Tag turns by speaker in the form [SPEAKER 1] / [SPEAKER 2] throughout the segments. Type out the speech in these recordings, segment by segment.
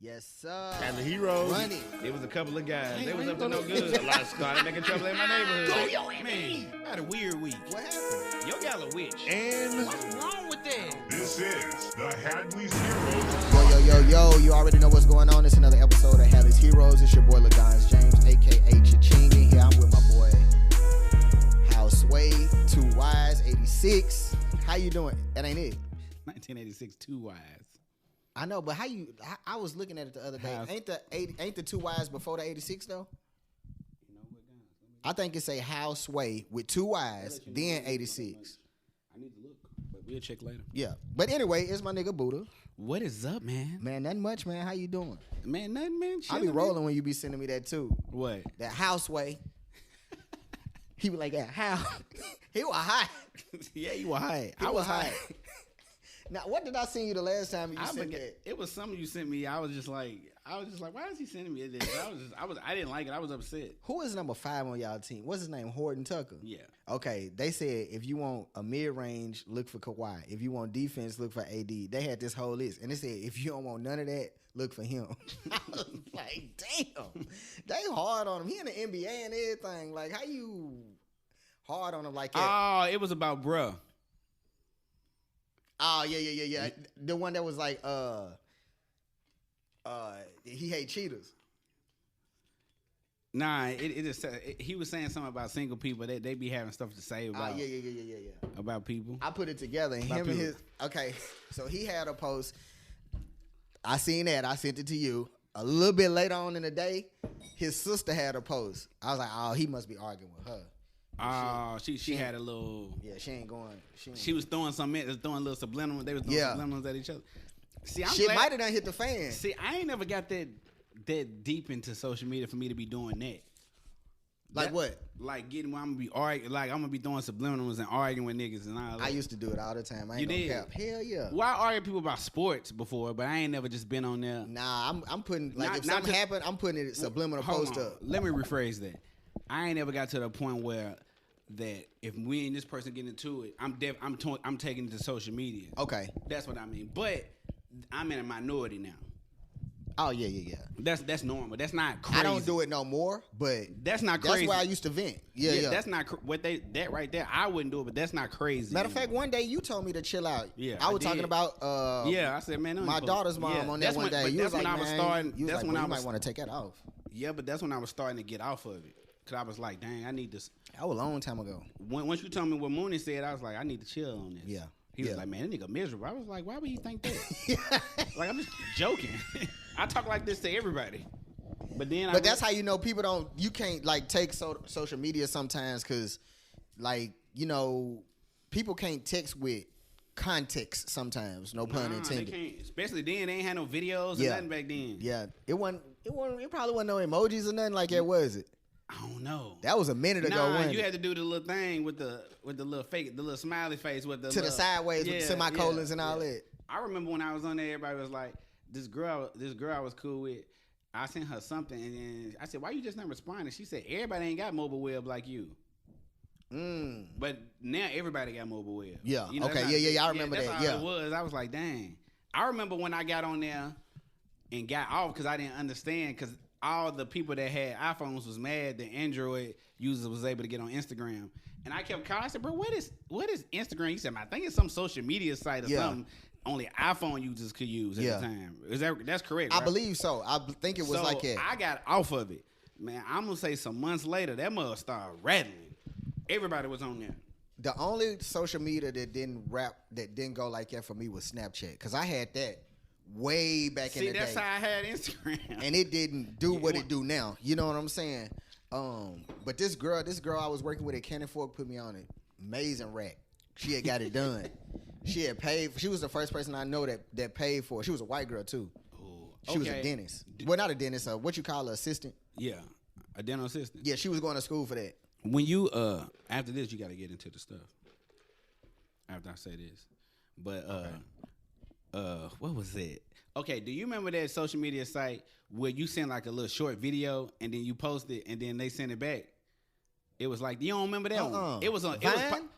[SPEAKER 1] Yes, sir.
[SPEAKER 2] Hadleys Heroez.
[SPEAKER 1] Running.
[SPEAKER 2] It was a couple of guys. They was up to no good. A lot of started making trouble in my neighborhood.
[SPEAKER 1] Go your
[SPEAKER 2] Man, I had a weird week.
[SPEAKER 1] What happened?
[SPEAKER 2] Your gal a witch.
[SPEAKER 3] And
[SPEAKER 2] What's wrong with that?
[SPEAKER 3] this is the Hadleys Heroez.
[SPEAKER 1] Yo. You already know what's going on. It's another episode of Hadleys Heroez. It's your boy, Gonz James, a.k.a. Cha-Ching. Here I'm with my boy, Sway, 2 Wise, 86. How you doing? That ain't it.
[SPEAKER 2] 1986, 2 Wise.
[SPEAKER 1] I know, but I was looking at it the other day. Ain't the 2 Wise before the 86 though?
[SPEAKER 2] You know what, guys?
[SPEAKER 1] I think it's a Sway with 2 Wise, then 86.
[SPEAKER 2] I need to look, but we'll check later.
[SPEAKER 1] Yeah. But anyway, it's my nigga Buddha.
[SPEAKER 2] What is up, man?
[SPEAKER 1] Man, nothing much, man. How you doing?
[SPEAKER 2] Man, nothing, man.
[SPEAKER 1] I be rolling when you be sending me that too.
[SPEAKER 2] What?
[SPEAKER 1] That Houseway. He was like that. How? He was high.
[SPEAKER 2] Yeah, you were high.
[SPEAKER 1] I was high. Now, what did I send you the last time you sent that?
[SPEAKER 2] It was something you sent me. I was just like, why is he sending me this? I didn't like it. I was upset.
[SPEAKER 1] Who is number 5 on y'all team? What's his name? Horton Tucker.
[SPEAKER 2] Yeah.
[SPEAKER 1] Okay. They said if you want a mid range, look for Kawhi. If you want defense, look for AD. They had this whole list, and they said if you don't want none of that, look for him. I was like, damn, they hard on him. He in the NBA and everything. Like, how you hard on him like that?
[SPEAKER 2] Oh, it was about bruh.
[SPEAKER 1] Oh, yeah. The one that was like, he hate cheaters.
[SPEAKER 2] Nah, he was saying something about single people. They be having stuff to say about
[SPEAKER 1] Yeah.
[SPEAKER 2] about people.
[SPEAKER 1] I put it together, and
[SPEAKER 2] About
[SPEAKER 1] him and
[SPEAKER 2] people.
[SPEAKER 1] okay, so he had a post. I seen that. I sent it to you. A little bit later on in the day, his sister had a post. I was like, oh, he must be arguing with her.
[SPEAKER 2] Oh, she had a little.
[SPEAKER 1] Yeah, she ain't going.
[SPEAKER 2] She was throwing throwing a little subliminal. They was throwing subliminals at each other. See,
[SPEAKER 1] Shit might have done hit the fan.
[SPEAKER 2] See, I ain't never got that deep into social media for me to be doing that.
[SPEAKER 1] Like what?
[SPEAKER 2] Like getting where I'm gonna be arguing, like I'm gonna be doing subliminals and arguing with niggas and all that.
[SPEAKER 1] I used to do it all the time. I ain't
[SPEAKER 2] You
[SPEAKER 1] gonna
[SPEAKER 2] did?
[SPEAKER 1] cap. Hell yeah.
[SPEAKER 2] Well, I argued people about sports before, but I ain't never just been on there.
[SPEAKER 1] Nah, I'm putting like
[SPEAKER 2] Not-
[SPEAKER 1] if
[SPEAKER 2] not
[SPEAKER 1] something
[SPEAKER 2] just-
[SPEAKER 1] happened, I'm putting it subliminal
[SPEAKER 2] Hold
[SPEAKER 1] post
[SPEAKER 2] on.
[SPEAKER 1] up.
[SPEAKER 2] Let me rephrase that. I ain't never got to the point where that if me and this person get into it, I'm taking it to social media.
[SPEAKER 1] Okay.
[SPEAKER 2] That's what I mean. But I'm in a minority now.
[SPEAKER 1] Oh yeah.
[SPEAKER 2] That's normal. That's not crazy.
[SPEAKER 1] I don't do it no more, but
[SPEAKER 2] That's not crazy.
[SPEAKER 1] that's where I used to vent. Yeah.
[SPEAKER 2] That's not that right there. I wouldn't do it, but that's not crazy.
[SPEAKER 1] Matter of fact, one day you told me to chill out.
[SPEAKER 2] Yeah,
[SPEAKER 1] I was
[SPEAKER 2] I
[SPEAKER 1] talking
[SPEAKER 2] did.
[SPEAKER 1] about
[SPEAKER 2] I said, man,
[SPEAKER 1] my daughter's mom on that
[SPEAKER 2] that's
[SPEAKER 1] one day.
[SPEAKER 2] But
[SPEAKER 1] You
[SPEAKER 2] that's
[SPEAKER 1] was
[SPEAKER 2] when
[SPEAKER 1] like,
[SPEAKER 2] I was
[SPEAKER 1] man,
[SPEAKER 2] starting.
[SPEAKER 1] you was
[SPEAKER 2] That's
[SPEAKER 1] like,
[SPEAKER 2] when
[SPEAKER 1] well,
[SPEAKER 2] I
[SPEAKER 1] you
[SPEAKER 2] was.
[SPEAKER 1] might want to take that off.
[SPEAKER 2] Yeah, but that's when I was starting to get off of it. Cause I was like, dang, I need this.
[SPEAKER 1] That was a long time ago.
[SPEAKER 2] Once you told me what Mooney said, I was like, I need to chill on this.
[SPEAKER 1] Yeah.
[SPEAKER 2] He was like, man, that nigga miserable. I was like, why would he think that? Like, I'm just joking. I talk like this to everybody. But then
[SPEAKER 1] But that's how you know people don't. You can't like take social media sometimes because, like, you know, people can't text with context sometimes. No pun intended.
[SPEAKER 2] They can't. Especially then, they ain't had no videos or nothing back then.
[SPEAKER 1] Yeah, it probably wasn't no emojis or nothing like that, was it?
[SPEAKER 2] I don't know.
[SPEAKER 1] That was a minute ago.
[SPEAKER 2] Nah,
[SPEAKER 1] wasn't
[SPEAKER 2] you
[SPEAKER 1] it?
[SPEAKER 2] had to do the little thing with the little fake, the little smiley face with the
[SPEAKER 1] to the sideways with semicolons and all
[SPEAKER 2] yeah.
[SPEAKER 1] that.
[SPEAKER 2] I remember when I was on there, everybody was like, this girl I was cool with, I sent her something, and then I said, why you just not responding? She said, everybody ain't got mobile web like you. But now everybody got mobile web.
[SPEAKER 1] Yeah.
[SPEAKER 2] You know,
[SPEAKER 1] Okay.
[SPEAKER 2] that's
[SPEAKER 1] Yeah. I remember
[SPEAKER 2] that's
[SPEAKER 1] that.
[SPEAKER 2] how
[SPEAKER 1] Yeah.
[SPEAKER 2] it was. I was like, dang. I remember when I got on there and got off because I didn't understand because all the people that had iPhones was mad that Android users was able to get on Instagram. And I kept calling. I said, bro, what is Instagram? He said, I think it's some social media site or something only iPhone users could use at the time. That's correct, right?
[SPEAKER 1] I believe so. I think it was like that.
[SPEAKER 2] I got off of it. Man, I'm going to say some months later, that mother started rattling. Everybody was on there.
[SPEAKER 1] The only social media that didn't go like that for me was Snapchat because I had that way back in the day.
[SPEAKER 2] See, that's how I had Instagram.
[SPEAKER 1] And it didn't do what it do now. You know what I'm saying? But this girl I was working with at Cannon Fork put me on it. Amazing rack. She had got it done. She had paid. She was the first person I know that paid for it. She was a white girl too. She was a dentist. Well, not a dentist. What you call an assistant?
[SPEAKER 2] Yeah, a dental assistant.
[SPEAKER 1] Yeah, she was going to school for that.
[SPEAKER 2] When you after this, you got to get into the stuff. After I say this, but what was it? Okay, do you remember that social media site where you send like a little short video and then you post it and then they send it back? It was like, you don't remember that one? It was on.
[SPEAKER 1] Vine?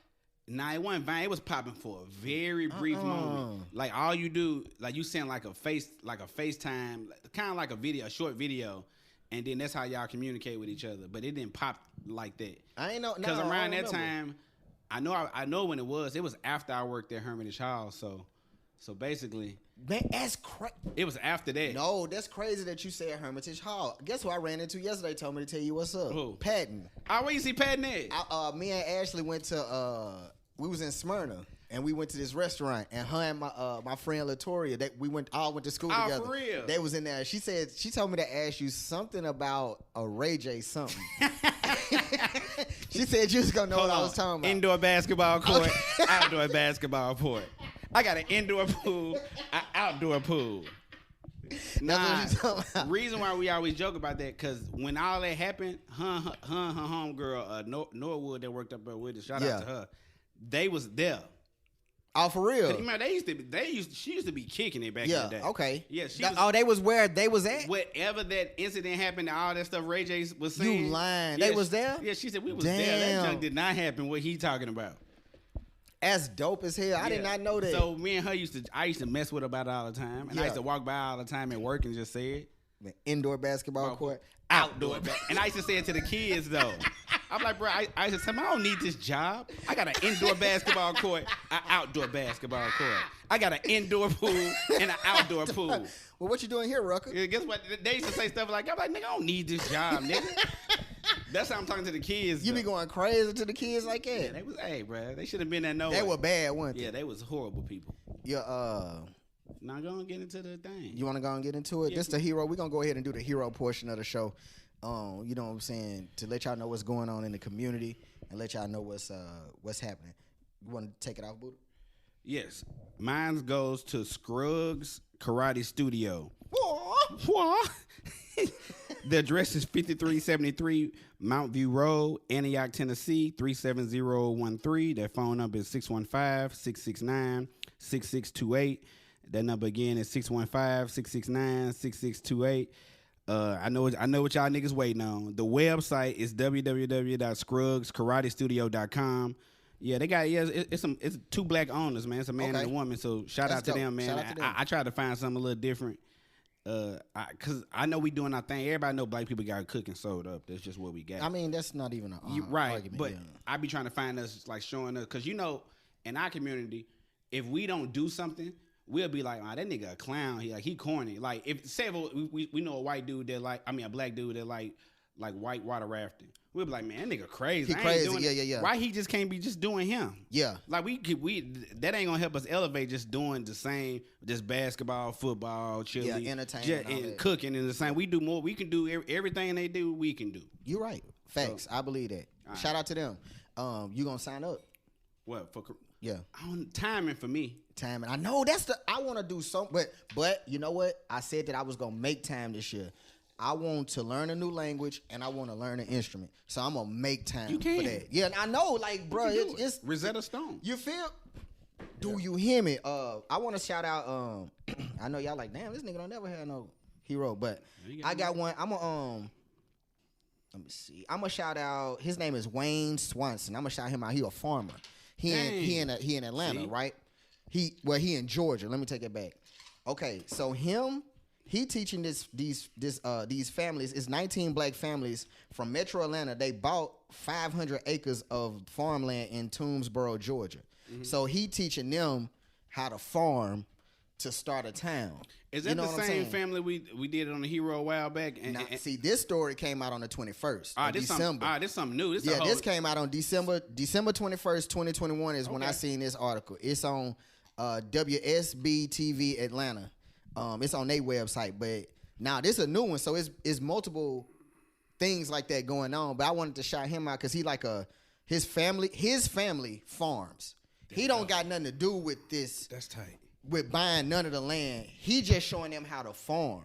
[SPEAKER 2] Nah, it wasn't Vine. It was popping for a very brief moment. Like all you do, like you send like a FaceTime, kind of like a short video, and then that's how y'all communicate with each other. But it didn't pop like that.
[SPEAKER 1] I ain't know
[SPEAKER 2] because around that time, I know when it was. It was after I worked at Hermitage Hall, so basically,
[SPEAKER 1] man, that's crazy.
[SPEAKER 2] It was after that.
[SPEAKER 1] No, that's crazy that you said Hermitage Hall. Guess who I ran into yesterday? Told me to tell you what's up.
[SPEAKER 2] Who?
[SPEAKER 1] Patton.
[SPEAKER 2] Where you see Patton at?
[SPEAKER 1] Me and Ashley went to. We was in Smyrna. And we went to this restaurant, and her and my friend Latoria, we all went to school together.
[SPEAKER 2] For real?
[SPEAKER 1] They was in there. She told me to ask you something about a Ray J something. She said you was gonna know what I was talking about.
[SPEAKER 2] Indoor basketball court, outdoor basketball court. I got an indoor pool, an outdoor pool. Nah, reason why we always joke about that, because when all that happened, her homegirl, Norwood, that worked up there with us, shout out to her, they was there.
[SPEAKER 1] Oh, for real?
[SPEAKER 2] Man, she used to be kicking it back in the day.
[SPEAKER 1] Okay.
[SPEAKER 2] Yeah,
[SPEAKER 1] they was where they was at?
[SPEAKER 2] Whatever that incident happened, all that stuff Ray J was saying.
[SPEAKER 1] You lying.
[SPEAKER 2] Yeah,
[SPEAKER 1] they was there?
[SPEAKER 2] Yeah, she said we was there. That junk did not happen, what he talking about.
[SPEAKER 1] That's dope as hell. I did not know that.
[SPEAKER 2] So me and her I used to mess with her about it all the time. And I used to walk by all the time at work and just say it.
[SPEAKER 1] The indoor basketball court.
[SPEAKER 2] Outdoor. And I used to say it to the kids, though. I'm like, bro, I used to say, I don't need this job. I got an indoor basketball court, an outdoor basketball court. I got an indoor pool and an outdoor pool.
[SPEAKER 1] Well, what you doing here, Rucker?
[SPEAKER 2] Yeah, guess what? They used to say stuff like, I'm like, nigga, I don't need this job, nigga. That's how I'm talking to the kids.
[SPEAKER 1] You be going crazy to the kids like that?
[SPEAKER 2] Yeah, they was, bro, they should have been there no
[SPEAKER 1] They were bad, weren't they?
[SPEAKER 2] Yeah, they was horrible people.
[SPEAKER 1] Yeah,
[SPEAKER 2] now go and get into the thing.
[SPEAKER 1] You want to go and get into it? Yeah. This the hero. We're going to go ahead and do the hero portion of the show. You know what I'm saying? To let y'all know what's going on in the community and let y'all know what's happening. You want to take it off, Buddha?
[SPEAKER 2] Yes. Mine goes to Scruggs Karate Studio. The address is 5373 Mount View Road, Antioch, Tennessee, 37013. Their phone number is 615-669-6628. That number again is 615-669-6628. I know what y'all niggas waiting on. The website is www.scruggskaratestudio.com. Yeah, they got it's two black owners, man. It's a man and a woman. So shout out to them, man. I tried to find something a little different. Cause I know we doing our thing. Everybody know black people got cooking sold up. That's just what we got.
[SPEAKER 1] I mean, that's not even an argument.
[SPEAKER 2] But I be trying to find us like showing us, cause in our community, if we don't do something, we'll be like, that nigga a clown. He corny. Like if say we know a white dude that a black dude that like white water rafting. We'll be like, man, that nigga crazy.
[SPEAKER 1] He crazy. Yeah.
[SPEAKER 2] Why he just can't be just doing him?
[SPEAKER 1] Yeah.
[SPEAKER 2] Like we that ain't gonna help us elevate just doing the same, just basketball, football, chili,
[SPEAKER 1] entertainment,
[SPEAKER 2] and cooking and the same. We do more. We can do everything they do. We can do.
[SPEAKER 1] You're right. Facts. So, I believe that. Right. Shout out to them. You gonna sign up?
[SPEAKER 2] What for?
[SPEAKER 1] Yeah.
[SPEAKER 2] Timing for me.
[SPEAKER 1] Timing. I know I want to do something, but you know what? I said that I was gonna make time this year. I want to learn a new language and I want to learn an instrument. So I'm gonna make time for that. Yeah, I know, like, bro, it's
[SPEAKER 2] Rosetta Stone.
[SPEAKER 1] You feel? Do you hear me? I want to shout out. I know y'all like, damn, this nigga don't never have no hero, but I got one. I'm gonna let me see. I'm gonna shout out. His name is Wayne Swanson. I'm gonna shout him out. He a farmer. He in Atlanta, right? He in Georgia. Let me take it back. Okay, so he teaching these families. It's 19 black families from Metro Atlanta. They bought 500 acres of farmland in Toomsboro, Georgia. Mm-hmm. So he teaching them how to farm to start a town.
[SPEAKER 2] Is that the same family we did it on the Hero a while back?
[SPEAKER 1] See, this story came out on the 21st of December.
[SPEAKER 2] This something new.
[SPEAKER 1] This came out on December 21st, 2021 is when I seen this article. It's on WSB TV Atlanta. It's on their website, but now this is a new one, so it's multiple things like that going on. But I wanted to shout him out because his family farms. He don't got nothing to do with this.
[SPEAKER 2] That's tight.
[SPEAKER 1] With buying none of the land. He just showing them how to farm.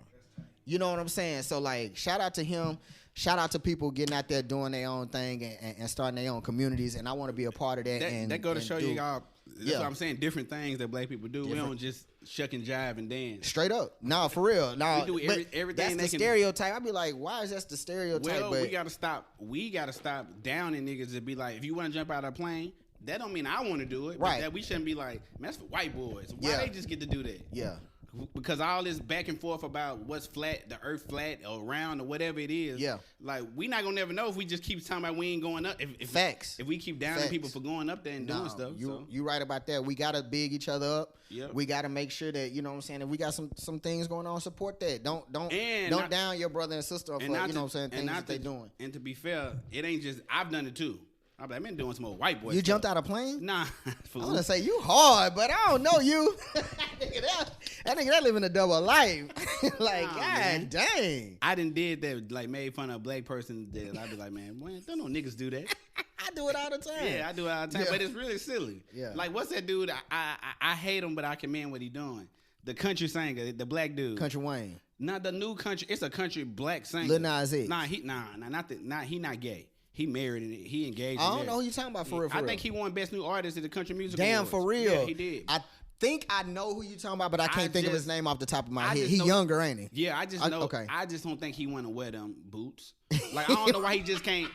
[SPEAKER 1] You know what I'm saying? So like, shout out to him. Shout out to people getting out there doing their own thing and starting their own communities. And I want to be a part of that.
[SPEAKER 2] That go to show you y'all. That's what I'm saying. Different things that black people do. We don't just shuck and jive and dance.
[SPEAKER 1] Straight up. No, for real. No,
[SPEAKER 2] we do everything.
[SPEAKER 1] That's the stereotype. I'd be like, why is that the stereotype?
[SPEAKER 2] Well, we gotta stop. We gotta stop downing niggas to be like, if you want to jump out of a plane, that don't mean I want to do it.
[SPEAKER 1] Right.
[SPEAKER 2] But that we shouldn't be like, man, that's for white boys. Why they just get to do that?
[SPEAKER 1] Yeah.
[SPEAKER 2] Because all this back and forth about what's flat, the earth flat or round or whatever it is.
[SPEAKER 1] Yeah.
[SPEAKER 2] Like, we not going to never know if we just keep talking about we ain't going up. If
[SPEAKER 1] Facts.
[SPEAKER 2] If we keep downing people for going up there and doing stuff.
[SPEAKER 1] You right about that. We got to big each other up.
[SPEAKER 2] Yep.
[SPEAKER 1] We got to make sure that, you know what I'm saying, if we got some things going on, support that. Don't down your brother and sister for, you know what I'm saying, things that they doing. And
[SPEAKER 2] to be fair, it ain't just, I've done it too. I've been doing some old white boy
[SPEAKER 1] You
[SPEAKER 2] stuff.
[SPEAKER 1] Jumped out of plane?
[SPEAKER 2] Nah.
[SPEAKER 1] I want to say you hard, but I don't know you. that nigga that living a double life. Like, God
[SPEAKER 2] man.
[SPEAKER 1] dang.
[SPEAKER 2] I done did that, like, made fun of a black person. That I'd be like, man, don't no niggas do that.
[SPEAKER 1] I do it all the time.
[SPEAKER 2] Yeah, I do it all the time, but it's really silly.
[SPEAKER 1] Yeah.
[SPEAKER 2] Like, what's that dude? I hate him, but I commend what he doing. The country singer, the black dude.
[SPEAKER 1] Country Wayne.
[SPEAKER 2] Not the new country. It's a country black singer.
[SPEAKER 1] Lil Nas X.
[SPEAKER 2] He not gay. He married and he engaged.
[SPEAKER 1] I don't know who you talking about for real.
[SPEAKER 2] I think he won Best New Artist at the Country Music
[SPEAKER 1] Damn,
[SPEAKER 2] Awards.
[SPEAKER 1] for real.
[SPEAKER 2] Yeah, he did.
[SPEAKER 1] I think I know who you talking about, but I can't think of his name off the top of my head. He
[SPEAKER 2] know,
[SPEAKER 1] younger, ain't he?
[SPEAKER 2] Yeah, I just know.
[SPEAKER 1] Okay.
[SPEAKER 2] I just don't think he want to wear them boots. Like, I don't know why he just can't.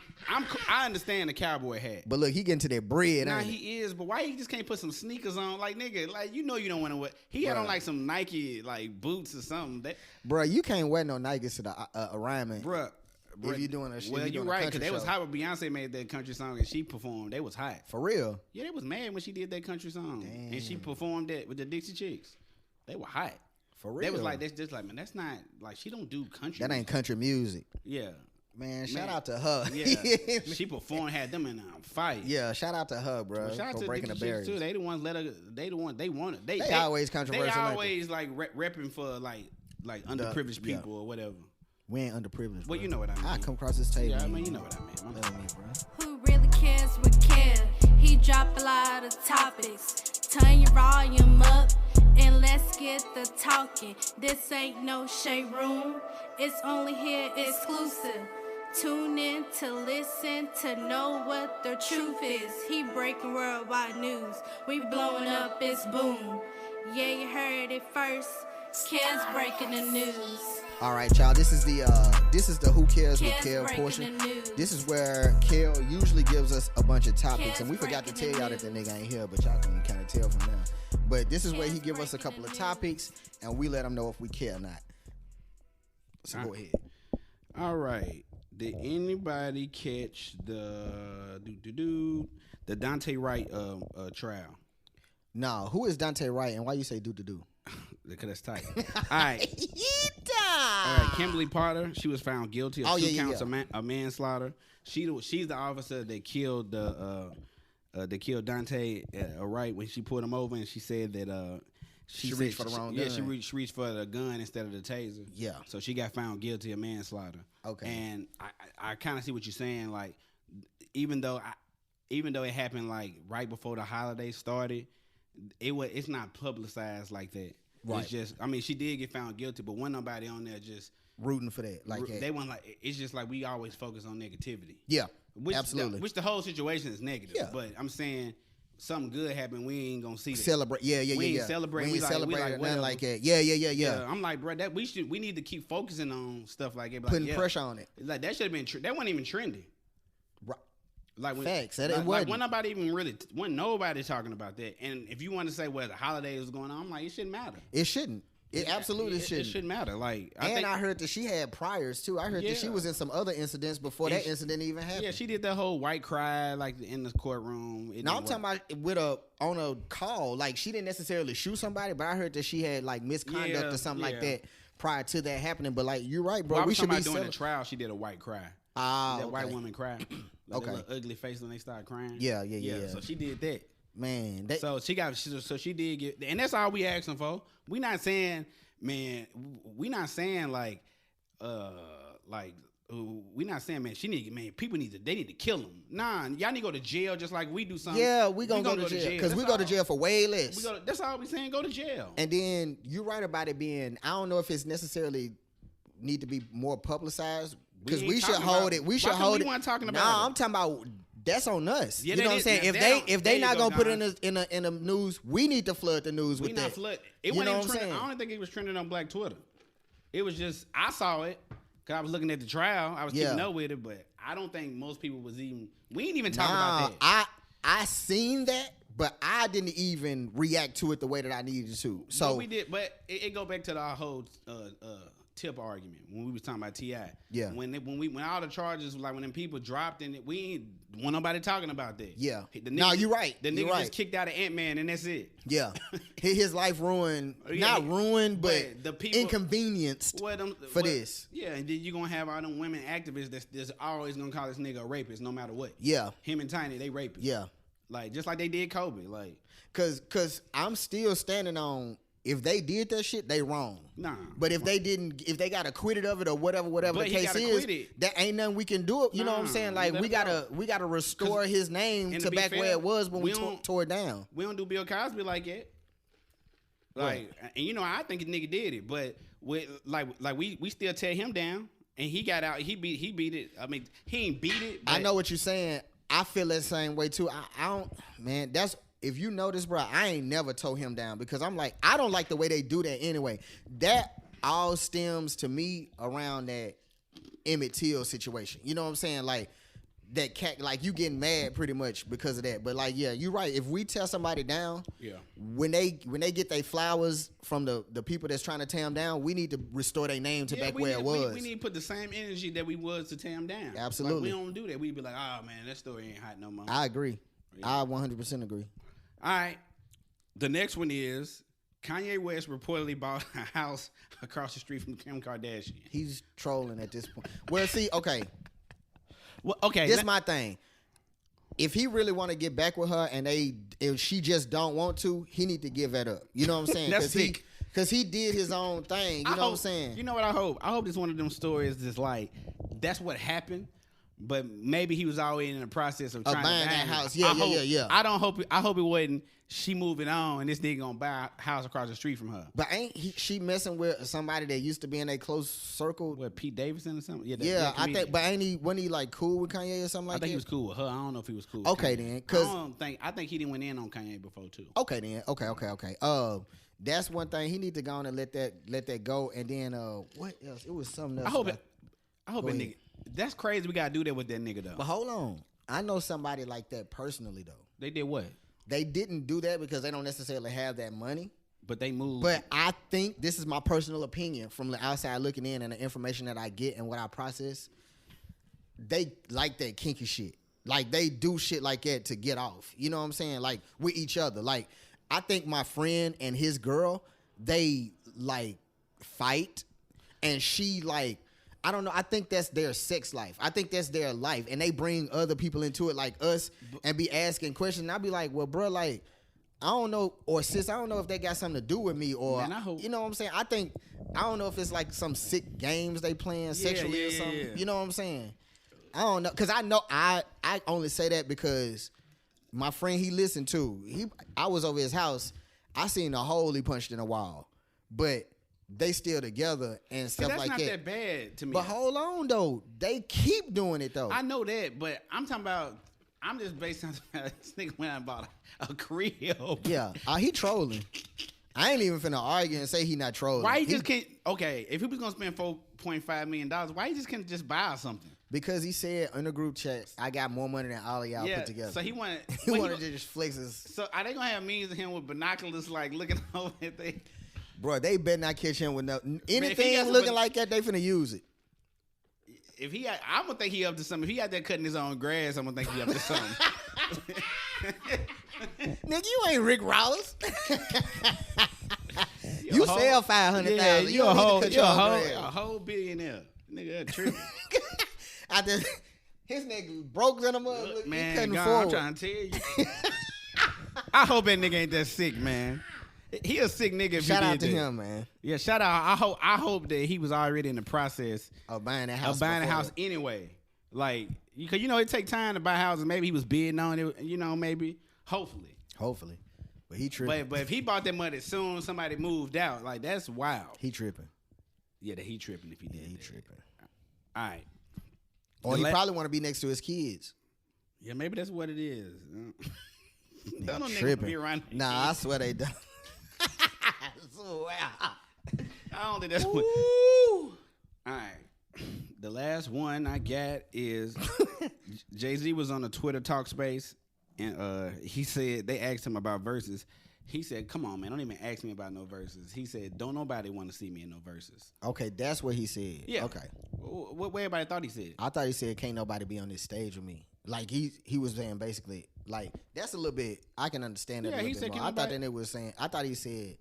[SPEAKER 2] I understand the cowboy hat.
[SPEAKER 1] But look, he getting to that bread,
[SPEAKER 2] Nah,
[SPEAKER 1] ain't
[SPEAKER 2] he is, but why he just can't put some sneakers on? Like, nigga, like, you know you don't want to wear. He had on like some Nike like boots or something.
[SPEAKER 1] Bro, you can't wear no Nikes to the Ryman.
[SPEAKER 2] Bruh.
[SPEAKER 1] If you doing a shit,
[SPEAKER 2] well,
[SPEAKER 1] you're
[SPEAKER 2] right, because they was hot when Beyonce made that country song and she performed. They was hot.
[SPEAKER 1] For real?
[SPEAKER 2] Yeah, they was mad when she did that country song. Damn. And she performed that with the Dixie Chicks. They were hot.
[SPEAKER 1] For real?
[SPEAKER 2] They was like, just like, man, that's not, like, she don't do country
[SPEAKER 1] That ain't country music.
[SPEAKER 2] Yeah.
[SPEAKER 1] Man, shout out to her.
[SPEAKER 2] Yeah. She performed, had them in a fight.
[SPEAKER 1] Yeah, shout out to her, bro,
[SPEAKER 2] shout out
[SPEAKER 1] for
[SPEAKER 2] to
[SPEAKER 1] breaking the
[SPEAKER 2] Dixie Chicks,
[SPEAKER 1] barriers.
[SPEAKER 2] too. They the ones they wanted.
[SPEAKER 1] They always controversial.
[SPEAKER 2] They always, like, repping for, like underprivileged people or whatever.
[SPEAKER 1] We ain't underprivileged.
[SPEAKER 2] Well,
[SPEAKER 1] bro.
[SPEAKER 2] you know what I mean.
[SPEAKER 1] I come across this table.
[SPEAKER 2] Yeah, I mean, you know what I mean.
[SPEAKER 4] Who really cares what care? He drop a lot of topics. Turn your volume up and let's get the talking. This ain't no shade room. It's only here exclusive. Tune in to listen to know what the truth is. He breaking worldwide news. We blowing up, it's boom. Yeah, you heard it first. Kell's breaking the news.
[SPEAKER 1] All right, y'all. This is the Who Cares with Kell portion. This is where Kell usually gives us a bunch of topics, and we forgot to tell y'all that the nigga ain't here, but y'all can kind of tell from now. But this is where he give us a couple of topics, and we let him know if we care or not. So go ahead.
[SPEAKER 2] All right. Did anybody catch the Dante Wright trial?
[SPEAKER 1] No. Who is Dante Wright, and why you say do?
[SPEAKER 2] Because that's tight. All right. All right. Kimberly Potter, she was found guilty of two counts of manslaughter. She's the officer that killed Dante Wright when she pulled him over, and she said that she
[SPEAKER 1] reached for the wrong gun.
[SPEAKER 2] Yeah, she reached for the gun instead of the taser.
[SPEAKER 1] Yeah.
[SPEAKER 2] So she got found guilty of manslaughter.
[SPEAKER 1] Okay.
[SPEAKER 2] And I kind of see what you're saying. Like, even though it happened like right before the holiday started, it's not publicized like that.
[SPEAKER 1] Right.
[SPEAKER 2] It's just, I mean, she did get found guilty, but wasn't nobody on there just
[SPEAKER 1] rooting for that. Like
[SPEAKER 2] they weren't like. It's just like we always focus on negativity.
[SPEAKER 1] Yeah. Absolutely.
[SPEAKER 2] Which the whole situation is negative.
[SPEAKER 1] Yeah.
[SPEAKER 2] But I'm saying something good happened. We ain't gonna see that.
[SPEAKER 1] Celebrate. Yeah.
[SPEAKER 2] We ain't celebrating.
[SPEAKER 1] We ain't celebrating nothing like that. Yeah.
[SPEAKER 2] I'm like, bro, that we need to keep focusing on stuff like it.
[SPEAKER 1] Putting pressure on it.
[SPEAKER 2] Like that should have been. That wasn't even trending.
[SPEAKER 1] Right.
[SPEAKER 2] Like when,
[SPEAKER 1] facts.
[SPEAKER 2] Like when nobody even wasn't nobody talking about that. And if you want to say, well, the holiday was going on, I'm like, it shouldn't matter.
[SPEAKER 1] It shouldn't. It absolutely shouldn't.
[SPEAKER 2] It shouldn't matter. Like,
[SPEAKER 1] I heard that she had priors too. I heard that she was in some other incidents before that incident even happened.
[SPEAKER 2] Yeah, she did that whole white cry like in the courtroom.
[SPEAKER 1] No, I'm talking about on a call. Like, she didn't necessarily shoot somebody, but I heard that she had like misconduct or something like that prior to that happening. But like, you're right, bro.
[SPEAKER 2] Well,
[SPEAKER 1] we should be
[SPEAKER 2] doing the trial. She did a white cry. That white woman cry. Like that little ugly face when they start crying. Yeah. So she did that.
[SPEAKER 1] Man,
[SPEAKER 2] so she did get, and that's all we asking for. We not saying, man, we not saying like we not saying, man, people need to kill him. Nah, y'all need to go to jail just like we do something.
[SPEAKER 1] Yeah, we gonna go to jail because we go to jail for way less.
[SPEAKER 2] That's all we saying. Go to jail.
[SPEAKER 1] And then you're right about it being. I don't know if it's necessarily need to be more publicized because we should hold it. We should hold it.
[SPEAKER 2] We weren't talking about.
[SPEAKER 1] Nah, I'm talking about. That's on us.
[SPEAKER 2] Yeah,
[SPEAKER 1] you know what I'm saying? If they not gonna put it in the news, we need to flood the news with that.
[SPEAKER 2] Not flood. It wasn't even trending. I don't think it was trending on Black Twitter. It was just I saw it because I was looking at the trial. I was keeping up with it, but I don't think most people was even. We ain't even talking about that.
[SPEAKER 1] I seen that, but I didn't even react to it the way that I needed to. So
[SPEAKER 2] we did, but it go back to our whole tip argument when we was talking about T.I.
[SPEAKER 1] Yeah.
[SPEAKER 2] When all the charges, like when them people dropped in it, we ain't want nobody talking about that.
[SPEAKER 1] Yeah.
[SPEAKER 2] The
[SPEAKER 1] No, you're right.
[SPEAKER 2] The
[SPEAKER 1] You're
[SPEAKER 2] nigga
[SPEAKER 1] right.
[SPEAKER 2] just kicked out of Ant-Man and that's it.
[SPEAKER 1] Yeah. His life ruined, not ruined, but
[SPEAKER 2] the people
[SPEAKER 1] inconvenienced for this.
[SPEAKER 2] Yeah, and then you're going to have all them women activists that's always going to call this nigga a rapist no matter what.
[SPEAKER 1] Yeah.
[SPEAKER 2] Him and Tiny, they rapists.
[SPEAKER 1] Yeah.
[SPEAKER 2] Like, just like they did Kobe. Like,
[SPEAKER 1] Cause I'm still standing on, if they did that shit, they wrong.
[SPEAKER 2] Nah.
[SPEAKER 1] But if they didn't, if they got acquitted of it or whatever
[SPEAKER 2] But
[SPEAKER 1] the
[SPEAKER 2] he
[SPEAKER 1] case
[SPEAKER 2] got
[SPEAKER 1] is,
[SPEAKER 2] acquitted.
[SPEAKER 1] that ain't nothing we can do. You know what I'm
[SPEAKER 2] Nah,
[SPEAKER 1] saying? Like
[SPEAKER 2] let
[SPEAKER 1] we
[SPEAKER 2] it
[SPEAKER 1] gotta restore his name
[SPEAKER 2] and
[SPEAKER 1] to
[SPEAKER 2] to be
[SPEAKER 1] back
[SPEAKER 2] fair,
[SPEAKER 1] where it was when we
[SPEAKER 2] don't-
[SPEAKER 1] tore it down.
[SPEAKER 2] we don't do Bill Cosby like that. Like, and you know, I think the nigga did it, but with we still tear him down, and he got out. He beat it. I mean, he ain't beat it. But
[SPEAKER 1] I know what you're saying. I feel that same way too. I don't, man. That's, if you notice, bro, I ain't never tore him down because I'm like, I don't like the way they do that anyway. That all stems to me around that Emmett Till situation. You know what I'm saying? Like that cat, like you getting mad pretty much because of that. But like, yeah, you're right. If we tear somebody down, when they get their flowers from the people that's trying to tear them down, we need to restore their name to back where it was.
[SPEAKER 2] We need to put the same energy that we was to tear him down.
[SPEAKER 1] Absolutely.
[SPEAKER 2] Like, we don't do that. We be like, oh man, that story ain't hot no more.
[SPEAKER 1] I agree. I 100% agree.
[SPEAKER 2] All right. The next one is Kanye West reportedly bought a house across the street from Kim Kardashian.
[SPEAKER 1] He's trolling at this point. Well, see, okay.
[SPEAKER 2] Well, okay.
[SPEAKER 1] This my thing. If he really want to get back with her and if she just don't want to, he need to give that up. You know what I'm saying?
[SPEAKER 2] That's sick.
[SPEAKER 1] Because he did his own thing. You know what I'm saying?
[SPEAKER 2] You know what I hope? I hope this one of them stories that's like, that's what happened. But maybe he was already in the process of trying
[SPEAKER 1] buying
[SPEAKER 2] to buy
[SPEAKER 1] that
[SPEAKER 2] it.
[SPEAKER 1] house. Yeah.
[SPEAKER 2] I hope it wasn't she moving on and this nigga gonna buy a house across the street from her.
[SPEAKER 1] But ain't she messing with somebody that used to be in a close circle?
[SPEAKER 2] What, Pete Davidson or something?
[SPEAKER 1] Yeah, I think. But wasn't he like cool with Kanye or something like that?
[SPEAKER 2] I think he was cool with her. I don't know if he was cool.
[SPEAKER 1] Okay
[SPEAKER 2] with Kanye.
[SPEAKER 1] then,
[SPEAKER 2] I think he didn't went in on Kanye before too.
[SPEAKER 1] Okay then. Okay. That's one thing he need to go on and let that go. And then what else? It was something else.
[SPEAKER 2] I hope that nigga. That's crazy. We gotta do that with that nigga though.
[SPEAKER 1] But hold on, I know somebody like that personally though.
[SPEAKER 2] They did what?
[SPEAKER 1] They didn't do that because they don't necessarily have that money.
[SPEAKER 2] But they moved.
[SPEAKER 1] But I think this is my personal opinion from the outside looking in and the information that I get and what I process. They like that kinky shit. Like they do shit like that to get off. You know what I'm saying? Like with each other. Like I think my friend and his girl, they like fight, and she like, I don't know. I think that's their sex life. I think that's their life. And they bring other people into it like us and be asking questions. And I be like, well, bro, like, I don't know. Or sis, I don't know if they got something to do with me. Or,
[SPEAKER 2] Man, I hope.
[SPEAKER 1] You know what I'm saying? I don't know if it's like some sick games they playing sexually or something.
[SPEAKER 2] Yeah.
[SPEAKER 1] You know what I'm saying? I don't know. Because I know I only say that because my friend he listened to, I was over his house. I seen a hole he punched in a wall. But they still together and stuff like that.
[SPEAKER 2] That's not that bad to me.
[SPEAKER 1] But hold on though, they keep doing it though.
[SPEAKER 2] I know that, but I'm talking about. I'm just based on this nigga went out and bought a crib.
[SPEAKER 1] Yeah, he trolling. I ain't even finna argue and say he not trolling.
[SPEAKER 2] Why he just can't? Okay, if he was gonna spend $4.5 million, why he just can't just buy something?
[SPEAKER 1] Because he said in the group chat, I got more money than all of y'all put together.
[SPEAKER 2] So he wanted.
[SPEAKER 1] he wanted to just flex his.
[SPEAKER 2] So are they gonna have memes of him with binoculars, like looking over at they?
[SPEAKER 1] Bro, they better not catch him with anything
[SPEAKER 2] got
[SPEAKER 1] looking like that. They finna use it.
[SPEAKER 2] If I'm gonna think he up to something. If he out there cutting his own grass, I'm gonna think he up to something.
[SPEAKER 1] Nigga, you ain't Rick Ross. You sell 500,000.
[SPEAKER 2] Yeah,
[SPEAKER 1] you a
[SPEAKER 2] whole billionaire. Nigga, tripping.
[SPEAKER 1] His nigga broke in the mud. Look,
[SPEAKER 2] Man,
[SPEAKER 1] he couldn't
[SPEAKER 2] God,
[SPEAKER 1] afford.
[SPEAKER 2] I'm trying to tell you. I hope that nigga ain't that sick, man. He a sick nigga. If
[SPEAKER 1] Shout
[SPEAKER 2] he
[SPEAKER 1] out
[SPEAKER 2] did
[SPEAKER 1] to
[SPEAKER 2] that.
[SPEAKER 1] him, man.
[SPEAKER 2] Yeah, shout out. I hope that he was already in the process
[SPEAKER 1] Of buying that house.
[SPEAKER 2] of buying a
[SPEAKER 1] before
[SPEAKER 2] house
[SPEAKER 1] that.
[SPEAKER 2] anyway. Like, because it take time to buy houses. Maybe he was bidding on it. Maybe, hopefully.
[SPEAKER 1] But he tripping.
[SPEAKER 2] But if he bought that money as soon as somebody moved out, like that's wild.
[SPEAKER 1] He tripping.
[SPEAKER 2] Yeah, that he tripping if he did.
[SPEAKER 1] He
[SPEAKER 2] that.
[SPEAKER 1] tripping.
[SPEAKER 2] All right.
[SPEAKER 1] Or he probably want to be next to his kids.
[SPEAKER 2] Yeah, maybe that's what it is. Don't no nigga
[SPEAKER 1] Tripping.
[SPEAKER 2] be around.
[SPEAKER 1] Nah, I swear they don't.
[SPEAKER 2] I don't think that's what.
[SPEAKER 1] Ooh.
[SPEAKER 2] All right. The last one I got is Jay-Z was on a Twitter talk space and he said they asked him about verses. He said, "Come on, man, don't even ask me about no verses." He said, "Don't nobody want to see me in no verses."
[SPEAKER 1] Okay, that's what he said.
[SPEAKER 2] Yeah.
[SPEAKER 1] Okay.
[SPEAKER 2] What everybody thought he said?
[SPEAKER 1] I thought he said, "Can't nobody be on this stage with me." Like he was saying basically, like that's a little bit. I can understand that.
[SPEAKER 2] Yeah,
[SPEAKER 1] a
[SPEAKER 2] he
[SPEAKER 1] little
[SPEAKER 2] said,
[SPEAKER 1] bit more.
[SPEAKER 2] "Can
[SPEAKER 1] I thought
[SPEAKER 2] nobody-"
[SPEAKER 1] that it was saying. I thought he said,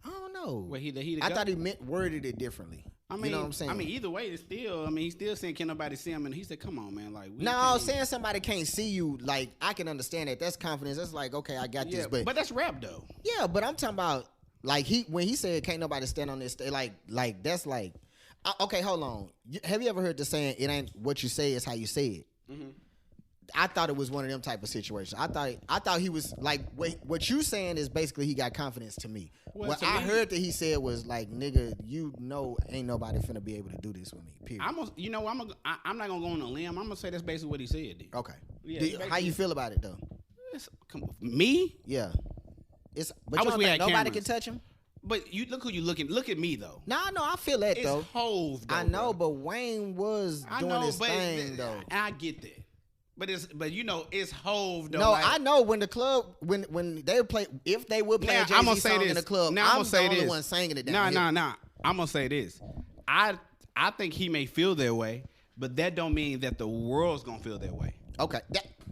[SPEAKER 1] I don't know.
[SPEAKER 2] Well, he the
[SPEAKER 1] I
[SPEAKER 2] guy?
[SPEAKER 1] thought he worded it differently.
[SPEAKER 2] I mean,
[SPEAKER 1] you know what I'm saying?
[SPEAKER 2] I mean, either way, it's still. I mean, he's still saying, "Can nobody see him?" And he said, "Come on, man, like."
[SPEAKER 1] No, saying somebody can't see you, like I can understand that. That's confidence. That's like, okay, I got
[SPEAKER 2] Yeah,
[SPEAKER 1] this. But
[SPEAKER 2] that's rap though.
[SPEAKER 1] yeah, but I'm talking about like when he said, "Can't nobody stand on this stage," like that's like, okay, hold on. Have you ever heard the saying, "It ain't what you say, it's how you say it"?
[SPEAKER 2] Mm-hmm.
[SPEAKER 1] I thought it was one of them type of situations. I thought he was like what you saying is basically he got confidence to me.
[SPEAKER 2] Well,
[SPEAKER 1] what
[SPEAKER 2] to
[SPEAKER 1] I
[SPEAKER 2] me-
[SPEAKER 1] heard that he said was like, "Nigga, you know, ain't nobody finna be able to do this with me." Period.
[SPEAKER 2] I'm not gonna go on a limb. I'm gonna say that's basically what he said. Then.
[SPEAKER 1] Okay.
[SPEAKER 2] Yeah,
[SPEAKER 1] How you feel about it though?
[SPEAKER 2] Come on. Me?
[SPEAKER 1] Yeah. But
[SPEAKER 2] I
[SPEAKER 1] you
[SPEAKER 2] wish
[SPEAKER 1] don't
[SPEAKER 2] we
[SPEAKER 1] think
[SPEAKER 2] had
[SPEAKER 1] nobody
[SPEAKER 2] cameras.
[SPEAKER 1] can touch him?
[SPEAKER 2] But you look who you looking. Look at me though.
[SPEAKER 1] No, I feel that
[SPEAKER 2] It's
[SPEAKER 1] though.
[SPEAKER 2] Hove. Though,
[SPEAKER 1] I know,
[SPEAKER 2] bro.
[SPEAKER 1] but Wayne was
[SPEAKER 2] I
[SPEAKER 1] doing
[SPEAKER 2] know,
[SPEAKER 1] his
[SPEAKER 2] but
[SPEAKER 1] thing though.
[SPEAKER 2] I get that. But you know, it's Hove though.
[SPEAKER 1] No,
[SPEAKER 2] like,
[SPEAKER 1] I know when the club when they play if they would play
[SPEAKER 2] Now,
[SPEAKER 1] a
[SPEAKER 2] I'm gonna
[SPEAKER 1] Jay-Z
[SPEAKER 2] say
[SPEAKER 1] song
[SPEAKER 2] this.
[SPEAKER 1] in the club,
[SPEAKER 2] Now, I'm
[SPEAKER 1] I'm
[SPEAKER 2] gonna say
[SPEAKER 1] the only
[SPEAKER 2] this.
[SPEAKER 1] one singing it down
[SPEAKER 2] Nah,
[SPEAKER 1] here.
[SPEAKER 2] nah. I'm gonna say this. I think he may feel that way, but that don't mean that the world's gonna feel that way.
[SPEAKER 1] Okay,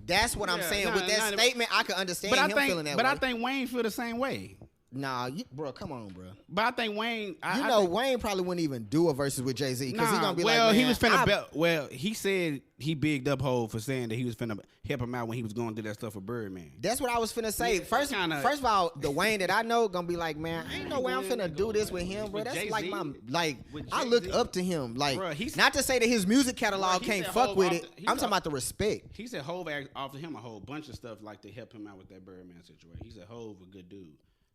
[SPEAKER 1] that's what I'm
[SPEAKER 2] Yeah,
[SPEAKER 1] saying.
[SPEAKER 2] nah,
[SPEAKER 1] With that
[SPEAKER 2] nah,
[SPEAKER 1] statement, I can understand
[SPEAKER 2] But
[SPEAKER 1] him
[SPEAKER 2] I think,
[SPEAKER 1] feeling that
[SPEAKER 2] but
[SPEAKER 1] way.
[SPEAKER 2] I think Wayne feel the same way.
[SPEAKER 1] Nah, bro, come on, bro.
[SPEAKER 2] But I think Wayne.
[SPEAKER 1] You know, Wayne probably wouldn't even do a versus with Jay-Z because he's gonna be like,
[SPEAKER 2] he
[SPEAKER 1] man,
[SPEAKER 2] was finna. Well, he said he bigged up Hov for saying that he was finna help him out when he was going through that stuff with Birdman.
[SPEAKER 1] That's what I was finna say.
[SPEAKER 2] Yeah,
[SPEAKER 1] First of all, the Wayne that I know gonna be like, man, I ain't no way I'm finna do this with him, bro.
[SPEAKER 2] With
[SPEAKER 1] That's
[SPEAKER 2] Jay-Z,
[SPEAKER 1] like
[SPEAKER 2] with
[SPEAKER 1] I look
[SPEAKER 2] Jay-Z.
[SPEAKER 1] up to him. Like,
[SPEAKER 2] Bruh, he's-
[SPEAKER 1] not to say that his music catalog
[SPEAKER 2] Bruh, he
[SPEAKER 1] can't
[SPEAKER 2] said
[SPEAKER 1] fuck
[SPEAKER 2] Hov
[SPEAKER 1] with
[SPEAKER 2] off
[SPEAKER 1] it.
[SPEAKER 2] the- he
[SPEAKER 1] I'm talking
[SPEAKER 2] said-
[SPEAKER 1] about the respect.
[SPEAKER 2] He said Hov offered him a whole bunch of stuff like to help him out with that Birdman situation. He said Hov a good dude.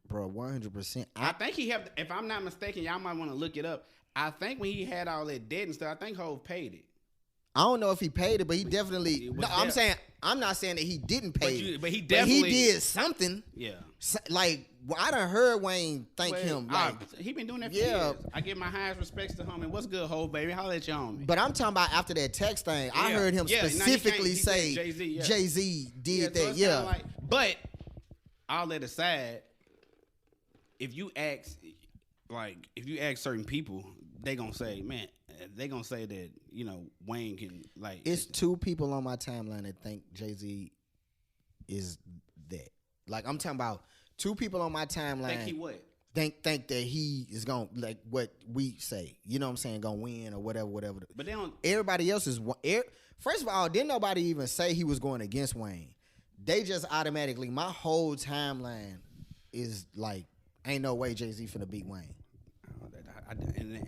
[SPEAKER 1] Bro, 100%.
[SPEAKER 2] I think he helped. If I'm not mistaken, y'all might want to look it up. I think when he had all that debt and stuff, I think Hov paid it.
[SPEAKER 1] I don't know if he paid it, but he definitely.
[SPEAKER 2] It was
[SPEAKER 1] No, I'm
[SPEAKER 2] there.
[SPEAKER 1] saying I'm not saying that he didn't pay it,
[SPEAKER 2] but he
[SPEAKER 1] he
[SPEAKER 2] definitely
[SPEAKER 1] did something.
[SPEAKER 2] Yeah.
[SPEAKER 1] Like I done heard Wayne thank
[SPEAKER 2] Well,
[SPEAKER 1] him. Like,
[SPEAKER 2] he been doing that for
[SPEAKER 1] Yeah.
[SPEAKER 2] years. I give my highest respects to him. And what's good, Hov, baby? Holla at your homie.
[SPEAKER 1] but I'm talking about after that text thing. I
[SPEAKER 2] Yeah.
[SPEAKER 1] heard him
[SPEAKER 2] Yeah, no, he
[SPEAKER 1] specifically
[SPEAKER 2] can't- he said
[SPEAKER 1] say
[SPEAKER 2] Jay-Z, yeah.
[SPEAKER 1] Jay-Z did
[SPEAKER 2] so
[SPEAKER 1] that.
[SPEAKER 2] it's
[SPEAKER 1] Yeah.
[SPEAKER 2] kinda like- but all that aside, if you ask certain people, they gonna say, man, they gonna say that Wayne can like.
[SPEAKER 1] It's two people on my timeline that think Jay-Z is that. Like I'm talking about two people on my timeline
[SPEAKER 2] think he what?
[SPEAKER 1] think that he is gonna like what we say. You know what I'm saying? Gonna win or whatever.
[SPEAKER 2] But they don't.
[SPEAKER 1] Everybody else is. First of all, didn't nobody even say he was going against Wayne? They just automatically. My whole timeline is like, ain't no way Jay-Z finna beat Wayne.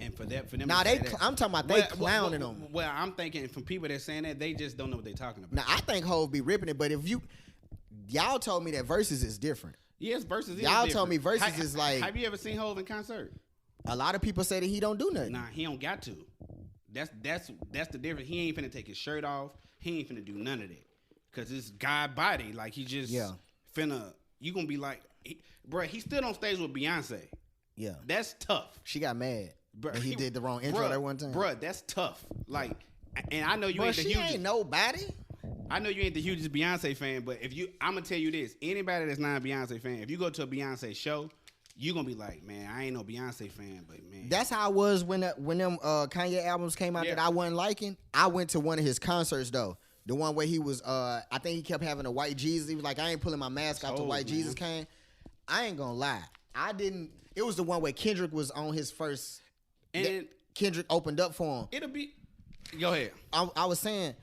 [SPEAKER 2] And for them.
[SPEAKER 1] Nah,
[SPEAKER 2] to say that-
[SPEAKER 1] I'm talking about they clowning
[SPEAKER 2] well,
[SPEAKER 1] him.
[SPEAKER 2] Well, I'm thinking from people that saying that they just don't know what they're talking about.
[SPEAKER 1] Now I think Hov be ripping it, but if y'all told me that Versus is different.
[SPEAKER 2] Yes, versus
[SPEAKER 1] Y'all told me Versus is like-
[SPEAKER 2] Have you ever seen Hov in concert?
[SPEAKER 1] A lot of people say that he don't do nothing.
[SPEAKER 2] Nah, he don't got to. That's the difference. He ain't finna take his shirt off. He ain't finna do none of that. Cause it's God body. Like he just finna. You gonna be like, bruh, he stood on stage with Beyonce.
[SPEAKER 1] Yeah,
[SPEAKER 2] That's tough.
[SPEAKER 1] she got mad.
[SPEAKER 2] Bruh,
[SPEAKER 1] And he did the wrong intro that one time.
[SPEAKER 2] Bruh, that's tough. Like, and I know you
[SPEAKER 1] But
[SPEAKER 2] ain't the
[SPEAKER 1] she
[SPEAKER 2] hugest.
[SPEAKER 1] ain't nobody.
[SPEAKER 2] I know you ain't the hugest Beyonce fan, but I'm gonna tell you this: anybody that's not a Beyonce fan, if you go to a Beyonce show, you gonna be like, man, I ain't no Beyonce fan, but man,
[SPEAKER 1] That's how I was when them Kanye albums came out
[SPEAKER 2] Yeah.
[SPEAKER 1] that I wasn't liking. I went to one of his concerts though. The one where he was, I think he kept having a white Jesus. He was like, I ain't pulling my mask off till
[SPEAKER 2] Oh,
[SPEAKER 1] white
[SPEAKER 2] man.
[SPEAKER 1] Jesus came. I ain't gonna lie. I didn't. It was the one where Kendrick was on his first.
[SPEAKER 2] and
[SPEAKER 1] Kendrick opened up for him.
[SPEAKER 2] it'll be. Go ahead.
[SPEAKER 1] I was saying,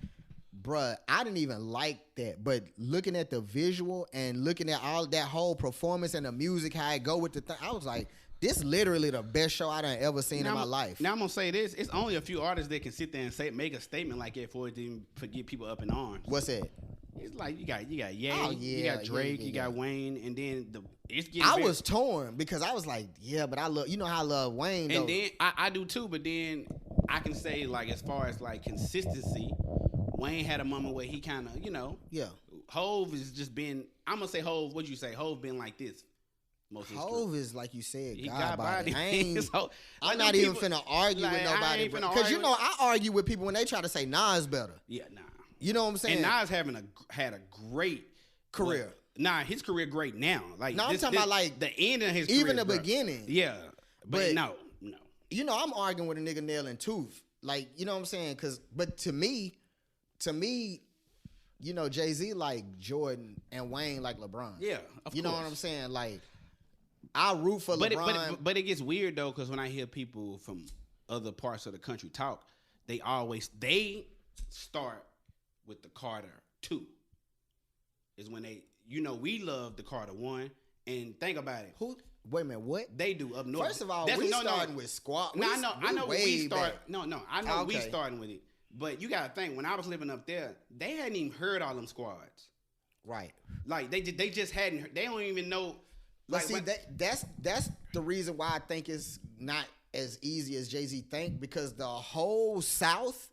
[SPEAKER 1] bruh, I didn't even like that. But looking at the visual and looking at all that whole performance and the music, how it go with the thing, I was like, this literally the best show I done ever seen in my life.
[SPEAKER 2] Now I'm gonna say this: it's only a few artists that can sit there and make a statement like that for it to even get people up in arms.
[SPEAKER 1] What's that?
[SPEAKER 2] It's like you got Ye,
[SPEAKER 1] Oh,
[SPEAKER 2] you
[SPEAKER 1] yeah,
[SPEAKER 2] got Drake,
[SPEAKER 1] yeah,
[SPEAKER 2] you got Wayne, and then it's getting.
[SPEAKER 1] I
[SPEAKER 2] very-
[SPEAKER 1] was torn because I was like, yeah, but I love, you know how I love Wayne though.
[SPEAKER 2] And then I do too, but then I can say like as far as like consistency, Wayne had a moment where he kind of,
[SPEAKER 1] yeah.
[SPEAKER 2] Hov is just been. I'm gonna say Hov. What'd you say? Hov been like this most of his
[SPEAKER 1] Hov is like you said,
[SPEAKER 2] He
[SPEAKER 1] God
[SPEAKER 2] got
[SPEAKER 1] body.
[SPEAKER 2] body.
[SPEAKER 1] I ain't,
[SPEAKER 2] So,
[SPEAKER 1] I'm
[SPEAKER 2] like,
[SPEAKER 1] not
[SPEAKER 2] them
[SPEAKER 1] even
[SPEAKER 2] people-
[SPEAKER 1] finna argue
[SPEAKER 2] like,
[SPEAKER 1] with
[SPEAKER 2] I
[SPEAKER 1] nobody,
[SPEAKER 2] ain't finna
[SPEAKER 1] because you
[SPEAKER 2] argue.
[SPEAKER 1] know I argue with people when they try to say Nas better.
[SPEAKER 2] Yeah, nah.
[SPEAKER 1] You know what I'm saying?
[SPEAKER 2] And Nas had a great
[SPEAKER 1] career.
[SPEAKER 2] Nah, his career great now. Like,
[SPEAKER 1] No, I'm talking about like
[SPEAKER 2] the end of his
[SPEAKER 1] even
[SPEAKER 2] career,
[SPEAKER 1] the beginning.
[SPEAKER 2] Yeah, but no.
[SPEAKER 1] You know, I'm arguing with a nigga nail and tooth. Like, you know what I'm saying? But to me, you know, Jay-Z like Jordan and Wayne like LeBron.
[SPEAKER 2] Yeah, of
[SPEAKER 1] you know
[SPEAKER 2] course.
[SPEAKER 1] what I'm saying? Like, I root for LeBron.
[SPEAKER 2] But it gets weird though, because when I hear people from other parts of the country talk, they start with the Carter 2. Is when they, you know, we love the Carter 1, and think about it.
[SPEAKER 1] Who? Wait a minute, what?
[SPEAKER 2] They do up north.
[SPEAKER 1] First of all, we starting with squad.
[SPEAKER 2] No, I know we start.
[SPEAKER 1] Back.
[SPEAKER 2] No, I know we
[SPEAKER 1] Okay.
[SPEAKER 2] starting with it. But you gotta think, when I was living up there, they hadn't even heard all them squads.
[SPEAKER 1] Right.
[SPEAKER 2] Like they just hadn't. They don't even know.
[SPEAKER 1] But
[SPEAKER 2] Like,
[SPEAKER 1] see, that's the reason why I think it's not as easy as Jay-Z think, because the whole South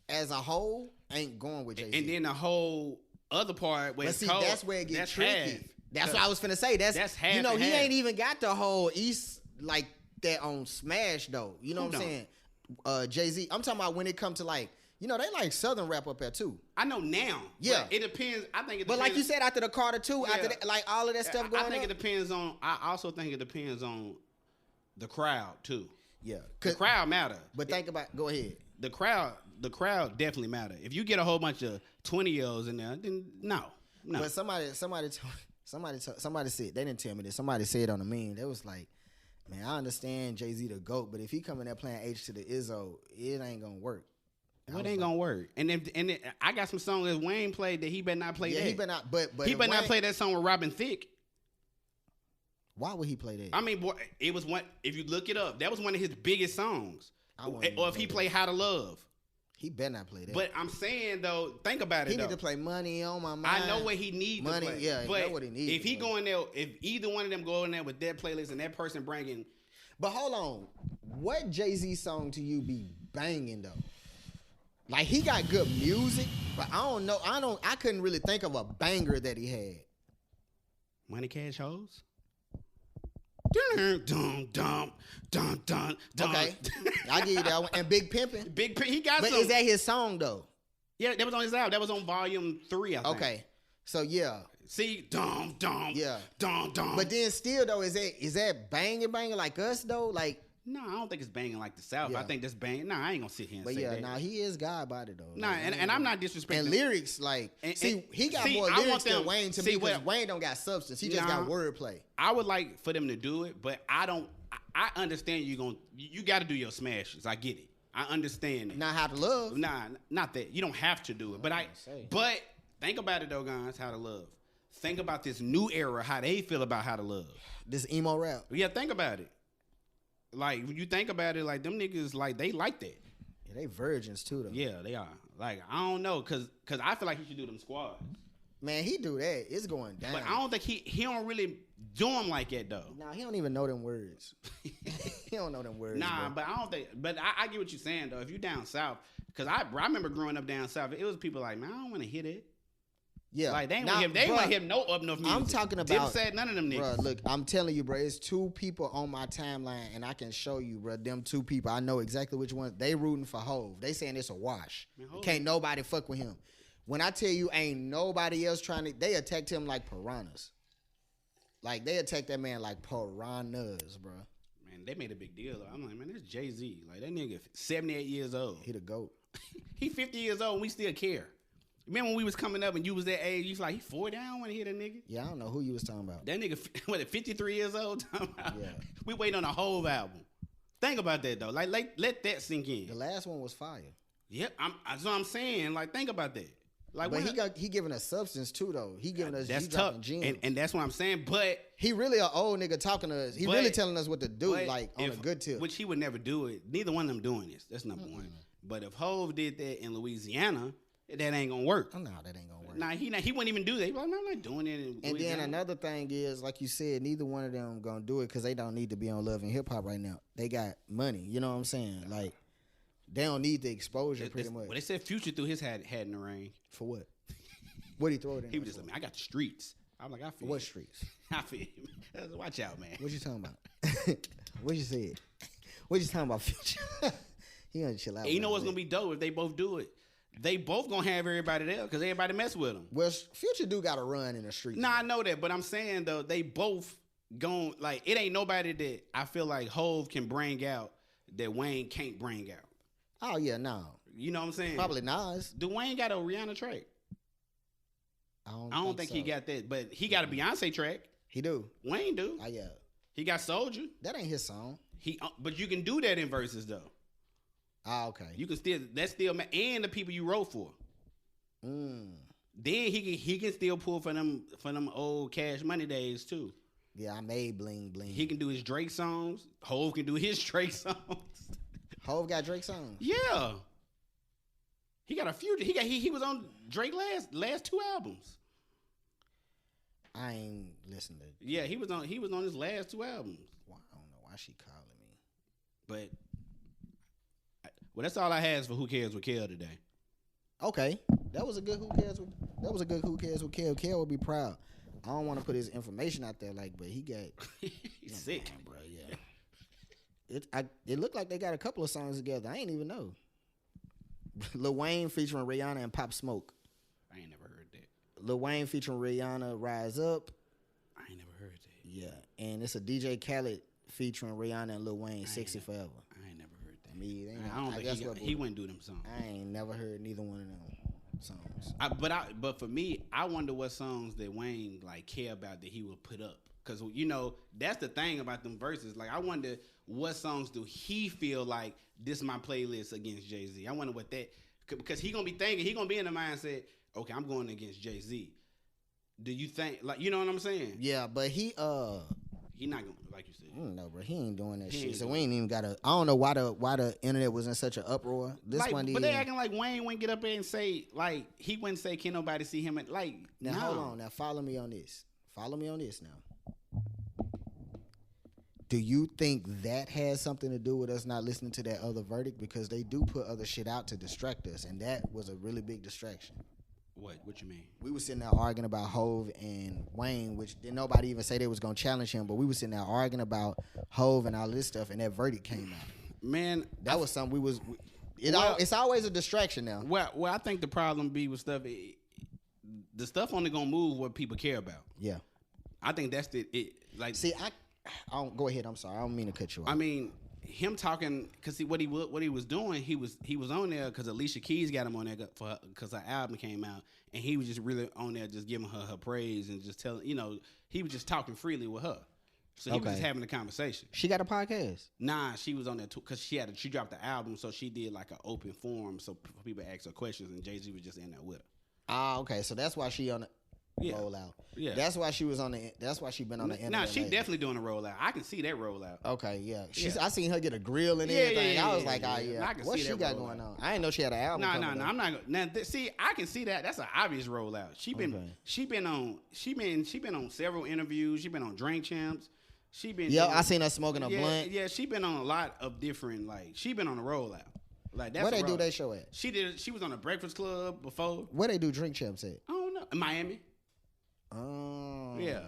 [SPEAKER 1] as a whole ain't going with Jay-Z.
[SPEAKER 2] and then the whole other part where
[SPEAKER 1] but
[SPEAKER 2] it's
[SPEAKER 1] see,
[SPEAKER 2] cold,
[SPEAKER 1] that's where it gets
[SPEAKER 2] that's
[SPEAKER 1] tricky.
[SPEAKER 2] half.
[SPEAKER 1] That's what I was finna say. That's
[SPEAKER 2] half.
[SPEAKER 1] You know,
[SPEAKER 2] and
[SPEAKER 1] he
[SPEAKER 2] half.
[SPEAKER 1] ain't even got the whole East like that on Smash though. You know
[SPEAKER 2] Who
[SPEAKER 1] what I'm saying? Jay-Z. I'm talking about when it comes to like, you know, they like Southern rap up there too.
[SPEAKER 2] I know now.
[SPEAKER 1] Yeah.
[SPEAKER 2] But it depends. I think it depends.
[SPEAKER 1] But like you said, after the Carter 2, after
[SPEAKER 2] Yeah.
[SPEAKER 1] that, like all of that stuff going
[SPEAKER 2] I think
[SPEAKER 1] on.
[SPEAKER 2] it depends on. I also think it depends on the crowd too.
[SPEAKER 1] Yeah.
[SPEAKER 2] The crowd matter.
[SPEAKER 1] But think about, go ahead.
[SPEAKER 2] The crowd definitely matter. If you get a whole bunch of 20-year-olds in there, then no.
[SPEAKER 1] But somebody said, they didn't tell me this. Somebody said on the meme, they was like, man, I understand Jay-Z the GOAT, but if he come in there playing H to the Izzo, it ain't gonna work.
[SPEAKER 2] It ain't gonna work. And I got some songs that Wayne played that he better not play.
[SPEAKER 1] Yeah,
[SPEAKER 2] that.
[SPEAKER 1] he better not. But
[SPEAKER 2] he better not
[SPEAKER 1] Wayne-
[SPEAKER 2] play that song with Robin Thicke.
[SPEAKER 1] Why would he play that?
[SPEAKER 2] I mean, boy, it was one. If you look it up, that was one of his biggest songs.
[SPEAKER 1] I wouldn't
[SPEAKER 2] Or if
[SPEAKER 1] play
[SPEAKER 2] he
[SPEAKER 1] that.
[SPEAKER 2] played How to Love.
[SPEAKER 1] He better not play that.
[SPEAKER 2] But I'm saying though, think about it.
[SPEAKER 1] he
[SPEAKER 2] though.
[SPEAKER 1] need to play Money on My Mind.
[SPEAKER 2] I know what he needs
[SPEAKER 1] Money,
[SPEAKER 2] to play.
[SPEAKER 1] yeah,
[SPEAKER 2] but
[SPEAKER 1] I know what he needs
[SPEAKER 2] if
[SPEAKER 1] to
[SPEAKER 2] he
[SPEAKER 1] play.
[SPEAKER 2] go in there, if either one of them go in there with their playlist and that person bringing,
[SPEAKER 1] But hold on, what Jay-Z song to you be banging though? Like he got good music, but I don't know. I couldn't really think of a banger that he had.
[SPEAKER 2] Money Cash Hoes. Dun, dun, dun, dun, dun, dun.
[SPEAKER 1] Okay, I give you that one. And Big Pimpin'.
[SPEAKER 2] He got
[SPEAKER 1] But
[SPEAKER 2] some.
[SPEAKER 1] is that his song though?
[SPEAKER 2] Yeah, that was on his album. That was on volume 3, I think.
[SPEAKER 1] Okay, so yeah,
[SPEAKER 2] See, dum dum.
[SPEAKER 1] Yeah.
[SPEAKER 2] Dum dum.
[SPEAKER 1] but then still though, is that banging like us though? Like,
[SPEAKER 2] no, I don't think it's banging like the South.
[SPEAKER 1] Yeah.
[SPEAKER 2] I think that's banging. Nah, I ain't gonna sit here and
[SPEAKER 1] but
[SPEAKER 2] say
[SPEAKER 1] yeah,
[SPEAKER 2] that.
[SPEAKER 1] nah, he is God body though.
[SPEAKER 2] Nah,
[SPEAKER 1] Like,
[SPEAKER 2] and I'm not disrespecting.
[SPEAKER 1] And lyrics, like,
[SPEAKER 2] And-
[SPEAKER 1] he got
[SPEAKER 2] see,
[SPEAKER 1] more
[SPEAKER 2] I want
[SPEAKER 1] lyrics than
[SPEAKER 2] them-
[SPEAKER 1] Wayne to
[SPEAKER 2] see,
[SPEAKER 1] me, because
[SPEAKER 2] what-
[SPEAKER 1] Wayne don't got substance. He just
[SPEAKER 2] Nah.
[SPEAKER 1] got wordplay.
[SPEAKER 2] I would like for them to do it, but I don't. I understand you got to do your smashes. I get it. I understand it.
[SPEAKER 1] Not How to Love.
[SPEAKER 2] Nah, not that. You don't have to do it. But think about it though, guys. How to Love. Think about this new era. How they feel about How to Love.
[SPEAKER 1] This emo rap.
[SPEAKER 2] Yeah, think about it. Like when you think about it, like them niggas, like they like that.
[SPEAKER 1] Yeah, they virgins too though.
[SPEAKER 2] Yeah, they are. Like I don't know, cause I feel like he should do them squads.
[SPEAKER 1] Man, he do that. It's going down.
[SPEAKER 2] But I don't think he don't really do them like that though.
[SPEAKER 1] Nah, he don't even know them words. He don't know them words.
[SPEAKER 2] Nah,
[SPEAKER 1] bro.
[SPEAKER 2] but I don't think. But I get what you're saying though. If you down south, because I remember growing up down south, it was people like, man, I don't want to hear that.
[SPEAKER 1] Yeah,
[SPEAKER 2] Like they ain't
[SPEAKER 1] Nah,
[SPEAKER 2] want him. They ain't
[SPEAKER 1] bruh,
[SPEAKER 2] want him no up north music.
[SPEAKER 1] I'm talking about-
[SPEAKER 2] Dipset, none of them niggas.
[SPEAKER 1] Bruh, look, I'm telling you, bro. It's two people on my timeline, and I can show you, bro. Them two people, I know exactly which ones. They rooting for Hove. They saying it's a wash.
[SPEAKER 2] Man, Hov-
[SPEAKER 1] Can't nobody fuck with him. When I tell you, ain't nobody else trying to. They attacked him like piranhas. Like they attacked that man like piranhas, bro.
[SPEAKER 2] Man, they made a big deal. I'm like, man, that's Jay-Z. Like that nigga, 78 years old.
[SPEAKER 1] He the GOAT.
[SPEAKER 2] He 50 years old and we still care. Remember when we was coming up and you was that age, you was like, he 40, I don't want to hear that nigga.
[SPEAKER 1] Yeah, I don't know who you was talking about.
[SPEAKER 2] That nigga, what, 53 years old?
[SPEAKER 1] Yeah.
[SPEAKER 2] We waiting on a whole album. Think about that, though. Like let that sink in.
[SPEAKER 1] The last one was fire.
[SPEAKER 2] Yep, that's what I'm saying. Like, think about that. Like,
[SPEAKER 1] But
[SPEAKER 2] when
[SPEAKER 1] he giving us substance too, though. He giving us.
[SPEAKER 2] that's
[SPEAKER 1] he
[SPEAKER 2] tough.
[SPEAKER 1] dropping gems.
[SPEAKER 2] And that's what I'm saying. But
[SPEAKER 1] He really an old nigga talking to us. He
[SPEAKER 2] But-
[SPEAKER 1] really telling us what to do,
[SPEAKER 2] but
[SPEAKER 1] like on a good tip.
[SPEAKER 2] which he would never do it. Neither one of them doing this. That's number one. But if Hove did that in Louisiana, that ain't gonna work.
[SPEAKER 1] Oh, no, that ain't gonna work.
[SPEAKER 2] Nah, he wouldn't even do that. He like, no, I'm not doing it. In
[SPEAKER 1] And then
[SPEAKER 2] Louisiana.
[SPEAKER 1] another thing is, like you said, neither one of them gonna do it because they don't need to be on Love and Hip Hop right now. They got money. You know what I'm saying? Like they don't need the exposure pretty much.
[SPEAKER 2] Well, they said Future threw his hat in the ring.
[SPEAKER 1] For what? What he throw it in?
[SPEAKER 2] He was
[SPEAKER 1] there
[SPEAKER 2] just
[SPEAKER 1] for?
[SPEAKER 2] like, man, I got the streets. I'm like, I feel
[SPEAKER 1] What
[SPEAKER 2] you.
[SPEAKER 1] streets?
[SPEAKER 2] I feel you. Watch out, man.
[SPEAKER 1] What you talking about? What you said? What you talking about? Future? He gonna chill out.
[SPEAKER 2] And you know
[SPEAKER 1] with
[SPEAKER 2] what's
[SPEAKER 1] that.
[SPEAKER 2] gonna be dope if they both do it. they both gonna have everybody there because everybody mess with them.
[SPEAKER 1] Well, Future do got to run in the streets.
[SPEAKER 2] Nah, I know that, but I'm saying though they both gon' like it ain't nobody that I feel like Hove can bring out that Wayne can't bring out.
[SPEAKER 1] Oh yeah, no.
[SPEAKER 2] You know what I'm saying?
[SPEAKER 1] Probably Nas.
[SPEAKER 2] Do Wayne got a Rihanna track? I don't think
[SPEAKER 1] so.
[SPEAKER 2] he got that, but he got a Beyonce track.
[SPEAKER 1] He do.
[SPEAKER 2] Wayne do.
[SPEAKER 1] Oh yeah.
[SPEAKER 2] He got Soldier.
[SPEAKER 1] That ain't his song.
[SPEAKER 2] But you can do that in verses though.
[SPEAKER 1] Ah, okay.
[SPEAKER 2] You can still and the people you wrote for. Then he can still pull for them old Cash Money days too.
[SPEAKER 1] Yeah, I made bling bling.
[SPEAKER 2] He can do his Drake songs. Hove can do his Drake songs.
[SPEAKER 1] Hove got Drake songs.
[SPEAKER 2] Yeah. He got a few. He was on Drake last 2 albums.
[SPEAKER 1] I ain't listened to.
[SPEAKER 2] Yeah, he was on his last 2 albums.
[SPEAKER 1] Well, I don't know why she calling me.
[SPEAKER 2] But that's all I has for Who Cares with Kell today.
[SPEAKER 1] Okay, that was a good Who Cares with Kell. Kell would be proud. I don't want to put his information out there, but he got
[SPEAKER 2] he's sick,
[SPEAKER 1] man, bro. Yeah, it looked like they got a couple of songs together. I ain't even know. Lil Wayne featuring Rihanna and Pop Smoke.
[SPEAKER 2] I ain't never heard that.
[SPEAKER 1] Lil Wayne featuring Rihanna, Rise Up.
[SPEAKER 2] I ain't never heard that.
[SPEAKER 1] Yeah, and it's a DJ Khaled featuring Rihanna and Lil Wayne, Sexy Forever.
[SPEAKER 2] I ain't never heard that.
[SPEAKER 1] Me,
[SPEAKER 2] I don't think he wouldn't do them songs.
[SPEAKER 1] I ain't never heard neither one of them songs.
[SPEAKER 2] But for me, I wonder what songs that Wayne care about that he would put up. Because, that's the thing about them verses. I wonder what songs do he feel like this is my playlist against Jay-Z. I wonder what that, because he going to be thinking, he going to be in the mindset, okay, I'm going against Jay-Z. Do you think, you know what I'm saying?
[SPEAKER 1] Yeah, but he
[SPEAKER 2] not going to, like you said.
[SPEAKER 1] I don't know, bro. He ain't doing that shit. So we ain't even got to, I don't know why the internet was in such an uproar.
[SPEAKER 2] But they acting like Wayne wouldn't get up there and say, he wouldn't say, can nobody see him?
[SPEAKER 1] Now, hold on. Now, follow me on this. Follow me on this now. Do you think that has something to do with us not listening to that other verdict? Because they do put other shit out to distract us, and that was a really big distraction.
[SPEAKER 2] What you mean?
[SPEAKER 1] We were sitting there arguing about Hove and Wayne, which didn't nobody even say they was going to challenge him, but we were sitting there arguing about Hove and all this stuff, and that verdict came out.
[SPEAKER 2] Man,
[SPEAKER 1] that was something it's always a distraction now.
[SPEAKER 2] Well, I think the problem be with stuff, the stuff only going to move what people care about.
[SPEAKER 1] Yeah.
[SPEAKER 2] I think that's
[SPEAKER 1] See, I don't go ahead. I'm sorry. I don't mean to cut you off.
[SPEAKER 2] I mean, him talking because what he was doing, he was on there because Alicia Keys got him on there because her album came out, and he was just really on there just giving her praise and just telling, he was just talking freely with her. So he was just having a conversation.
[SPEAKER 1] She got a podcast?
[SPEAKER 2] Nah, she was on there too because she dropped the album, so she did an open forum so people ask her questions, and Jay-Z was just in there with her.
[SPEAKER 1] Ah, okay. So that's why she on the rollout. Yeah, that's why she was on the. That's why she been on the internet.
[SPEAKER 2] Nah, she definitely doing a rollout. I can see that rollout.
[SPEAKER 1] Okay, yeah. I seen her get a grill and everything. I was like,
[SPEAKER 2] yeah.
[SPEAKER 1] What she got going on? I didn't know she had an album.
[SPEAKER 2] No. I'm not. Now, see, I can see that. That's an obvious rollout. She been on several interviews. She been on Drink Champs.
[SPEAKER 1] I seen her smoking a blunt.
[SPEAKER 2] Yeah, she been on a lot of different. She been on a rollout. That's
[SPEAKER 1] where they do they show at?
[SPEAKER 2] She was on the Breakfast Club before.
[SPEAKER 1] Where they do Drink Champs at?
[SPEAKER 2] I don't know. In Miami.
[SPEAKER 1] Oh.
[SPEAKER 2] Yeah.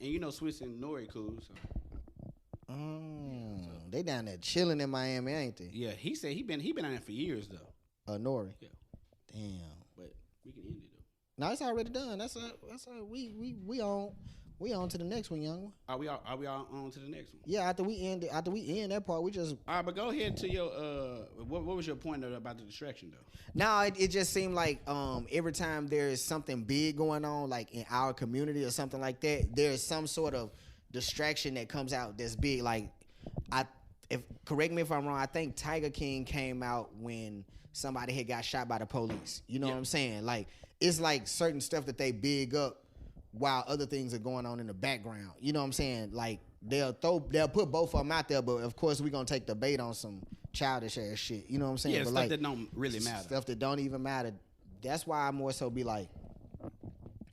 [SPEAKER 2] And Swiss and Nori cool. So.
[SPEAKER 1] Oh. They down there chilling in Miami, ain't they?
[SPEAKER 2] Yeah, he said he been on there for years though.
[SPEAKER 1] Nori.
[SPEAKER 2] Yeah.
[SPEAKER 1] Damn.
[SPEAKER 2] But we can end it
[SPEAKER 1] though. No, it's already done. That's we on to the next one, young one.
[SPEAKER 2] Are we all on to the next one?
[SPEAKER 1] Yeah, after we end that part, we just.
[SPEAKER 2] All right, but go ahead to your what was your point about the distraction though?
[SPEAKER 1] No, it just seemed like every time there is something big going on, like in our community or something like that, there's some sort of distraction that comes out that's big. Like correct me if I'm wrong, I think Tiger King came out when somebody had got shot by the police. You know what I'm saying? Like it's like certain stuff that they big up while other things are going on in the background. You know what I'm saying? Like they'll put both of them out there, but of course we're gonna take the bait on some childish ass shit. You know what I'm saying?
[SPEAKER 2] Yeah,
[SPEAKER 1] but
[SPEAKER 2] stuff that don't really matter.
[SPEAKER 1] Stuff that don't even matter. That's why I more so be like,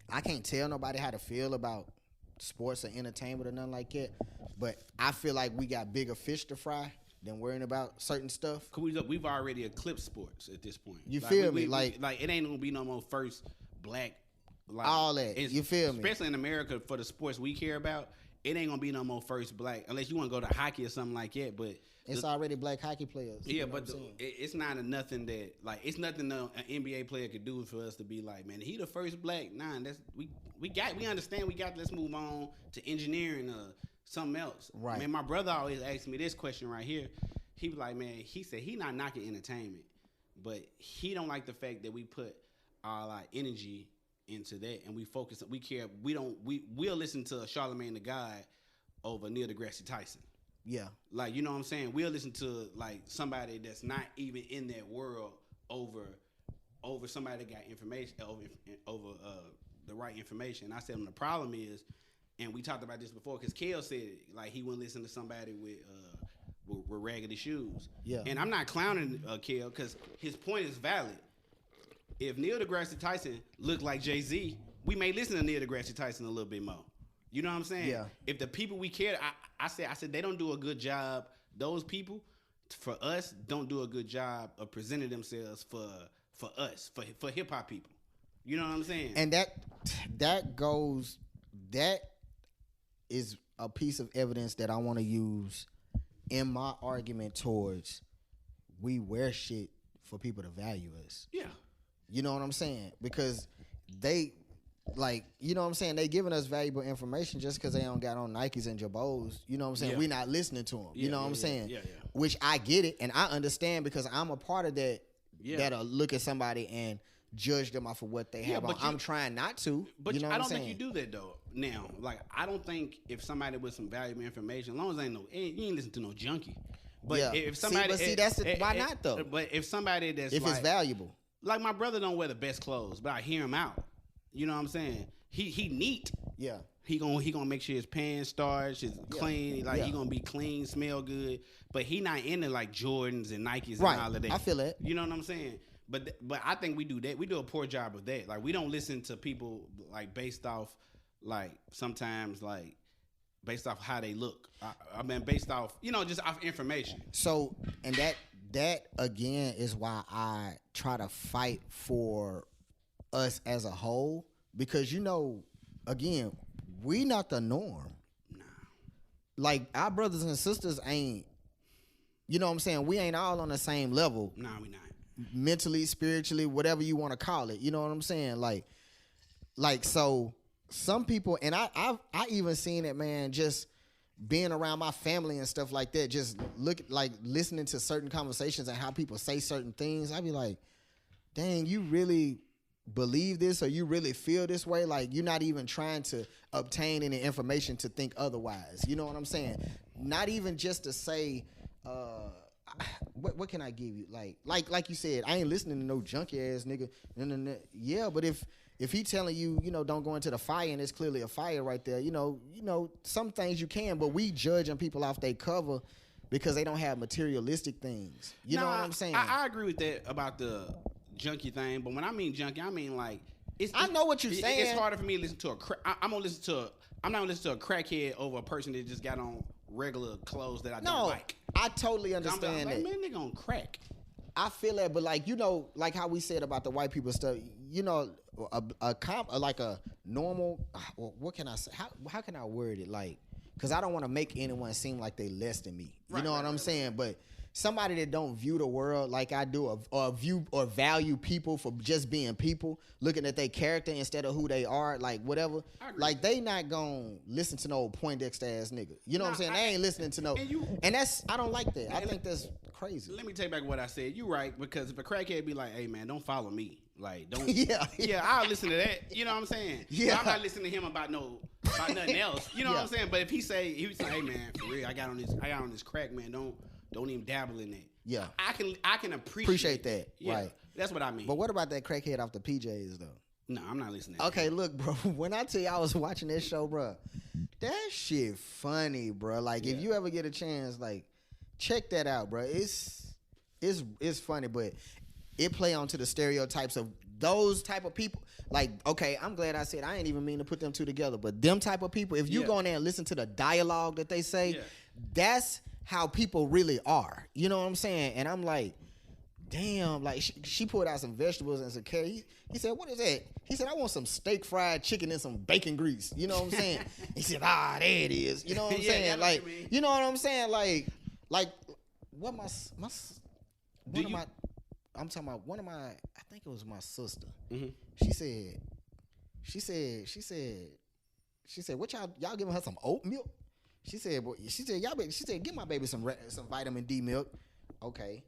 [SPEAKER 1] I can't tell nobody how to feel about sports or entertainment or nothing like that. But I feel like we got bigger fish to fry than worrying about certain stuff.
[SPEAKER 2] We've already eclipsed sports at this point.
[SPEAKER 1] You feel me?
[SPEAKER 2] Like it ain't gonna be no more first black.
[SPEAKER 1] All that. You feel me?
[SPEAKER 2] Especially in America for the sports we care about. it ain't gonna be no more first black unless you want to go to hockey or something like that. But
[SPEAKER 1] it's already black hockey players.
[SPEAKER 2] Yeah, but it's not nothing that like it's nothing an NBA player could do for us to be like, man, he the first black. Nah, that's we understand. We got. Let's move on to engineering or something else.
[SPEAKER 1] Right.
[SPEAKER 2] Man, my brother always asks me this question right here. He was like, man, he said he not knocking entertainment, but he don't like the fact that we put all our energy into that and we focus. We care. We'll listen to Charlamagne the God over Neil deGrasse Tyson. Yeah. Like, you know what I'm saying? We'll listen to, like, somebody that's not even in that world over somebody that got information, over the right information. I said, the problem is, and we talked about this before, because Kell said it, like, he wouldn't listen to somebody with raggedy shoes. Yeah. And I'm not clowning Kell, because his point is valid. If Neil deGrasse Tyson looked like Jay-Z, we may listen to Neil deGrasse Tyson a little bit more. You know what I'm saying? Yeah. If the people we care, I said they don't do a good job. Those people, for us, don't do a good job of presenting themselves for us, for hip hop people. You know what I'm saying?
[SPEAKER 1] And that is a piece of evidence that I want to use in my argument towards we wear shit for people to value us. Yeah. You know what I'm saying? Because they. Like, you know what I'm saying? They giving us valuable information just because they don't got on Nikes and Jabos. You know what I'm saying? Yeah. We not listening to them. You know what I'm saying? Yeah. Which I get it, and I understand because I'm a part of that. Yeah. That'll look at somebody and judge them off of what they have. I'm trying not to.
[SPEAKER 2] But
[SPEAKER 1] you know
[SPEAKER 2] I don't think you do that though. Now, like, I don't think if somebody with some valuable information, as long as you ain't listen to no junkie. But if somebody,
[SPEAKER 1] why not though?
[SPEAKER 2] But if somebody that's
[SPEAKER 1] if it's valuable,
[SPEAKER 2] like my brother don't wear the best clothes, but I hear him out. You know what I'm saying? He neat. Yeah. He gonna make sure his pants starch, is clean. Like he gonna be clean, smell good. But he not into like Jordans and Nikes and all of that.
[SPEAKER 1] I feel it.
[SPEAKER 2] You know what I'm saying? But I think we do that. We do a poor job of that. Like we don't listen to people like based off like sometimes like based off how they look. I mean based off just off information.
[SPEAKER 1] So and that again is why I try to fight for us as a whole, because again, we not the norm. Nah. Like our brothers and sisters ain't, you know what I'm saying? We ain't all on the same level.
[SPEAKER 2] Nah, we not.
[SPEAKER 1] Mentally, spiritually, whatever you want to call it. You know what I'm saying? Like so some people, and I even seen it, man, just being around my family and stuff like that, just listening to certain conversations and how people say certain things. I be like, dang, you really believe this or you really feel this way? Like you're not even trying to obtain any information to think otherwise. You know what I'm saying? Not even just to say, what can I give you? Like you said, I ain't listening to no junkie ass nigga. Yeah, but if he telling you, don't go into the fire and it's clearly a fire right there, some things you can, but we judging people off their cover because they don't have materialistic things. You know what I'm saying?
[SPEAKER 2] I agree with that about the junkie thing, but when I mean junkie, I mean like
[SPEAKER 1] I know what you're saying.
[SPEAKER 2] It's harder for me to listen to I'm not gonna listen to a crackhead over a person that just got on regular clothes that I don't like.
[SPEAKER 1] I totally understand that.
[SPEAKER 2] Man, nigga on crack.
[SPEAKER 1] I feel that, but like like how we said about the white people stuff, like a normal. What can I say? How can I word it? Like, because I don't want to make anyone seem like they less than me. You know what I'm saying? But somebody that don't view the world like I do, or view or value people for just being people, looking at their character instead of who they are, like whatever, like they not gonna listen to no Poindexter ass nigga. You know what I'm saying? They ain't listening to no, and that's, I don't like that. I think that's crazy.
[SPEAKER 2] Let me take back what I said. You right, because if a crackhead be like, hey man, don't follow me. Like, don't.
[SPEAKER 1] yeah,
[SPEAKER 2] I'll listen to that. You know what I'm saying? Yeah. But I'm not listening to him about nothing else. You know what I'm saying? But if he say, hey man, for real, I got on this crack, man. Don't even dabble in that. Yeah. I can appreciate
[SPEAKER 1] that.
[SPEAKER 2] Yeah,
[SPEAKER 1] right.
[SPEAKER 2] That's what I mean.
[SPEAKER 1] But what about that crackhead off the PJs though?
[SPEAKER 2] No, I'm not listening.
[SPEAKER 1] Okay, look, bro. When I tell you I was watching this show, bro, that shit funny, bro. Like if you ever get a chance, like check that out, bro. It's funny, but it play onto the stereotypes of those type of people. Like, okay, I'm glad I said I ain't even mean to put them two together, but them type of people, if you go in there and listen to the dialogue that they say, that's how people really are. You know what I'm saying? And I'm like, damn, like she pulled out some vegetables and some carrots. He said, what is that? He said, I want some steak fried chicken and some bacon grease. You know what I'm saying? He said, there it is. You know what I'm saying? Like, you know what I'm saying? Like what I'm talking about one of my, I think it was my sister. Mm-hmm. She said, what y'all giving her some oat milk? She said, give my baby some vitamin D milk. Okay.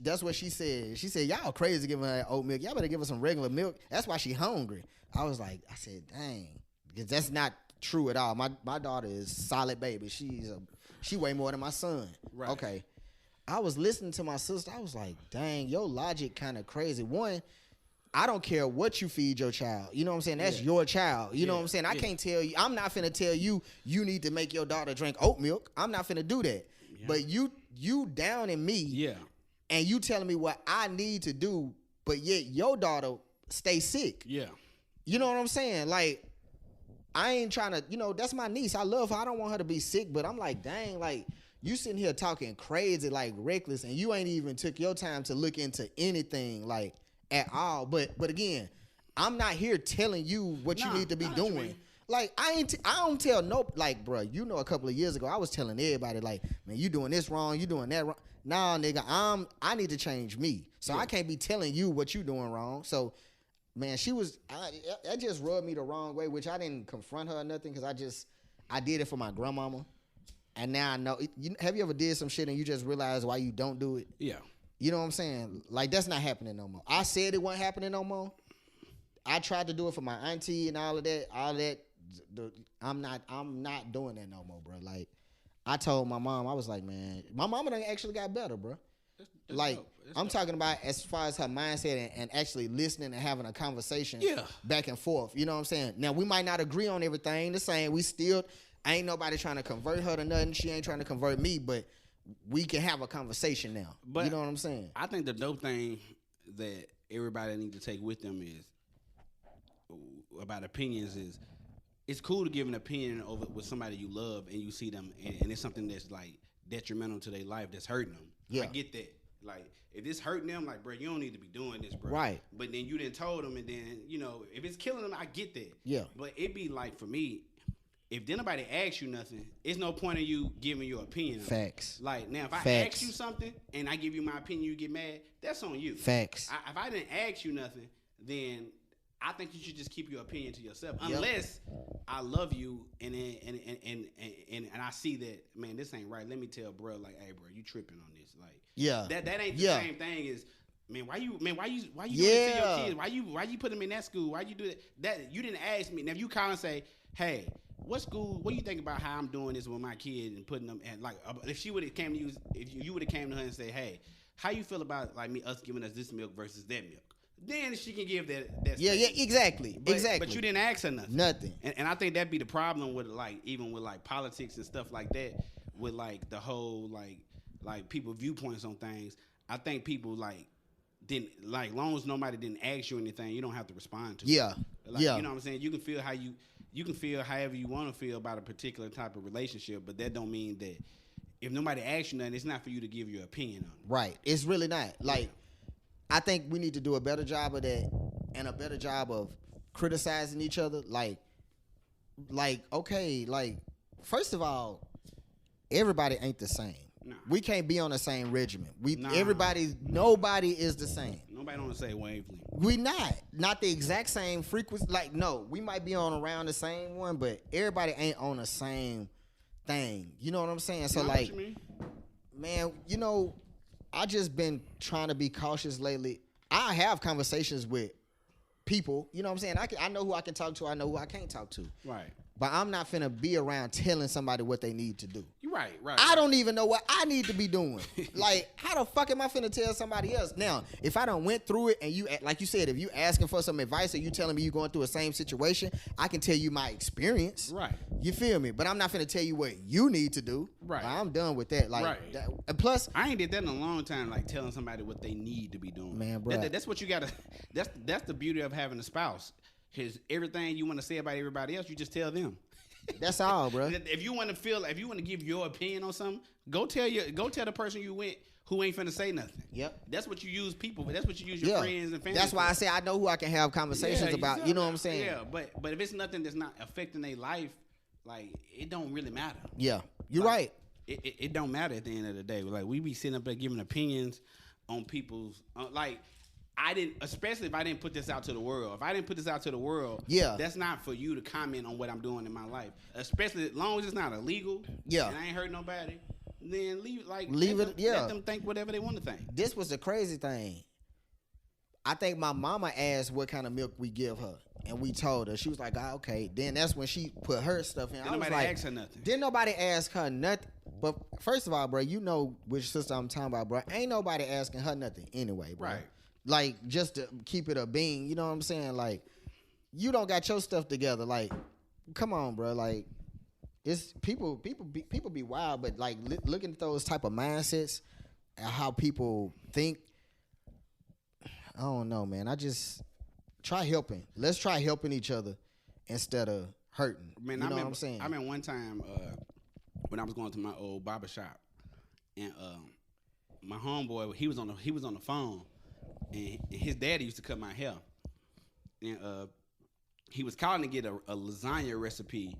[SPEAKER 1] That's what she said. She said, y'all crazy giving her oat milk. Y'all better give her some regular milk. That's why she hungry. I said, dang. Because that's not true at all. My daughter is solid baby. She way more than my son. Right. Okay. I was listening to my sister. I was like, dang, your logic kind of crazy. One, I don't care what you feed your child. You know what I'm saying? That's your child. You know what I'm saying? I can't tell you. I'm not finna tell you need to make your daughter drink oat milk. I'm not finna do that. Yeah. But you down in me. Yeah. And you telling me what I need to do, but yet your daughter stay sick. Yeah. You know what I'm saying? Like, I ain't trying to, that's my niece. I love her. I don't want her to be sick, but I'm like, dang, like, you sitting here talking crazy, like reckless, and you ain't even took your time to look into anything, like, at all. But again, I'm not here telling you what you need to be doing. Like, I don't tell like, bro, a couple of years ago, I was telling everybody, like, man, you doing this wrong, you doing that wrong. Nah, nigga, I need to change me. So I can't be telling you what you doing wrong. So, man, that just rubbed me the wrong way, which I didn't confront her or nothing, because I did it for my grandmama. And now I know. Have you ever did some shit and you just realize why you don't do it? Yeah. You know what I'm saying? Like, that's not happening no more. I said it wasn't happening no more. I tried to do it for my auntie and all of that. I'm not doing that no more, bro. Like, I told my mom, I was like, man, my mama done actually got better, bro. That's like, I'm talking about as far as her mindset and actually listening and having a conversation back and forth. You know what I'm saying? Now, we might not agree on everything the same. Ain't nobody trying to convert her to nothing. She ain't trying to convert me, but we can have a conversation now. But you know what I'm saying?
[SPEAKER 2] I think the dope thing that everybody need to take with them is about opinions is it's cool to give an opinion over with somebody you love and you see them and it's something that's like detrimental to their life that's hurting them. Yeah. I get that. Like, if it's hurting them, like, bro, you don't need to be doing this, bro. Right. But then you didn't told them, and then, if it's killing them, I get that. Yeah. But it be like, for me, if then nobody asks you nothing, it's no point in you giving your opinion. Facts. Like, now, if I ask you something and I give you my opinion, you get mad, that's on you. Facts. If I didn't ask you nothing, then I think you should just keep your opinion to yourself. Unless I love you and I see that, man, this ain't right. Let me tell bro, like, hey, bro, you tripping on this. Like, that ain't the same thing as, man, why you doing it to your kids? Why you put them in that school? Why you do that? That you didn't ask me. Now if you call and say, hey, what school? What do you think about how I'm doing this with my kid and putting them? And like, if she would have came to you, if you would have came to her and say, hey, how you feel about like us giving us this milk versus that milk? Then she can give that
[SPEAKER 1] exactly.
[SPEAKER 2] But you didn't ask her nothing. And I think that'd be the problem with like even with like politics and stuff like that, with like the whole like people viewpoints on things. I think people like didn't like long as nobody didn't ask you anything, you don't have to respond to it. Like, you know what I'm saying? You can feel you can feel however you want to feel about a particular type of relationship, but that don't mean that if nobody asks you nothing, it's not for you to give your opinion on it.
[SPEAKER 1] Right. It's really not. Like, I think we need to do a better job of that and a better job of criticizing each other. Like, okay, like, first of all, everybody ain't the same. Nah. We can't be on the same regimen. Nobody is the same.
[SPEAKER 2] Nobody on the same wavelength.
[SPEAKER 1] We not the exact same frequency. Like, no, we might be on around the same one, but everybody ain't on the same thing. You know what I'm saying? So, like, man, I just been trying to be cautious lately. I have conversations with people. You know what I'm saying? I know who I can talk to. I know who I can't talk to. Right. But I'm not finna be around telling somebody what they need to do. Right. I don't even know what I need to be doing. Like, how the fuck am I finna tell somebody else? Now, if I done went through it and you, like you said, if you asking for some advice or you telling me you going through the same situation, I can tell you my experience. Right. You feel me? But I'm not finna tell you what you need to do. Right. I'm done with that. Like, and plus,
[SPEAKER 2] I ain't did that in a long time. Like telling somebody what they need to be doing.
[SPEAKER 1] Man, bro.
[SPEAKER 2] That's what you gotta. That's the beauty of having a spouse. Because everything you want to say about everybody else, you just tell them.
[SPEAKER 1] That's all, bro.
[SPEAKER 2] If you want to give your opinion on something, go tell the person you went who ain't finna say nothing.
[SPEAKER 1] Yep.
[SPEAKER 2] That's what you use people for. That's what you use your friends and family
[SPEAKER 1] That's why
[SPEAKER 2] for.
[SPEAKER 1] I say I know who I can have conversations about. You know what I'm saying?
[SPEAKER 2] Yeah, but if it's nothing that's not affecting their life, like it don't really matter.
[SPEAKER 1] Yeah, you're
[SPEAKER 2] Like,
[SPEAKER 1] right.
[SPEAKER 2] It don't matter at the end of the day. Like we be sitting up there giving opinions on people's like. Especially if I didn't put this out to the world. If I didn't put this out to the world, that's not for you to comment on what I'm doing in my life. Especially as long as it's not illegal, and I ain't hurt nobody, then leave it. Let them think whatever they want to think.
[SPEAKER 1] This was the crazy thing. I think my mama asked what kind of milk we give her, and we told her. She was like, okay. Then that's when she put her stuff in.
[SPEAKER 2] Didn't nobody ask her nothing.
[SPEAKER 1] Didn't nobody ask her nothing. But first of all, bro, you know which sister I'm talking about, bro. Ain't nobody asking her nothing anyway, bro. Right. Like, just to keep it a bean, you know what I'm saying? Like, you don't got your stuff together. Like, come on, bro. Like, it's people be wild, but like looking at those type of mindsets and how people think, I don't know, man. I just try helping. Let's try helping each other instead of hurting.
[SPEAKER 2] Man,
[SPEAKER 1] you know what I'm saying?
[SPEAKER 2] I remember one time when I was going to my old barber shop, and my homeboy, he was on the phone. And his daddy used to cut my hair, and he was calling to get a lasagna recipe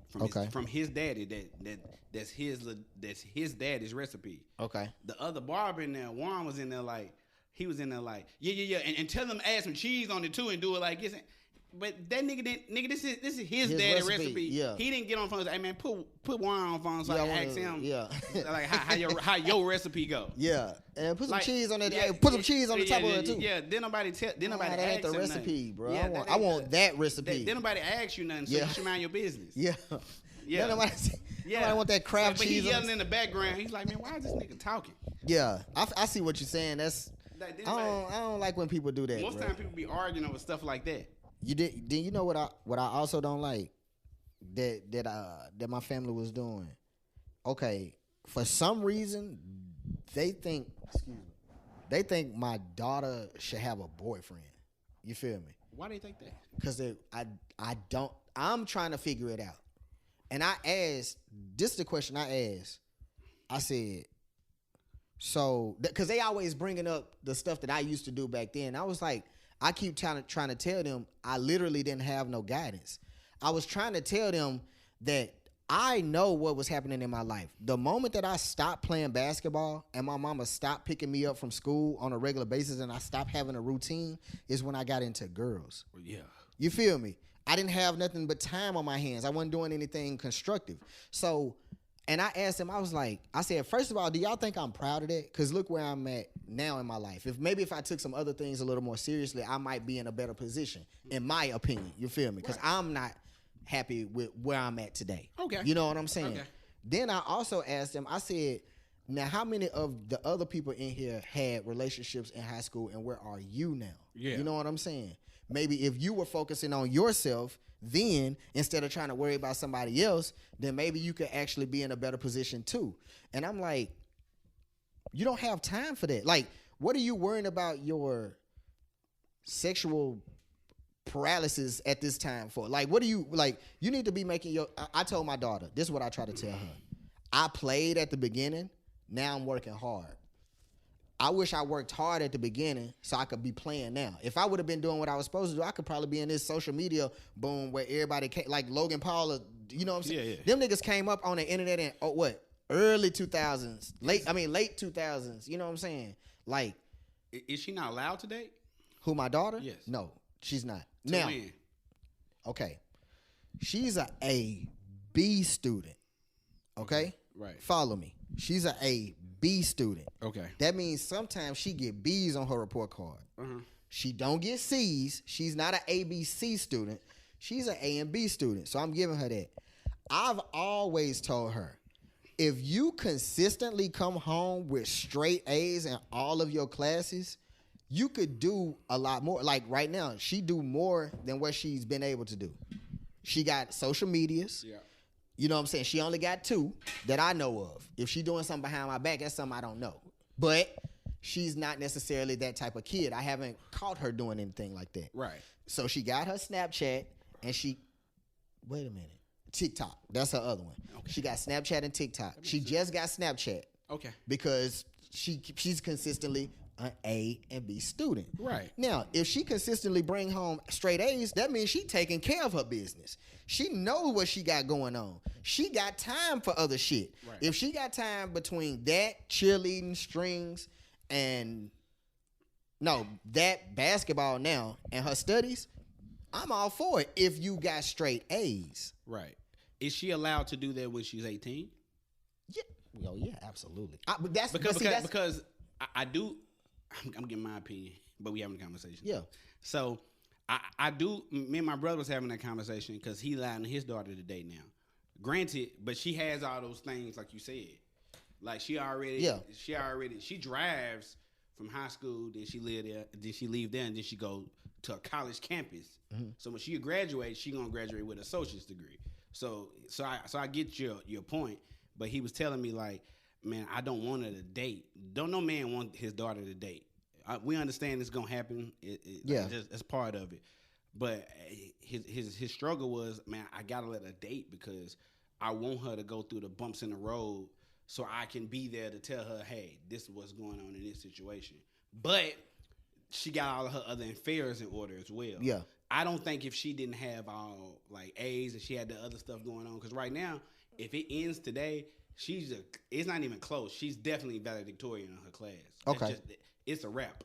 [SPEAKER 2] from his daddy. That's his daddy's recipe. Okay. The other barber in there, Juan, was in there like yeah, and tell them to add some cheese on it too and do it like this. But that nigga, this is his daddy recipe. Yeah. He didn't get on the phone and say, hey man, put Juan on the phone so I can ask him. Yeah. Like how your recipe go.
[SPEAKER 1] Yeah. And put some cheese on it. Yeah, put some cheese on the top of it too.
[SPEAKER 2] Yeah. Then nobody ask
[SPEAKER 1] the recipe,
[SPEAKER 2] nothing.
[SPEAKER 1] Bro. Yeah, I want that recipe.
[SPEAKER 2] Then nobody ask you nothing, so you should mind your business.
[SPEAKER 1] Yeah. Yeah. Nobody want that Kraft cheese.
[SPEAKER 2] But he yelling in the background. He's like, man, why is this nigga talking?
[SPEAKER 1] Yeah. I see what you're saying. That's I don't like when people do that.
[SPEAKER 2] Most time people be arguing over stuff like that.
[SPEAKER 1] You know what I also don't like that my family was doing. Okay, for some reason they think my daughter should have a boyfriend. You feel me?
[SPEAKER 2] Why do they think that?
[SPEAKER 1] Because I'm trying to figure it out. And I asked, this is the question I asked. I said, so, because they always bringing up the stuff that I used to do back then. I was like, I keep trying to tell them I literally didn't have no guidance. I was trying to tell them that I know what was happening in my life. The moment that I stopped playing basketball and my mama stopped picking me up from school on a regular basis and I stopped having a routine is when I got into girls.
[SPEAKER 2] Well, yeah.
[SPEAKER 1] You feel me? I didn't have nothing but time on my hands. I wasn't doing anything constructive. So, and I asked him, I said, first of all, do y'all think I'm proud of that? Because look where I'm at now in my life. If I took some other things a little more seriously, I might be in a better position, in my opinion. You feel me? Because I'm not happy with where I'm at today. Okay. You know what I'm saying? Okay. Then I also asked him, I said, now how many of the other people in here had relationships in high school and where are you now? Yeah. You know what I'm saying? Maybe if you were focusing on yourself then, instead of trying to worry about somebody else, then maybe you could actually be in a better position too. And I'm like, you don't have time for that. Like, what are you worrying about your sexual paralysis at this time for? Like, what do you, like, you need to be making I told my daughter, this is what I try to tell her. I played at the beginning, now I'm working hard. I wish I worked hard at the beginning so I could be playing now. If I would have been doing what I was supposed to do, I could probably be in this social media boom where everybody came, like Logan Paul, you know what I'm saying? Yeah. Them niggas came up on the internet in early 2000s, late 2000s. You know what I'm saying? Like,
[SPEAKER 2] is she not allowed to date?
[SPEAKER 1] Who, my daughter?
[SPEAKER 2] Yes.
[SPEAKER 1] No, she's not.
[SPEAKER 2] Now, when?
[SPEAKER 1] Okay, she's a B student. Okay,
[SPEAKER 2] right.
[SPEAKER 1] Follow me. She's a B student.
[SPEAKER 2] Okay.
[SPEAKER 1] That means sometimes she get B's on her report card. Uh-huh. She don't get C's. She's not an ABC student. She's an A and B student. So I'm giving her that. I've always told her, if you consistently come home with straight A's in all of your classes, you could do a lot more. Like right now, she do more than what she's been able to do. She got social medias. Yeah. You know what I'm saying? She only got 2 that I know of. If she doing something behind my back, that's something I don't know. But she's not necessarily that type of kid. I haven't caught her doing anything like that.
[SPEAKER 2] Right.
[SPEAKER 1] So she got her Snapchat and wait a minute. TikTok. That's her other one. Okay. She got Snapchat and TikTok. She just got Snapchat.
[SPEAKER 2] Okay.
[SPEAKER 1] Because she's consistently an A and B student.
[SPEAKER 2] Right.
[SPEAKER 1] Now, if she consistently bring home straight A's, that means she taking care of her business. She knows what she got going on. She got time for other shit.
[SPEAKER 2] Right.
[SPEAKER 1] If she got time between that, cheerleading, strings, and that basketball now and her studies, I'm all for it if you got straight A's.
[SPEAKER 2] Right. Is she allowed to do that when she's 18?
[SPEAKER 1] Yeah. Oh, yeah, absolutely. But that's
[SPEAKER 2] because I do. I'm giving my opinion, but we having a conversation.
[SPEAKER 1] Yeah.
[SPEAKER 2] So I do. Me and my brother was having that conversation because he allowing his daughter to date now. Granted, but she has all those things like you said. Like she drives from high school, then she live there, then she leave there, and then she go to a college campus. Mm-hmm. So when she graduates, she gonna graduate with an associate's degree. So I get your point, but he was telling me like, man, I don't want her to date. Don't no man want his daughter to date. We understand it's gonna happen. It's part of it. But his struggle was, man, I gotta let her date because I want her to go through the bumps in the road so I can be there to tell her, hey, this is what's going on in this situation. But she got all of her other affairs in order as well. Yeah. I don't think if she didn't have all like A's and she had the other stuff going on, because right now, if it ends today, it's not even close. She's definitely valedictorian in her class.
[SPEAKER 1] Okay.
[SPEAKER 2] It's a wrap.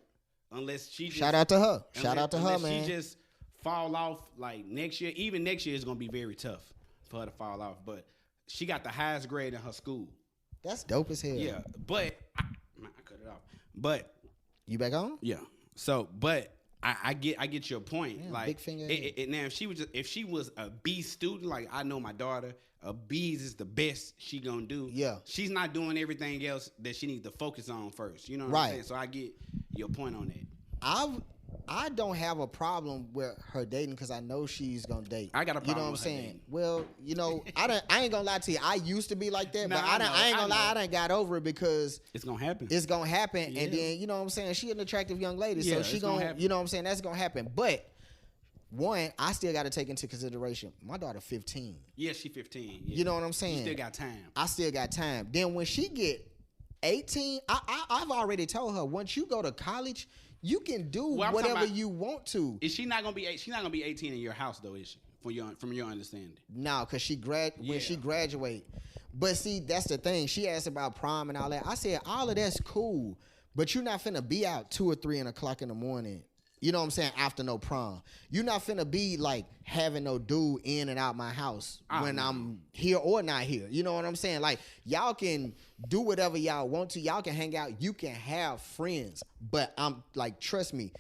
[SPEAKER 2] Unless she just,
[SPEAKER 1] shout out to her. Shout out to her, man.
[SPEAKER 2] She just fall off like next year. Even next year is gonna be very tough for her to fall off. But she got the highest grade in her school.
[SPEAKER 1] That's dope as hell.
[SPEAKER 2] Yeah, but I cut it off. But
[SPEAKER 1] you back on?
[SPEAKER 2] Yeah. So, but I get your point.
[SPEAKER 1] Yeah,
[SPEAKER 2] like
[SPEAKER 1] big finger.
[SPEAKER 2] Now, if she was a B student, like I know my daughter, a B's is the best she gonna do. Yeah. She's not doing everything else that she needs to focus on first. You know what I'm saying? So I get your point on that.
[SPEAKER 1] I don't have a problem with her dating because I know she's gonna date.
[SPEAKER 2] I got a problem.
[SPEAKER 1] You know what I'm saying? Dating. Well, you know, I ain't gonna lie to you. I used to be like that, but I ain't gonna lie. I done got over it because
[SPEAKER 2] it's gonna happen.
[SPEAKER 1] It's gonna happen, and then you know what I'm saying. She an attractive young lady, so she gonna you know what I'm saying. That's gonna happen. But one, I still got to take into consideration my daughter 15.
[SPEAKER 2] Yeah, she 15. Yeah.
[SPEAKER 1] You know what I'm saying?
[SPEAKER 2] You still got time.
[SPEAKER 1] I still got time. Then when she get 18, I've already told her once you go to college, you can do whatever you want to.
[SPEAKER 2] Is she not gonna be? She's not gonna be 18 in your house though, is she? From your understanding?
[SPEAKER 1] No, because when she graduate. But see, that's the thing. She asked about prom and all that. I said all of that's cool, but you're not finna be out 2 or 3 o'clock in the morning. You know what I'm saying? After no prom, you're not finna be like having no dude in and out my house when I'm here or not here. You know what I'm saying? Like y'all can do whatever y'all want to. Y'all can hang out. You can have friends. But I'm like, trust me.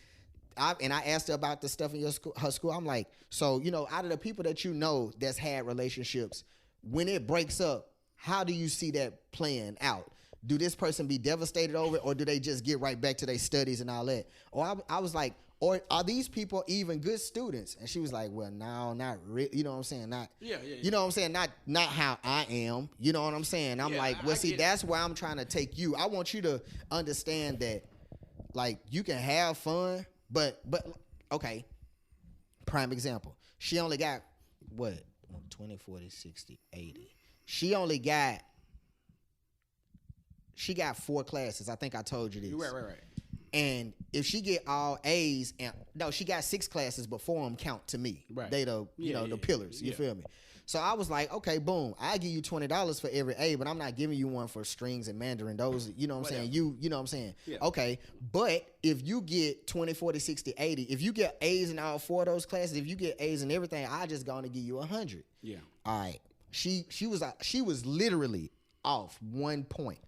[SPEAKER 1] I asked her about the stuff in her school. I'm like, so you know, out of the people that you know that's had relationships, when it breaks up, how do you see that playing out? Do this person be devastated over it, or do they just get right back to their studies and all that? Or I was like, or are these people even good students? And she was like, well, no, not really. You know what I'm saying? Not. Yeah. You know what I'm saying? Not how I am. You know what I'm saying? I'm like, well, see, that's where I'm trying to take you. I want you to understand that, like, you can have fun, but okay. Prime example. She only got what? 20, 40, 60, 80. She got 4 classes. I think I told you this.
[SPEAKER 2] Right.
[SPEAKER 1] And if she get all A's, she got 6 classes, but 4 of them count to me. Right. They the pillars. You feel me? So I was like, okay, boom. I give you $20 for every A, but I'm not giving you one for strings and Mandarin. Those, you know what I'm saying? You know what I'm saying? Yeah. Okay. But if you get 20, 40, 60, 80, if you get A's in all 4 of those classes, if you get A's in everything, I just gonna give you 100. Yeah. All right. She was literally off 1 point.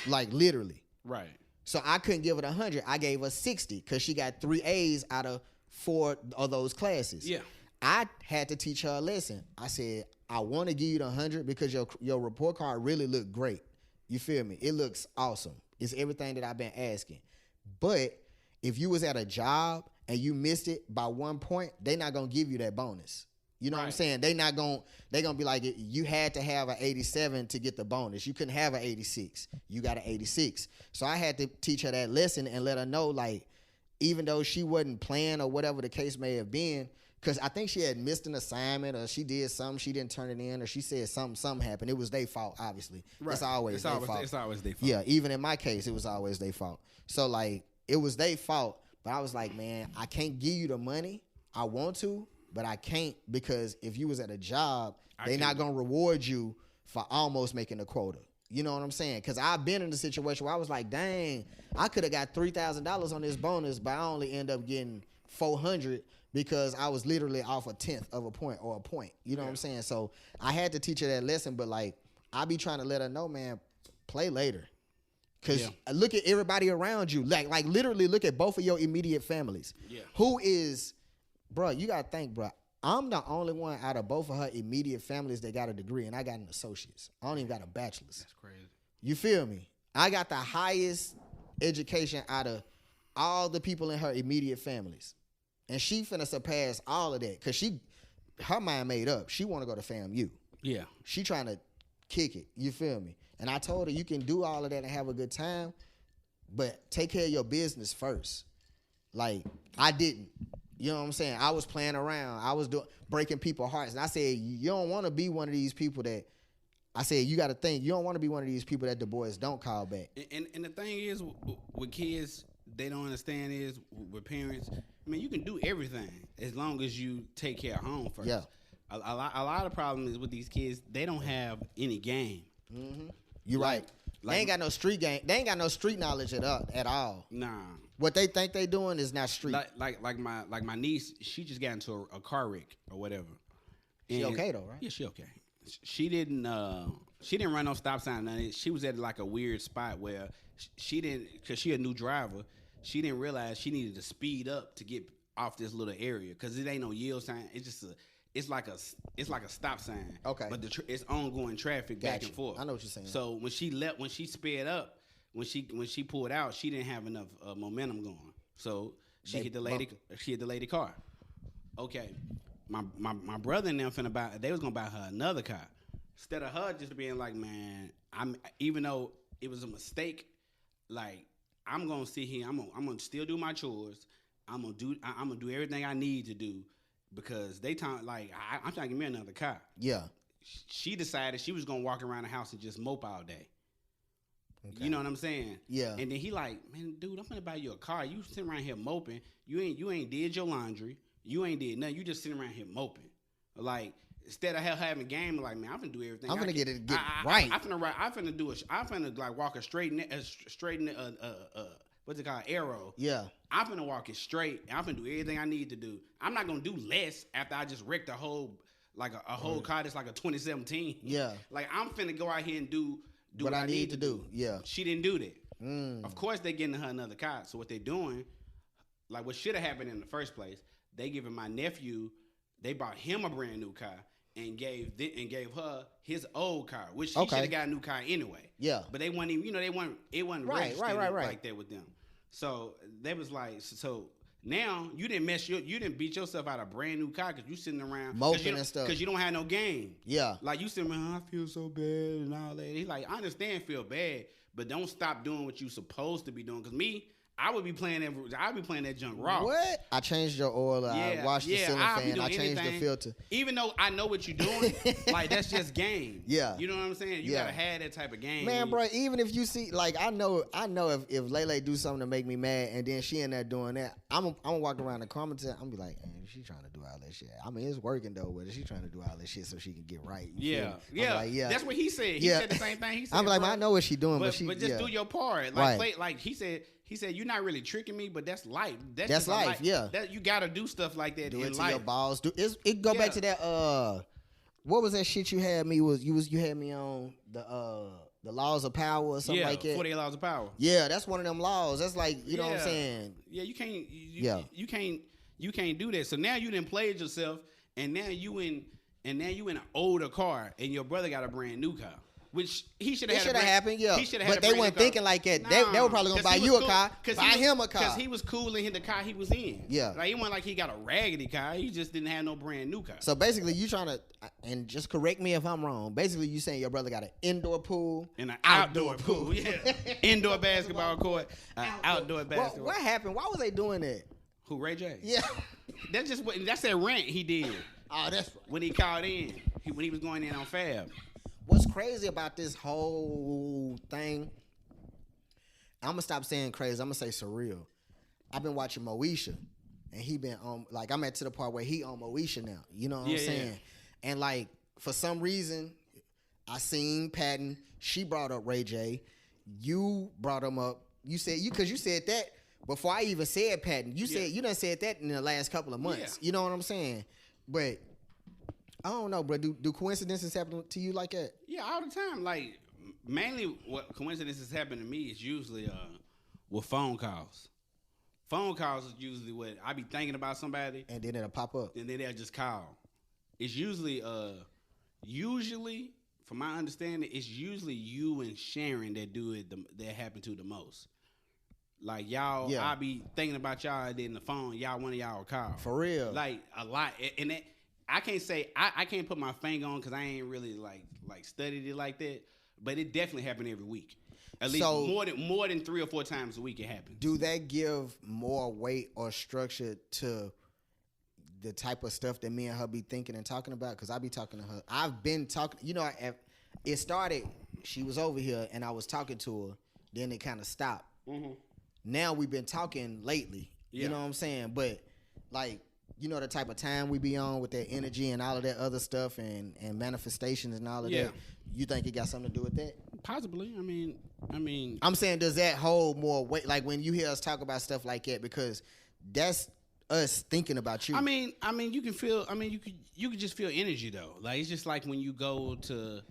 [SPEAKER 1] Like literally.
[SPEAKER 2] Right.
[SPEAKER 1] So I couldn't give it 100. I gave her 60 because she got 3 A's out of 4 of those classes. Yeah. I had to teach her a lesson. I said, I want to give you the 100 because your report card really looked great. You feel me? It looks awesome. It's everything that I've been asking. But if you was at a job and you missed it by 1 point, they not going to give you that bonus. You know what I'm saying? They gonna be like, you had to have an 87 to get the bonus. You couldn't have an 86. You got an 86. So I had to teach her that lesson and let her know, like, even though she wasn't playing or whatever the case may have been, Because I think she had missed an assignment, or she did something, she didn't turn it in, or she said something happened. It was their fault, obviously.
[SPEAKER 2] Right.
[SPEAKER 1] It's always their fault.
[SPEAKER 2] It's always their fault.
[SPEAKER 1] Yeah, even in my case, it was always their fault. So, like, it was their fault, but I was like, man, I can't give you the money. I want to, but I can't, because if you was at a job, they not going to reward you for almost making a quota. You know what I'm saying? Because I've been in a situation where I was like, dang, I could have got $3,000 on this bonus, but I only end up getting $400 because I was literally off a tenth of a point or a point. You know what I'm saying? So I had to teach her that lesson, but like, I be trying to let her know, man, play later. Because look at everybody around you. Like literally look at both of your immediate families. Yeah. Who is, bro, you got to think, bro, I'm the only one out of both of her immediate families that got a degree, and I got an associate's. I don't even got a bachelor's. That's crazy. You feel me? I got the highest education out of all the people in her immediate families. And she finna surpass all of that, because her mind made up. She want to go to FAMU. Yeah. She trying to kick it. You feel me? And I told her, you can do all of that and have a good time, but take care of your business first. Like, I didn't. You know what I'm saying? I was playing around. I was breaking people's hearts. And I said, you don't want to be one of these people that, I said, you got to think, you don't want to be one of these people that the boys don't call back.
[SPEAKER 2] And the thing is, with kids, they don't understand is, with parents, I mean, you can do everything as long as you take care of home first. Yeah. A lot of problems is with these kids, they don't have any game.
[SPEAKER 1] Mm-hmm. You're right. They ain't got no street game. They ain't got no street knowledge at all. Nah. What they think they doing is not street.
[SPEAKER 2] Like my niece, she just got into a car wreck or whatever.
[SPEAKER 1] She okay though, right?
[SPEAKER 2] Yeah, she okay. She didn't run no stop sign. Nothing. She was at like a weird spot where she didn't, because she a new driver. She didn't realize she needed to speed up to get off this little area, because it ain't no yield sign. It's just it's like a stop sign. Okay. But it's ongoing traffic back and forth.
[SPEAKER 1] I know what you're saying.
[SPEAKER 2] So when she sped up, when she pulled out, she didn't have enough momentum going. So she hit the lady car. Okay. My brother and them they was gonna buy her another car. Instead of her just being like, man, even though it was a mistake, like, I'm gonna sit here, I'm gonna still do my chores. I'm gonna do everything I need to do, because they talk like, I'm trying to get me another car. Yeah. She decided she was gonna walk around the house and just mope all day. Okay. You know what I'm saying? Yeah. And then he like, man, dude, I'm gonna buy you a car. You sitting around here moping. You ain't did your laundry. You ain't did nothing. You just sitting around here moping. Like, instead of having game, like, man, I'm gonna do everything.
[SPEAKER 1] I'm gonna get right.
[SPEAKER 2] I'm finna like walk a straight what's it called, arrow. Yeah. I'm finna walk it straight. I'm finna do everything I need to do. I'm not gonna do less after I just wrecked a whole whole car that's like a 2017. Yeah. Like, I'm finna go out here and do what I need to do. Yeah. She didn't do that. Of course, they getting her another car. So what they doing, like what should have happened in the first place, they giving my nephew, they bought him a brand new car and gave her his old car, which he should have got a new car anyway. Yeah. But they weren't even, it wasn't right like that with them. So they was like, so now you didn't beat yourself out a brand new car because you sitting around
[SPEAKER 1] moping and stuff,
[SPEAKER 2] because you don't have no game. Yeah. Like, you sitting around, I feel so bad and all that. He's like, I understand feel bad, but don't stop doing what you supposed to be doing. Because I would be playing that junk raw. What?
[SPEAKER 1] I changed your oil. I washed the ceiling fan. I changed the filter.
[SPEAKER 2] Even though I know what you're doing, like, that's just game. Yeah. You know what I'm saying? You gotta have that type of game.
[SPEAKER 1] Man, bro, even if you see, like, I know if Lele do something to make me mad and then she in there doing that, I'm gonna walk around the commentary. I'm gonna be like, man, she trying to do all that shit. I mean, it's working though, but she trying to do all that shit so she can get right.
[SPEAKER 2] Yeah. Like, yeah. That's what he said. He said the same thing. He said,
[SPEAKER 1] I'm like, man, I know what she doing, but
[SPEAKER 2] just do your part. Like, play, like he said, you're not really tricking me, but that's life. That's life, yeah. You got to do stuff like that in life. Do it to your balls.
[SPEAKER 1] It go back to that, what was that shit you had me, you had me on, the laws of power or something like that?
[SPEAKER 2] 48 laws of power.
[SPEAKER 1] Yeah, that's one of them laws. That's like, you know what I'm saying?
[SPEAKER 2] Yeah, you can't do that. So now you done played yourself, and now you in an older car, and your brother got a brand new car. Which he should have
[SPEAKER 1] happened, yeah. But they weren't thinking like that. Nah, they were probably gonna buy you a car, buy him a car.
[SPEAKER 2] Because he was cool in the car he was in. Yeah. Like, it wasn't like he got a raggedy car. He just didn't have no brand new car.
[SPEAKER 1] So basically, you trying to, and just correct me if I'm wrong, basically you saying your brother got an indoor pool
[SPEAKER 2] and an outdoor pool. Yeah. Indoor basketball court, outdoor basketball.
[SPEAKER 1] What happened? Why was they doing that?
[SPEAKER 2] Who, Ray J?
[SPEAKER 1] Yeah.
[SPEAKER 2] That's that rant he did.
[SPEAKER 1] Oh, that's right.
[SPEAKER 2] When he called in. When he was going in on Fab.
[SPEAKER 1] What's crazy about this whole thing, I'm going to stop saying crazy. I'm going to say surreal. I've been watching Moesha, and he been on, like, I'm at to the part where he on Moesha now. You know what I'm saying? Yeah. And, like, for some reason, I seen Patton. She brought up Ray J. You brought him up. Because you said that before I even said Patton. You done said that in the last couple of months. Yeah. You know what I'm saying? But I don't know, bro. Do coincidences happen to you like that?
[SPEAKER 2] Yeah, all the time. Like, mainly what coincidences happen to me is usually with phone calls. Phone calls is usually what I be thinking about somebody.
[SPEAKER 1] And then it'll pop up.
[SPEAKER 2] And then they'll just call. It's usually, from my understanding, it's usually you and Sharon that do it, that happen to the most. Like, y'all, I be thinking about y'all, and then the phone, one of y'all will call.
[SPEAKER 1] For real.
[SPEAKER 2] Like, a lot. And that, I can't say, I can't put my finger on because I ain't really, like studied it like that. But it definitely happened every week. At least more than 3 or 4 times a week it happens.
[SPEAKER 1] Do that give more weight or structure to the type of stuff that me and her be thinking and talking about? Because I be talking to her. I've been talking, it started, she was over here and I was talking to her. Then it kind of stopped. Mm-hmm. Now we've been talking lately. Yeah. You know what I'm saying? But, like, you know the type of time we be on with that energy and all of that other stuff and manifestations and all of that. You think it got something to do with that?
[SPEAKER 2] Possibly. I mean.
[SPEAKER 1] I'm saying, does that hold more weight? Like when you hear us talk about stuff like that, because that's us thinking about you.
[SPEAKER 2] I mean, you can feel. I mean, you could just feel energy though. Like it's just like when you go to,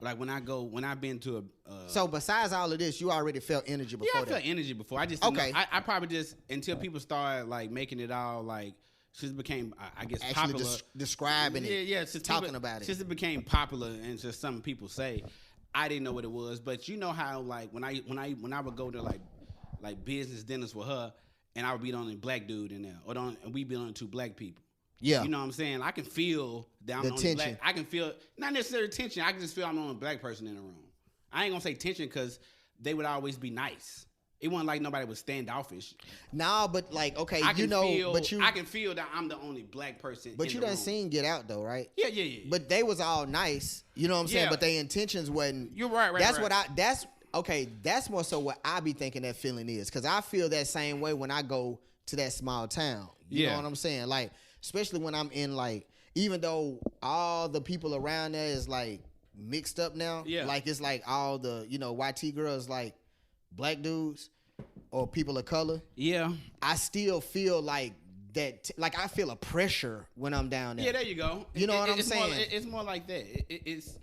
[SPEAKER 2] like when I've been to a.
[SPEAKER 1] So besides all of this, you already felt energy before.
[SPEAKER 2] Yeah, I felt energy before. I just didn't know. I probably just until people started like making it all like. Since it became, I guess,
[SPEAKER 1] actually
[SPEAKER 2] popular.
[SPEAKER 1] Describing it.
[SPEAKER 2] Yeah,
[SPEAKER 1] talking about it.
[SPEAKER 2] Since it became popular and just something people say, I didn't know what it was. But you know how, like, when I would go to like business dinners with her, and I would be the only black dude in there, and we'd be the only 2 black people.
[SPEAKER 1] Yeah.
[SPEAKER 2] You know what I'm saying? I can feel that I'm the only black. I can feel, not necessarily tension, I can just feel I'm the only black person in the room. I ain't gonna say tension because they would always be nice. It wasn't like nobody was standoffish.
[SPEAKER 1] Nah, but like, okay,
[SPEAKER 2] I can feel that I'm the only black person.
[SPEAKER 1] But you done seen Get Out though, right?
[SPEAKER 2] Yeah.
[SPEAKER 1] But they was all nice, you know what I'm saying? But their intentions wasn't.
[SPEAKER 2] You're right.
[SPEAKER 1] That's more so what I be thinking that feeling is, because I feel that same way when I go to that small town. You know what I'm saying? Like, especially when I'm in like, even though all the people around there is like mixed up now. Yeah. Like it's like all the YT girls like. Black dudes or people of color, I still feel like that. Like I feel a pressure when I'm down there.
[SPEAKER 2] Yeah, there you go.
[SPEAKER 1] You know what I'm saying?
[SPEAKER 2] It's more like that. It's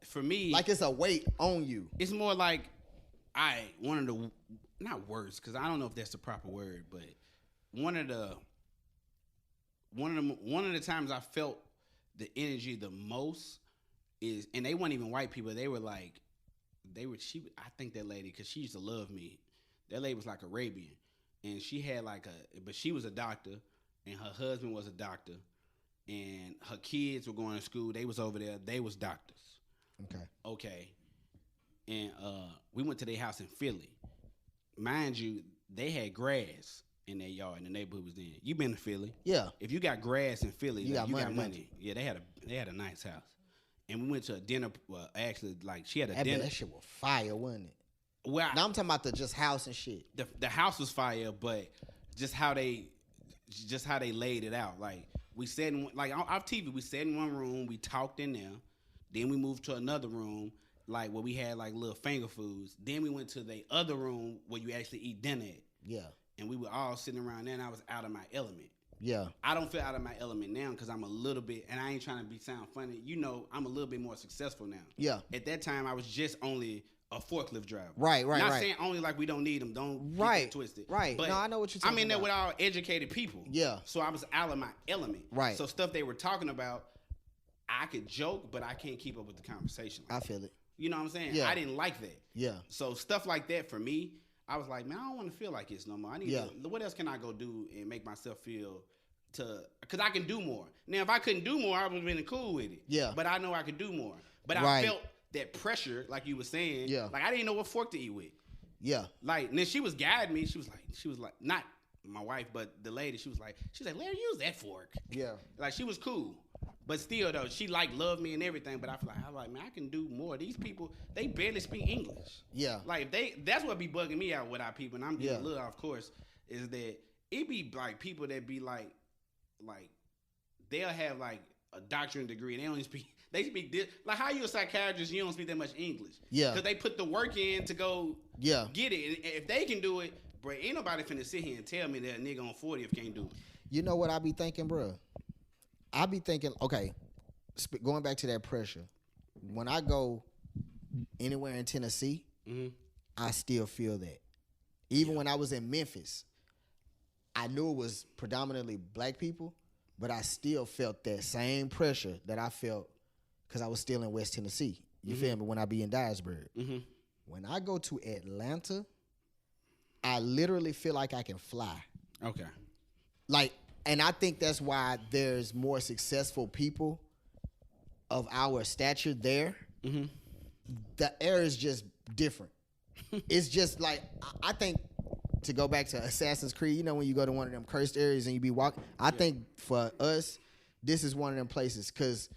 [SPEAKER 2] for me.
[SPEAKER 1] Like it's a weight on you.
[SPEAKER 2] It's more like one of the not words because I don't know if that's the proper word, but one of the times I felt the energy the most is, and they weren't even white people. They were like. I think that lady, because she used to love me. That lady was like Arabian, and she had but she was a doctor, and her husband was a doctor, and her kids were going to school. They was over there. They was doctors. Okay. And we went to their house in Philly. Mind you, they had grass in their yard, in the neighborhood was in. You been to Philly?
[SPEAKER 1] Yeah.
[SPEAKER 2] If you got grass in Philly, you got money.
[SPEAKER 1] Money.
[SPEAKER 2] Yeah, they had a nice house. And we went to a dinner. Well, actually, like she had a dinner.
[SPEAKER 1] That shit was fire, wasn't it?
[SPEAKER 2] Well,
[SPEAKER 1] now I'm talking about the just house and shit.
[SPEAKER 2] The house was fire, but just how they laid it out. Like we sat in off TV, we sat in one room, we talked in there. Then we moved to another room, like where we had like little finger foods. Then we went to the other room where you actually eat dinner at.
[SPEAKER 1] Yeah.
[SPEAKER 2] And we were all sitting around there, and I was out of my element.
[SPEAKER 1] Yeah.
[SPEAKER 2] I don't feel out of my element now because I'm a little bit, and I ain't trying to sound funny. I'm a little bit more successful now.
[SPEAKER 1] Yeah.
[SPEAKER 2] At that time, I was just only a forklift driver.
[SPEAKER 1] Right.
[SPEAKER 2] Not saying only like we don't need them. Don't get it twisted.
[SPEAKER 1] Right.
[SPEAKER 2] But
[SPEAKER 1] no, I know what you're talking about.
[SPEAKER 2] I'm in there with all educated people.
[SPEAKER 1] Yeah.
[SPEAKER 2] So I was out of my element.
[SPEAKER 1] Right.
[SPEAKER 2] So stuff they were talking about, I could joke, but I can't keep up with the conversation.
[SPEAKER 1] I feel it.
[SPEAKER 2] You know what I'm saying?
[SPEAKER 1] Yeah.
[SPEAKER 2] I didn't like that.
[SPEAKER 1] Yeah.
[SPEAKER 2] So stuff like that for me, I was like, man, I don't want to feel like this no more. I need to, what else can I go do and make myself feel because I can do more. Now, if I couldn't do more, I would have been cool with it.
[SPEAKER 1] Yeah.
[SPEAKER 2] But I know I could do more. But I felt that pressure, like you were saying.
[SPEAKER 1] Yeah.
[SPEAKER 2] Like I didn't know what fork to eat with.
[SPEAKER 1] Yeah.
[SPEAKER 2] Like, and then she was guiding me. She was like, not my wife, but the lady, she was like, Larry, use that fork.
[SPEAKER 1] Yeah.
[SPEAKER 2] Like, she was cool. But still, though, she, like, loved me and everything. But I feel like, man, I can do more. These people, they barely speak English.
[SPEAKER 1] Yeah.
[SPEAKER 2] Like, that's what be bugging me out with our people. And I'm getting a little off course, is that it be, like, people that be, like, they'll have, like, a doctorate degree. And they speak this. Like, how you a psychiatrist, you don't speak that much English.
[SPEAKER 1] Yeah.
[SPEAKER 2] Because they put the work in to go get it. And if they can do it, bro, ain't nobody finna sit here and tell me that a nigga on 40th can't do it.
[SPEAKER 1] You know what I be thinking, bro? I be thinking, okay, going back to that pressure. When I go anywhere in Tennessee, I still feel that. Even when I was in Memphis, I knew it was predominantly black people, but I still felt that same pressure that I felt because I was still in West Tennessee. You feel me? When I be in Dyersburg. When I go to Atlanta, I literally feel like I can fly.
[SPEAKER 2] Okay.
[SPEAKER 1] Like, and I think that's why there's more successful people of our stature there. The air is just different. It's just like, I think, to go back to Assassin's Creed, you know, when you go to one of them cursed areas and you be walking, I think for us, this is one of them places, because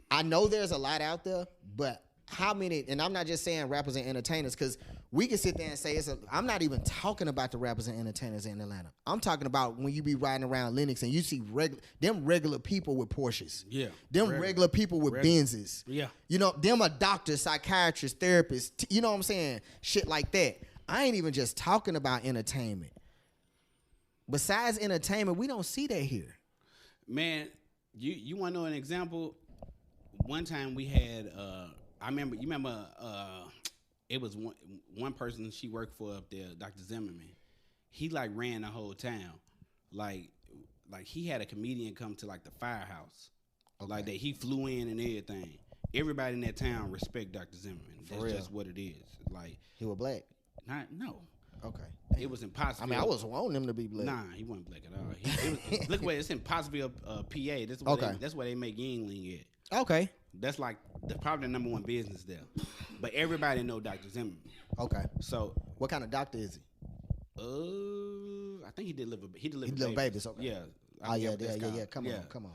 [SPEAKER 1] I know there's a lot out there, but how many, and I'm not just saying rappers and entertainers, because we can sit there and say I'm not even talking about the rappers and entertainers in Atlanta. I'm talking about when you be riding around Lenox and you see regular people with Porsches.
[SPEAKER 2] Yeah.
[SPEAKER 1] Them regular people with Benzes.
[SPEAKER 2] Yeah.
[SPEAKER 1] You know, them a doctor, psychiatrist, therapist, you know what I'm saying? Shit like that. I ain't even just talking about entertainment. Besides entertainment, we don't see that here.
[SPEAKER 2] Man, you want to know an example? One time we had, I remember, it was one person she worked for up there, Dr. Zimmerman. He like ran the whole town. Like he had a comedian come to like the firehouse. Okay. Like that he flew in and everything. Everybody in that town respect Dr. Zimmerman. That's just what it is. Like,
[SPEAKER 1] he was black?
[SPEAKER 2] No.
[SPEAKER 1] Okay.
[SPEAKER 2] It was impossible.
[SPEAKER 1] I mean, I was wanting him to be black.
[SPEAKER 2] Nah, he wasn't black at all. Look where it's in Pottsville, PA. That's where they make Yingling at. Okay. That's like probably the number one business there. But everybody know Dr. Zimmerman.
[SPEAKER 1] Okay.
[SPEAKER 2] So
[SPEAKER 1] what kind of doctor is he?
[SPEAKER 2] I think he delivered
[SPEAKER 1] babies. Okay.
[SPEAKER 2] Yeah.
[SPEAKER 1] Yeah. Come on.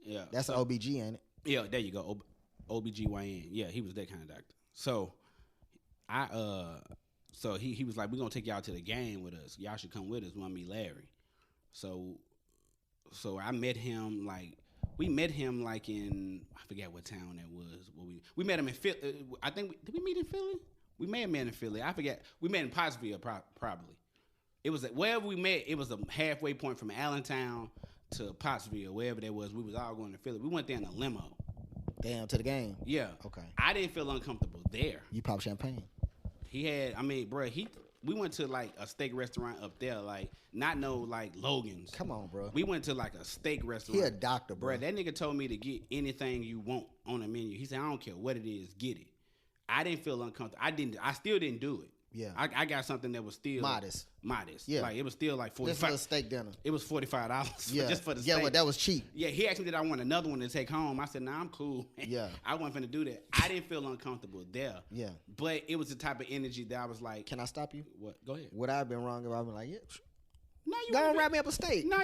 [SPEAKER 1] Yeah. That's an OBG, ain't it?
[SPEAKER 2] Yeah, there you go. OBGYN. Yeah, he was that kind of doctor. So he was like, we're gonna take y'all to the game with us. Y'all should come with us. We want to meet Larry. So I met him we met him like in, I forget what town that was. We met him in Philly. I think did we meet in Philly? We may have met in Philly. I forget. We met in Pottsville probably. It was wherever we met. It was a halfway point from Allentown to Pottsville, wherever that was. We was all going to Philly. We went there in a limo.
[SPEAKER 1] Damn, to the game.
[SPEAKER 2] Yeah.
[SPEAKER 1] Okay.
[SPEAKER 2] I didn't feel uncomfortable there.
[SPEAKER 1] You pop champagne.
[SPEAKER 2] We went to like a steak restaurant up there, like not no like Logan's.
[SPEAKER 1] Come on, bro.
[SPEAKER 2] We went to like a steak restaurant.
[SPEAKER 1] He a doctor, bro.
[SPEAKER 2] That nigga told me to get anything you want on the menu. He said, I don't care what it is, get it. I didn't feel uncomfortable. I still didn't do it.
[SPEAKER 1] Yeah.
[SPEAKER 2] I got something that was still
[SPEAKER 1] modest.
[SPEAKER 2] Yeah. Like it was still like $45.
[SPEAKER 1] Just for a steak dinner.
[SPEAKER 2] It was $45
[SPEAKER 1] yeah.
[SPEAKER 2] just for the steak.
[SPEAKER 1] Yeah, but that was cheap.
[SPEAKER 2] Yeah, he asked me did I want another one to take home. I said, nah, I'm cool.
[SPEAKER 1] Yeah.
[SPEAKER 2] I wasn't finna do that. I didn't feel uncomfortable there.
[SPEAKER 1] Yeah.
[SPEAKER 2] But it was the type of energy that I was like.
[SPEAKER 1] Can I stop you?
[SPEAKER 2] What? Go ahead.
[SPEAKER 1] Would I have been wrong if I been like, yeah.
[SPEAKER 2] No, you
[SPEAKER 1] go and wrap me up a steak.
[SPEAKER 2] No,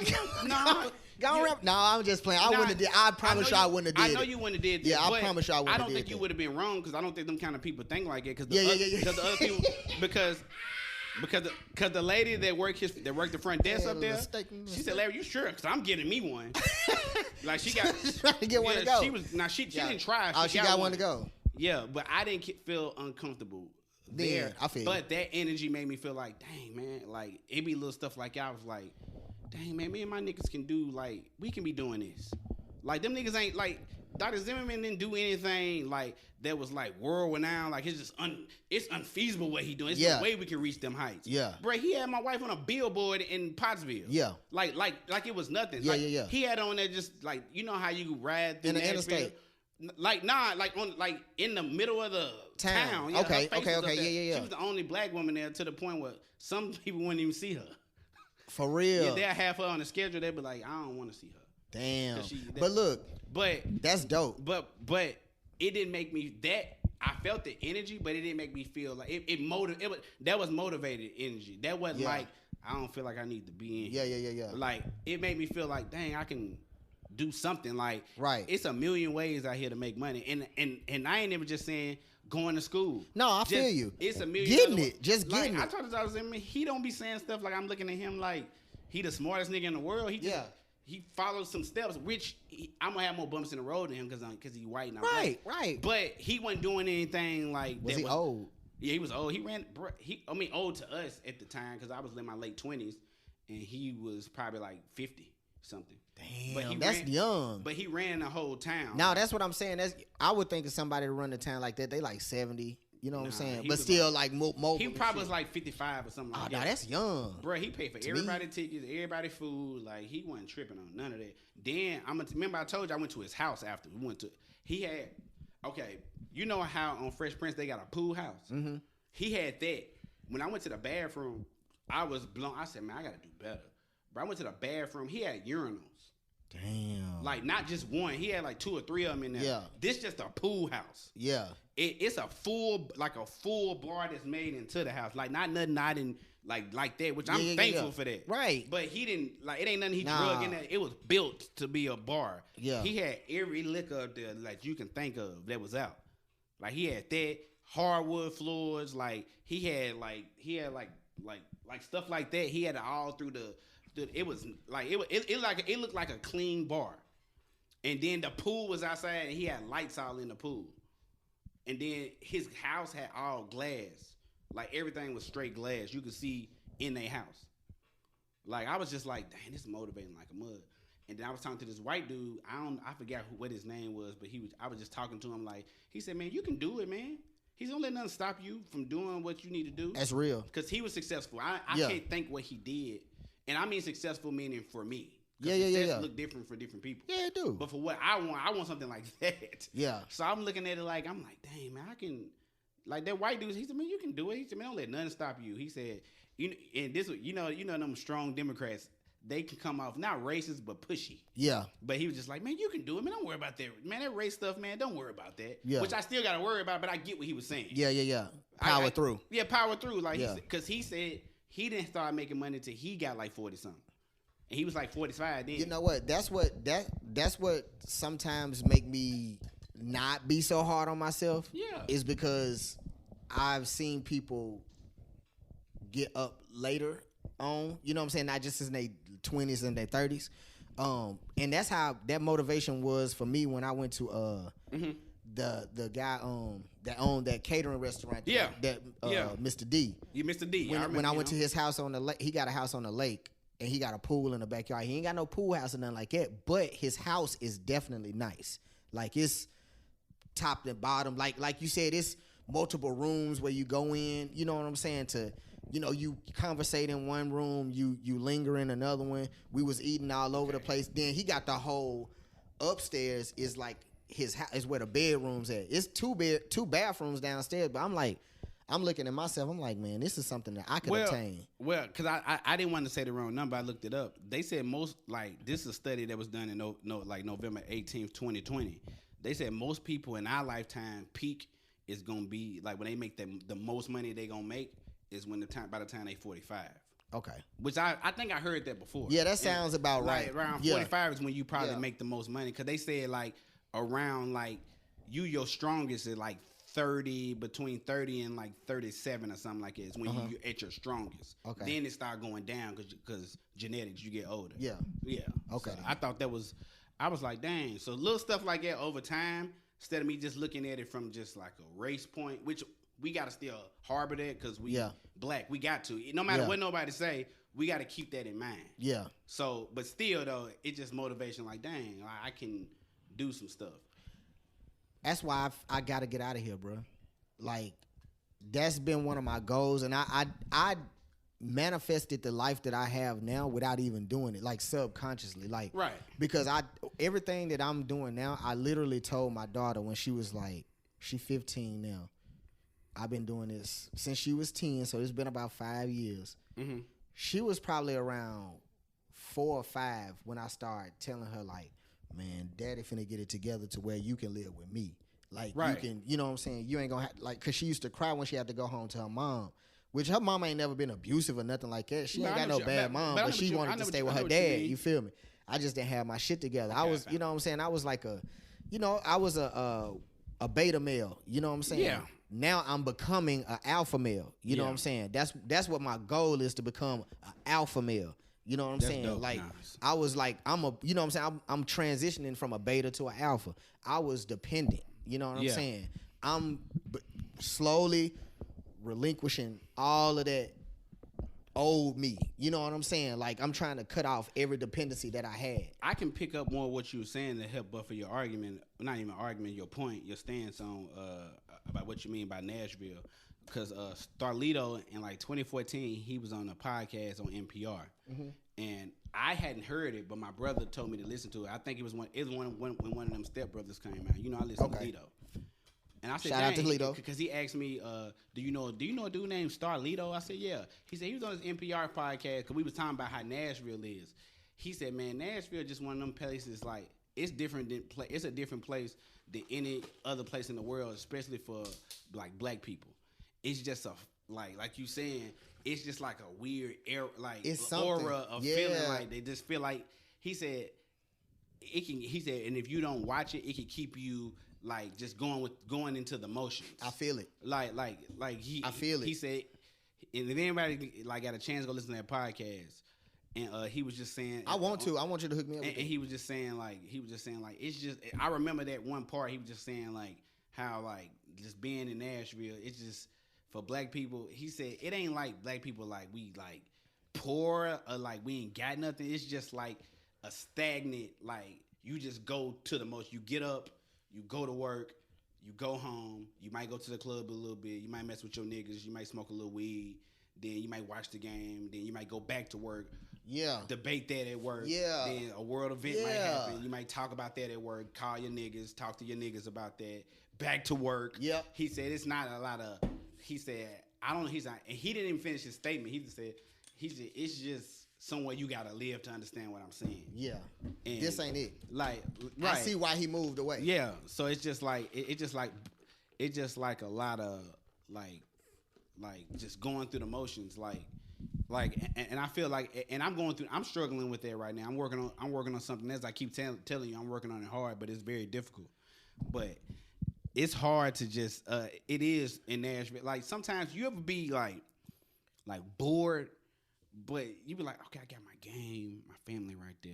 [SPEAKER 1] go and wrap. No, I'm just playing. I wouldn't have did. I promise you, I wouldn't have did.
[SPEAKER 2] I know you wouldn't have did that.
[SPEAKER 1] Yeah, I promise you, I wouldn't have did.
[SPEAKER 2] I don't think you would have been wrong because I don't think them kind of people think like it. Because
[SPEAKER 1] the
[SPEAKER 2] other people, because the lady that worked the front desk up there, she said, Larry, you sure? Because I'm getting me one. Like she got
[SPEAKER 1] trying to get one to go.
[SPEAKER 2] She didn't try.
[SPEAKER 1] Oh, she got one to go.
[SPEAKER 2] Yeah, but I didn't feel uncomfortable there.
[SPEAKER 1] I feel.
[SPEAKER 2] But that energy made me feel like, dang man, like it be little stuff like I was like, dang man, me and my niggas can do like we can be doing this. Like them niggas ain't like Dr. Zimmerman didn't do anything like that was like world renowned. Like it's just it's unfeasible what he doing. It's no way we can reach them heights.
[SPEAKER 1] Yeah,
[SPEAKER 2] bro, he had my wife on a billboard in Pottsville.
[SPEAKER 1] Yeah,
[SPEAKER 2] like it was nothing.
[SPEAKER 1] Yeah,
[SPEAKER 2] like,
[SPEAKER 1] yeah.
[SPEAKER 2] He had on there just like you know how you ride through
[SPEAKER 1] in the interstate.
[SPEAKER 2] Like like in the middle of the town.
[SPEAKER 1] Yeah, okay. Yeah.
[SPEAKER 2] She was the only black woman there to the point where some people wouldn't even see her.
[SPEAKER 1] For real.
[SPEAKER 2] Yeah, they'll have her on the schedule. They'd be like, I don't want to see her.
[SPEAKER 1] Damn. But that's dope.
[SPEAKER 2] But it didn't make me that. I felt the energy, but it didn't make me feel like it that was motivated energy. That wasn't like I don't feel like I need to be in.
[SPEAKER 1] Yeah.
[SPEAKER 2] Like it made me feel like, dang, I can do something. Like
[SPEAKER 1] Right.
[SPEAKER 2] It's a million ways out here to make money, and I ain't ever just saying going to school.
[SPEAKER 1] No, I feel you.
[SPEAKER 2] It's a million
[SPEAKER 1] getting
[SPEAKER 2] other
[SPEAKER 1] it, just
[SPEAKER 2] like,
[SPEAKER 1] getting
[SPEAKER 2] I
[SPEAKER 1] it.
[SPEAKER 2] told him, he don't be saying stuff like I'm looking at him like he the smartest nigga in the world. He just, he follows some steps, which I'm gonna have more bumps in the road than him because he white and I'm black.
[SPEAKER 1] Right.
[SPEAKER 2] But he wasn't doing anything like
[SPEAKER 1] Was
[SPEAKER 2] that.
[SPEAKER 1] he old?
[SPEAKER 2] Yeah, he was old. He ran. Old to us at the time because I was in my late 20s, and he was probably like 50 something.
[SPEAKER 1] Damn,
[SPEAKER 2] but
[SPEAKER 1] that's young.
[SPEAKER 2] But he ran the whole town.
[SPEAKER 1] Now that's what I'm saying. I would think of somebody to run the town like that. They like 70. You know what I'm saying? But still like mobile.
[SPEAKER 2] He probably was like 55 or something like that.
[SPEAKER 1] Nah, that's young.
[SPEAKER 2] Bro, he paid for everybody tickets, everybody food. Like he wasn't tripping on none of that. Then remember I told you I went to his house after. He had you know how on Fresh Prince they got a pool house? Mm-hmm. He had that. When I went to the bathroom, I was blown. I said, man, I gotta do better. But I went to the bathroom, he had urinals.
[SPEAKER 1] Damn.
[SPEAKER 2] Like not just one. He had like 2 or 3 of them in there.
[SPEAKER 1] Yeah.
[SPEAKER 2] This just a pool house.
[SPEAKER 1] Yeah.
[SPEAKER 2] It's a full bar that's made into the house. Like not nothing I didn't like that, which I'm thankful for that.
[SPEAKER 1] Right.
[SPEAKER 2] But he didn't it ain't nothing he drug in there. It was built to be a bar.
[SPEAKER 1] Yeah.
[SPEAKER 2] He had every liquor up there like you can think of that was out. Like he had that, hardwood floors, like he had stuff like that. He had it all through it was like it looked like a clean bar. And then the pool was outside and he had lights all in the pool. And then his house had all glass. Like everything was straight glass. You could see in their house. Like I was just like, dang, this is motivating like a mud. And then I was talking to this white dude. I forgot what his name was, but I was just talking to him like, he said, man, you can do it, man. He's don't let nothing stop you from doing what you need to do.
[SPEAKER 1] That's real.
[SPEAKER 2] Because he was successful. I can't think what he did. And I mean successful meaning for me.
[SPEAKER 1] Yeah.
[SPEAKER 2] Look different for different people.
[SPEAKER 1] Yeah, it do.
[SPEAKER 2] But for what I want something like that.
[SPEAKER 1] Yeah.
[SPEAKER 2] So I'm looking at it like, I'm like, dang, man, I can. Like that white dude, he said, man, you can do it. He said, man, don't let nothing stop you. He said, and this, you know them strong Democrats, they can come off not racist but pushy.
[SPEAKER 1] Yeah.
[SPEAKER 2] But he was just like, man, you can do it, man. Don't worry about that, man. That race stuff, man. Don't worry about that.
[SPEAKER 1] Yeah.
[SPEAKER 2] Which I still got to worry about, but I get what he was saying.
[SPEAKER 1] Yeah. Power through.
[SPEAKER 2] Yeah, power through. Like, because he said he didn't start making money till he got like 40 something, and he was like 45 then.
[SPEAKER 1] You know what? That's what sometimes make me not be so hard on myself.
[SPEAKER 2] Yeah.
[SPEAKER 1] Is because I've seen people get up later on. You know what I'm saying? Not just in their 20s and their 30s. And that's how that motivation was for me when I went to the guy that owned that catering restaurant. Mr. D.
[SPEAKER 2] Yeah, Mr. D.
[SPEAKER 1] When I went to his house on the lake, he got a house on the lake and he got a pool in the backyard. He ain't got no pool house or nothing like that, but his house is definitely nice. Like it's top and bottom. Like you said, it's multiple rooms where you go in. You know what I'm saying? You conversate in one room, you linger in another one. We was eating all over the place. Then he got the whole upstairs is like his house is where the bedrooms at. It's two bathrooms downstairs. But I'm looking at myself. I'm like, man, this is something that I could attain.
[SPEAKER 2] Well, because I didn't want to say the wrong number. I looked it up. They said this is a study that was done in November 18th, 2020. They said most people in our lifetime peak is gonna be like when they make the most money they gonna make is by the time they 45. Okay. Which I think I heard that before.
[SPEAKER 1] Yeah, that sounds about right.
[SPEAKER 2] Around 45 is when you probably make the most money because they said like around like your strongest is like 30, between 30 and like 37 or something like that is when you at your strongest. Okay. Then it start going down because genetics, you get older. Yeah. Yeah. Okay. So I thought I was like, dang. So little stuff like that over time, instead of me just looking at it from just like a race point, which we got to still harbor that because we black. We got to. No matter what nobody say, we got to keep that in mind. Yeah. So, but still though, it's just motivation like, dang, I can do some stuff.
[SPEAKER 1] That's why I got to get out of here, bro. Like, that's been one of my goals. And I manifested the life that I have now without even doing it, like subconsciously. Like, right. Because everything that I'm doing now, I literally told my daughter when she was like, she's 15 now. I've been doing this since she was 10, so it's been about 5 years. Mm-hmm. She was probably around 4 or 5 when I started telling her, like, man, daddy finna get it together to where you can live with me. Like, you can, you know what I'm saying? You ain't gonna have, like, because she used to cry when she had to go home to her mom. Which her mama ain't never been abusive or nothing like that. She
[SPEAKER 2] But
[SPEAKER 1] ain't
[SPEAKER 2] I
[SPEAKER 1] got
[SPEAKER 2] know
[SPEAKER 1] no
[SPEAKER 2] what
[SPEAKER 1] bad
[SPEAKER 2] you-
[SPEAKER 1] mom,
[SPEAKER 2] but I
[SPEAKER 1] but
[SPEAKER 2] know
[SPEAKER 1] she
[SPEAKER 2] what you-
[SPEAKER 1] wanted
[SPEAKER 2] I
[SPEAKER 1] to
[SPEAKER 2] know
[SPEAKER 1] stay
[SPEAKER 2] what
[SPEAKER 1] with
[SPEAKER 2] you
[SPEAKER 1] her
[SPEAKER 2] mean.
[SPEAKER 1] dad. You feel me? I just didn't have my shit together. I
[SPEAKER 2] Okay,
[SPEAKER 1] was,
[SPEAKER 2] fine.
[SPEAKER 1] you know what I'm saying? I was like I was a beta male. You know what I'm saying?
[SPEAKER 2] Yeah.
[SPEAKER 1] Now I'm becoming an alpha male. You know
[SPEAKER 2] Yeah.
[SPEAKER 1] what I'm saying? That's what my goal is, to become an alpha male. You know what I'm
[SPEAKER 2] That's
[SPEAKER 1] saying?
[SPEAKER 2] dope.
[SPEAKER 1] Like
[SPEAKER 2] Nice.
[SPEAKER 1] I was like, you know what I'm saying? I'm transitioning from a beta to an alpha. I was dependent. You know what I'm
[SPEAKER 2] Yeah.
[SPEAKER 1] saying? I'm slowly relinquishing all of that old me. You know what I'm saying? Like I'm trying to cut off every dependency that I had.
[SPEAKER 2] I can pick up more what you were saying to help buffer your argument, not even argument, your point, your stance on about what you mean by Nashville. Because Starlito in like 2014, he was on a podcast on NPR, and I hadn't heard it, but my brother told me to listen to it. I think it was when one of them Step Brothers came out. You know, I listen to Lito. And I said,
[SPEAKER 1] Shout out to Lito.
[SPEAKER 2] because he asked me, do you know a dude named Starlito? I said, yeah. He said he was on his NPR podcast because we was talking about how Nashville is. He said, man, Nashville just one of them places, like it's different than it's a different place than any other place in the world, especially for like black people. It's just like you saying, it's just like a weird air, like
[SPEAKER 1] It's
[SPEAKER 2] aura of
[SPEAKER 1] yeah.
[SPEAKER 2] feeling like they just feel like. He said it can. He said, and if you don't watch it, it can keep you like just going into the motions.
[SPEAKER 1] I feel it.
[SPEAKER 2] Like he.
[SPEAKER 1] I feel it.
[SPEAKER 2] He said, and if anybody like got a chance to go listen to that podcast, and he was just saying,
[SPEAKER 1] I want you to hook me up.
[SPEAKER 2] and he was just saying like it's just. I remember that one part. He was just saying like how like just being in Nashville, it's just for black people. He said it ain't like black people like we like poor or like we ain't got nothing. It's just like a stagnant, like you just go to the most. You get up, you go to work, you go home. You might go to the club a little bit. You might mess with your niggas. You might smoke a little weed. Then you might watch the game. Then you might go back to work.
[SPEAKER 1] Yeah.
[SPEAKER 2] Debate that at work.
[SPEAKER 1] Yeah.
[SPEAKER 2] Then a world event might
[SPEAKER 1] Yeah.
[SPEAKER 2] happen. You might talk about that at work. Call your niggas. Talk to your niggas about that. Back to work.
[SPEAKER 1] Yep.
[SPEAKER 2] He said it's not a lot of. He said I don't. He's not. And he didn't even finish his statement. He just said it's just somewhere you gotta live to understand what I'm saying.
[SPEAKER 1] Yeah.
[SPEAKER 2] And
[SPEAKER 1] This ain't it.
[SPEAKER 2] Like right.
[SPEAKER 1] I see why he moved away.
[SPEAKER 2] Yeah. So it's just like it's just like a lot of like just going through the motions and I feel like and I'm struggling with that right now. I'm working on something else. I keep telling you I'm working on it hard, but it's very difficult. But it's hard to just it is in Nashville. Like sometimes you ever be like bored, but you be like, okay, I got my game, my family right there.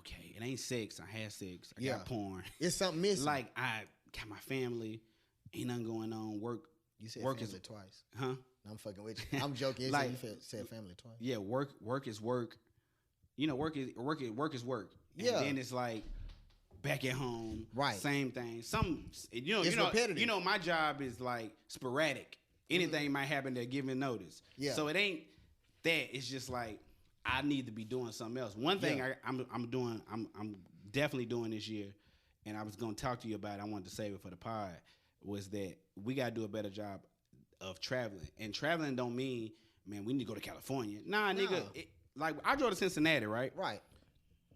[SPEAKER 2] Okay, it ain't sex. I had sex. I got porn.
[SPEAKER 1] It's something missing.
[SPEAKER 2] Like I got my family. Ain't nothing going on. Work.
[SPEAKER 1] You said
[SPEAKER 2] work
[SPEAKER 1] family
[SPEAKER 2] is
[SPEAKER 1] twice.
[SPEAKER 2] huh?
[SPEAKER 1] No, I'm fucking with you. I'm joking.
[SPEAKER 2] Like-
[SPEAKER 1] You said family twice.
[SPEAKER 2] Yeah, work is work. You know, work is work. And
[SPEAKER 1] Yeah.
[SPEAKER 2] then it's like back at home.
[SPEAKER 1] Right.
[SPEAKER 2] Same thing.
[SPEAKER 1] It's repetitive.
[SPEAKER 2] You know, my job is like sporadic. Anything might happen to give me notice.
[SPEAKER 1] Yeah.
[SPEAKER 2] So it ain't that. It's just like I need to be doing something else. One thing
[SPEAKER 1] Yeah.
[SPEAKER 2] I'm definitely doing this year, and I was gonna talk to you about it. I wanted to save it for the pod. Was that we gotta do a better job of traveling. And traveling don't mean, man, we need to go to California. Nah, nigga. Like I drove to Cincinnati, right?
[SPEAKER 1] Right.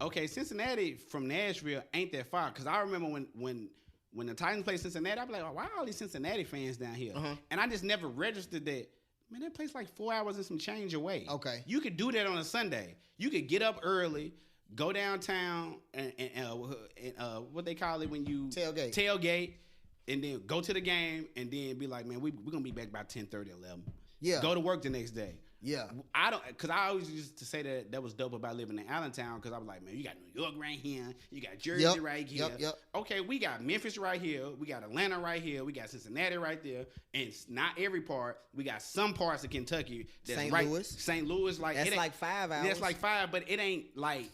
[SPEAKER 2] Okay, Cincinnati from Nashville ain't that far. Cause I remember when the Titans played Cincinnati, I'd be like, oh, why are all these Cincinnati fans down here? And I just never registered that. Man, that place like 4 hours and some change away.
[SPEAKER 1] Okay.
[SPEAKER 2] You could do that on a Sunday. You could get up early, go downtown, and what they call it when you tailgate, and then go to the game, and then be like, man, we're gonna be back by 10:30, 11.
[SPEAKER 1] Yeah.
[SPEAKER 2] Go to work the next day.
[SPEAKER 1] Yeah.
[SPEAKER 2] Cause I always used to say that was dope about living in Allentown, cause I was like, man, you got New York right here, you got Jersey right here.
[SPEAKER 1] Yep.
[SPEAKER 2] Okay, we got Memphis right here, we got Atlanta right here, we got Cincinnati right there, and it's not every part. We got some parts of Kentucky that's St. Louis, like
[SPEAKER 1] That's like 5 hours.
[SPEAKER 2] That's like 5, but it ain't like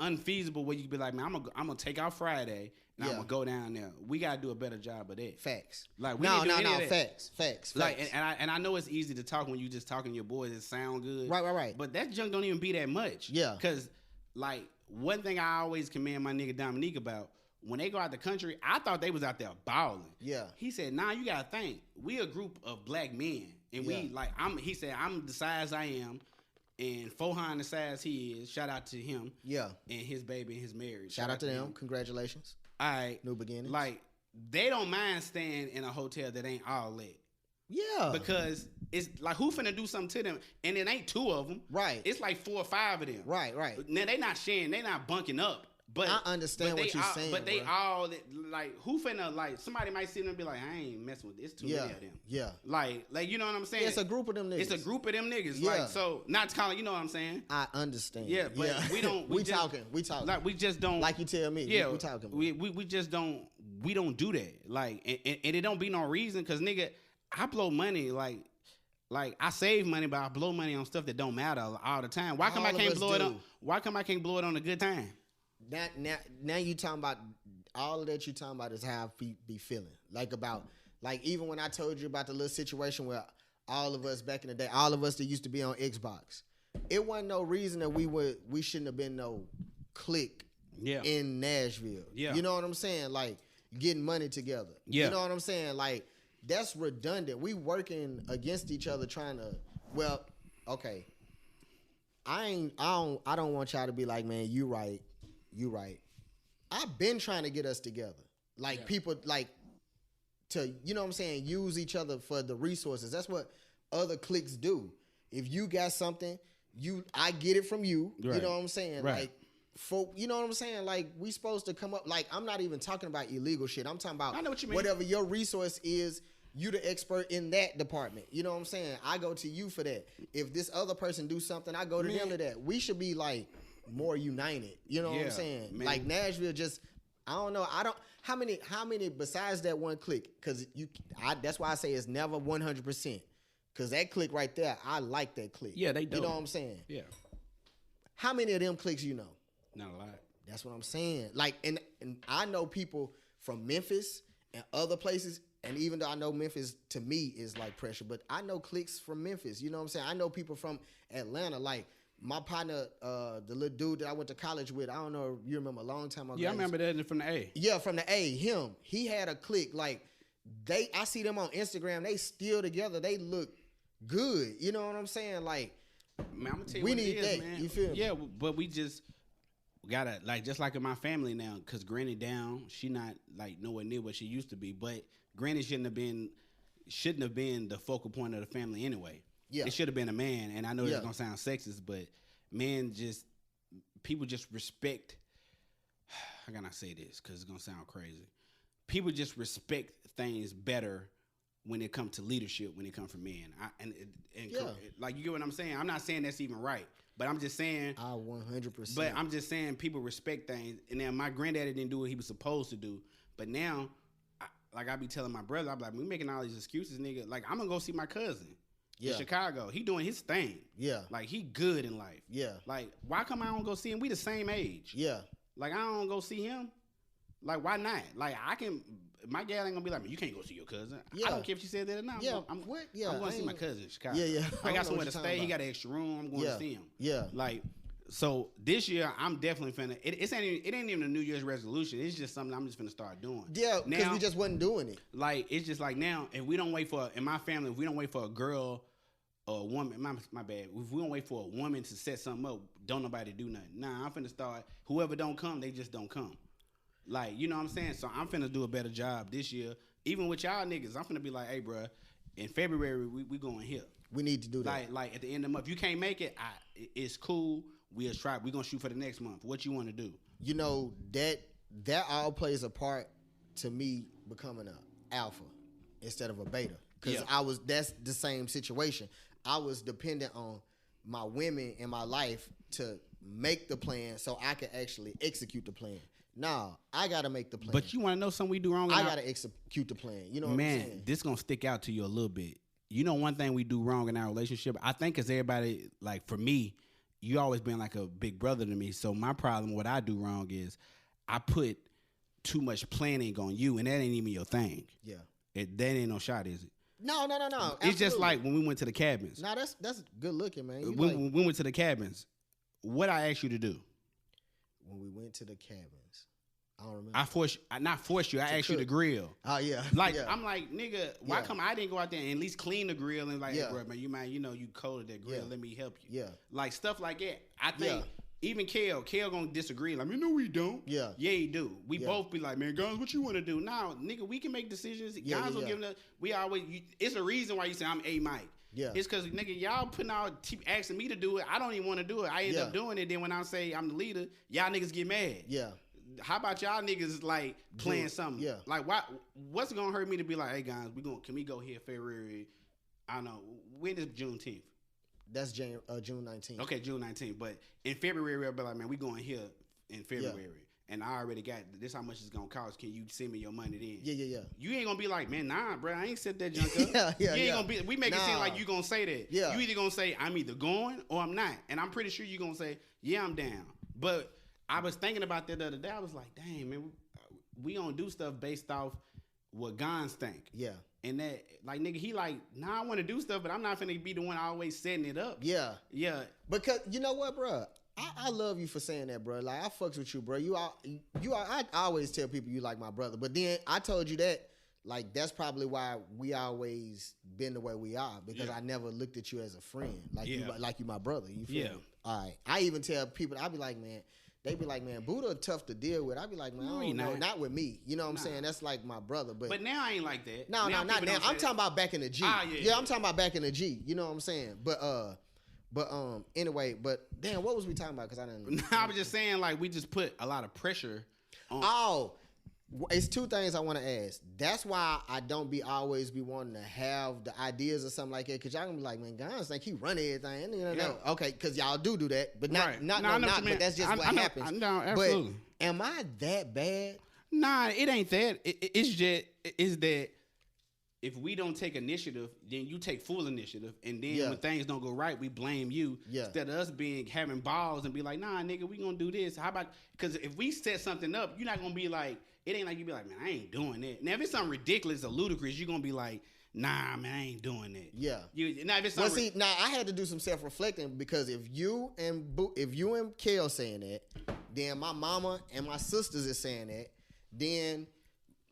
[SPEAKER 2] unfeasible where you can be like, man, I'm gonna take out Friday and I'm gonna go down there. We gotta do a better job of that.
[SPEAKER 1] Facts.
[SPEAKER 2] Like we
[SPEAKER 1] no,
[SPEAKER 2] didn't do any of that.
[SPEAKER 1] Facts.
[SPEAKER 2] Like, and I know it's easy to talk when you just talking to your boys. It sound good.
[SPEAKER 1] Right.
[SPEAKER 2] But that junk don't even be that much.
[SPEAKER 1] Yeah.
[SPEAKER 2] Because, like, one thing I always commend my nigga Dominique about, when they go out the country, I thought they was out there balling.
[SPEAKER 1] Yeah.
[SPEAKER 2] He said, nah, you got to think. We a group of black men. And we, like, he said, I'm the size I am. And Fohan the size he is. Shout out to him.
[SPEAKER 1] Yeah.
[SPEAKER 2] And his baby and his marriage.
[SPEAKER 1] Shout out to them. Congratulations.
[SPEAKER 2] All right.
[SPEAKER 1] New beginnings.
[SPEAKER 2] Like, they don't mind staying in a hotel that ain't all lit.
[SPEAKER 1] Yeah.
[SPEAKER 2] Because it's like who finna do something to them, and it ain't 2 of them.
[SPEAKER 1] Right.
[SPEAKER 2] It's like 4 or 5 of them.
[SPEAKER 1] Right.
[SPEAKER 2] Now they not sharing, they not bunking up. But
[SPEAKER 1] I understand what you're saying.
[SPEAKER 2] But they
[SPEAKER 1] bro.
[SPEAKER 2] all like who finna like somebody might see them and be like, I ain't messing with this. Too many of them.
[SPEAKER 1] Yeah.
[SPEAKER 2] Like you know what I'm saying?
[SPEAKER 1] Yeah, it's a group of them niggas.
[SPEAKER 2] It's a group of them niggas.
[SPEAKER 1] Yeah.
[SPEAKER 2] Like so, not to call it, you know what I'm saying?
[SPEAKER 1] I understand.
[SPEAKER 2] Yeah, but we don't.
[SPEAKER 1] We talking.
[SPEAKER 2] Like we just don't.
[SPEAKER 1] Like you tell me.
[SPEAKER 2] Yeah,
[SPEAKER 1] we talking.
[SPEAKER 2] We just don't. We don't do that. Like and it don't be no reason because nigga, I blow money like I save money, but I blow money on stuff that don't matter all the time. Why come I can't blow it on? Why come I can't blow it on a good time?
[SPEAKER 1] Now you talking about all of that you talking about is how I be feeling. Like even when I told you about the little situation where all of us back in the day, all of us that used to be on Xbox, it wasn't no reason that we shouldn't have been no clique in Nashville. Yeah. You know what I'm saying? Like getting money together. Yeah. You know what I'm saying? Like that's redundant. We working against each other trying to okay. I don't want y'all to be like, man, you right. I've been trying to get us together. Like people like to, you know what I'm saying, use each other for the resources. That's what other cliques do. If you got something, I get it from you. Right. You know what I'm saying? Right. Like you know what I'm saying? Like we supposed to come up, like I'm not even talking about illegal shit. I'm talking about, I know what you mean. Whatever your resource is, you the expert in that department. You know what I'm saying? I go to you for that. If this other person do something, I go to them to that. We should be like more united. You know what I'm saying? Man. Like Nashville just, I don't know. How many besides that one clique? Because that's why I say it's never 100%. Because that clique right there, I like that clique.
[SPEAKER 2] Yeah, they do.
[SPEAKER 1] You know what I'm saying?
[SPEAKER 2] Yeah.
[SPEAKER 1] How many of them cliques you know?
[SPEAKER 2] Not a lot.
[SPEAKER 1] That's what I'm saying. Like, and I know people from Memphis and other places. And even though I know Memphis to me is like pressure, but I know cliques from Memphis. You know what I'm saying? I know people from Atlanta. Like my partner, the little dude that I went to college with. I don't know if you remember a long time ago.
[SPEAKER 2] Yeah, I remember that from the A.
[SPEAKER 1] Yeah, from the A. Him. He had a clique. Like I see them on Instagram. They still together. They look good. You know what I'm saying? Like,
[SPEAKER 2] man, I'm gonna tell you
[SPEAKER 1] we
[SPEAKER 2] what
[SPEAKER 1] need
[SPEAKER 2] it is,
[SPEAKER 1] that.
[SPEAKER 2] Man.
[SPEAKER 1] You feel me?
[SPEAKER 2] Yeah, but we just gotta like just like in my family now. Cause Granny down, she not like nowhere near what she used to be. But Granny shouldn't have been the focal point of the family anyway. Yeah, it should have been a man. And I know it's gonna sound sexist, but people just respect. How can I say this? Because it's gonna sound crazy. People just respect things better when it comes to leadership. When it comes from men, like you get what I'm saying. I'm not saying that's even right, but I'm just saying.
[SPEAKER 1] 100%.
[SPEAKER 2] But I'm just saying people respect things. And then my granddaddy didn't do what he was supposed to do, but now. Like I be telling my brother, I be like, we making all these excuses, nigga. Like I'm gonna go see my cousin in Chicago. He doing his thing. Yeah. Like he good in life. Yeah. Like why come I don't go see him? We the same age. Yeah. Like I don't go see him. Like why not? Like I can. My gal ain't gonna be like, you can't go see your cousin. Yeah. I don't care if she said that or not.
[SPEAKER 1] Yeah.
[SPEAKER 2] I'm going to see my cousin in Chicago.
[SPEAKER 1] Yeah.
[SPEAKER 2] I got somewhere to stay. He got an extra room. I'm going to see him.
[SPEAKER 1] Yeah.
[SPEAKER 2] Like. So this year, I'm definitely finna. It ain't even a New Year's resolution. It's just something I'm just finna start doing.
[SPEAKER 1] Yeah, because we just wasn't doing it.
[SPEAKER 2] Like it's just like now, if we don't wait for in my family, if we don't wait for a girl or a woman, my bad. If we don't wait for a woman to set something up, don't nobody do nothing. Nah, I'm finna start. Whoever don't come, they just don't come. Like you know what I'm saying. So I'm finna do a better job this year. Even with y'all niggas, I'm finna be like, hey, bro, in February we going here.
[SPEAKER 1] We need to do that.
[SPEAKER 2] Like at the end of the month, if you can't make it, it's cool. We'll try. We're gonna shoot for the next month. What you want to do? You know
[SPEAKER 1] that all plays a part to me becoming an alpha instead of a beta. Because that's the same situation. I was dependent on my women in my life to make the plan so I could actually execute the plan. Nah, I gotta make the plan.
[SPEAKER 2] But you want to know something we do wrong?
[SPEAKER 1] I gotta execute the plan. You know what I'm saying? Man,
[SPEAKER 2] this gonna stick out to you a little bit. You know one thing we do wrong in our relationship? I think as everybody, like for me, you always been like a big brother to me. So my problem, what I do wrong is I put too much planning on you, and that ain't even your thing. Yeah. That ain't no shot, is it?
[SPEAKER 1] No.
[SPEAKER 2] It's
[SPEAKER 1] Absolutely.
[SPEAKER 2] just like when we went to the cabins.
[SPEAKER 1] No, that's good looking, man.
[SPEAKER 2] When we went to the cabins, what I asked you to do?
[SPEAKER 1] When we went to the cabins. I don't remember.
[SPEAKER 2] I not forced you. I asked you to grill.
[SPEAKER 1] Oh yeah.
[SPEAKER 2] Like I'm like, nigga, why come I didn't go out there and at least clean the grill and like, hey, bro, man, you might, you coated that grill. Let me help you. Yeah. Like stuff like that. I think even Kell gonna disagree. Like, no, we don't. Yeah. Yeah, he do. We both be like, man, Gonz, what you want to do? Now, nigga, we can make decisions. Gonz will give us. We always. It's a reason why you say I'm A Mike.
[SPEAKER 1] Yeah.
[SPEAKER 2] It's because, nigga, y'all keep asking me to do it. I don't even want to do it. I end up doing it. Then when I say I'm the leader, y'all niggas get mad.
[SPEAKER 1] Yeah.
[SPEAKER 2] How about y'all niggas like playing something?
[SPEAKER 1] Yeah.
[SPEAKER 2] Like what's gonna hurt me to be like, hey guys, can we go here February? I don't know. When is Juneteenth?
[SPEAKER 1] That's June 19th.
[SPEAKER 2] Okay, June 19th. But in February, I'll be like, man, we going here in February. And I already got this. How much it's gonna cost? Can you send me your money then?
[SPEAKER 1] Yeah.
[SPEAKER 2] You ain't gonna be like, man, nah, bro, I ain't set that junk up.
[SPEAKER 1] You
[SPEAKER 2] ain't gonna be. We make it seem like you gonna say that.
[SPEAKER 1] Yeah.
[SPEAKER 2] You either gonna say I'm either going or I'm not, and I'm pretty sure you gonna say, yeah, I'm down. But I was thinking about that the other day. I was like, dang, man, we don't do stuff based off what Gonz think.
[SPEAKER 1] Yeah.
[SPEAKER 2] And that, like, nigga, he like, nah, I want to do stuff, but I'm not finna be the one always setting it up.
[SPEAKER 1] Yeah.
[SPEAKER 2] Yeah.
[SPEAKER 1] Because you know what, bro? I love you for saying that, bro. Like, I fucks with you, bro. I always tell people you like my brother. But then I told you that, like, that's probably why we always been the way we are. Because I never looked at you as a friend. Like, you my brother. You feel me? All right. I even tell people, I be like, man, they be like, man, Buddha tough to deal with. I be like, man, I don't know. Not with me. You know what I'm saying? That's like my brother. But
[SPEAKER 2] now I ain't like that.
[SPEAKER 1] No, not now. I'm talking about back in the G. Yeah, I'm talking about back in the G. You know what I'm saying? But anyway, but damn, what was we talking about? Because I didn't.
[SPEAKER 2] I was just saying, like, we just put a lot of pressure on.
[SPEAKER 1] Oh, it's two things I want to ask. That's why I don't always be wanting to have the ideas or something like that. Because y'all gonna be like, man, Gonz think he run everything. No. Okay, because y'all do that, but not. But that's just what happens.
[SPEAKER 2] No, absolutely.
[SPEAKER 1] But am I that bad?
[SPEAKER 2] Nah, it ain't that. It's that. If we don't take initiative, then you take full initiative, and then when things don't go right, we blame you instead of us having balls and be like, nah, nigga, we gonna do this. How about? Because if we set something up, you're not gonna be like, it ain't like you be like, man, I ain't doing that. Now if it's something ridiculous or ludicrous, you're gonna be like, nah, man, I ain't doing that.
[SPEAKER 1] Yeah.
[SPEAKER 2] Now if it's something
[SPEAKER 1] I had to do some self-reflecting because if you and Kell saying that, then my mama and my sisters is saying that, then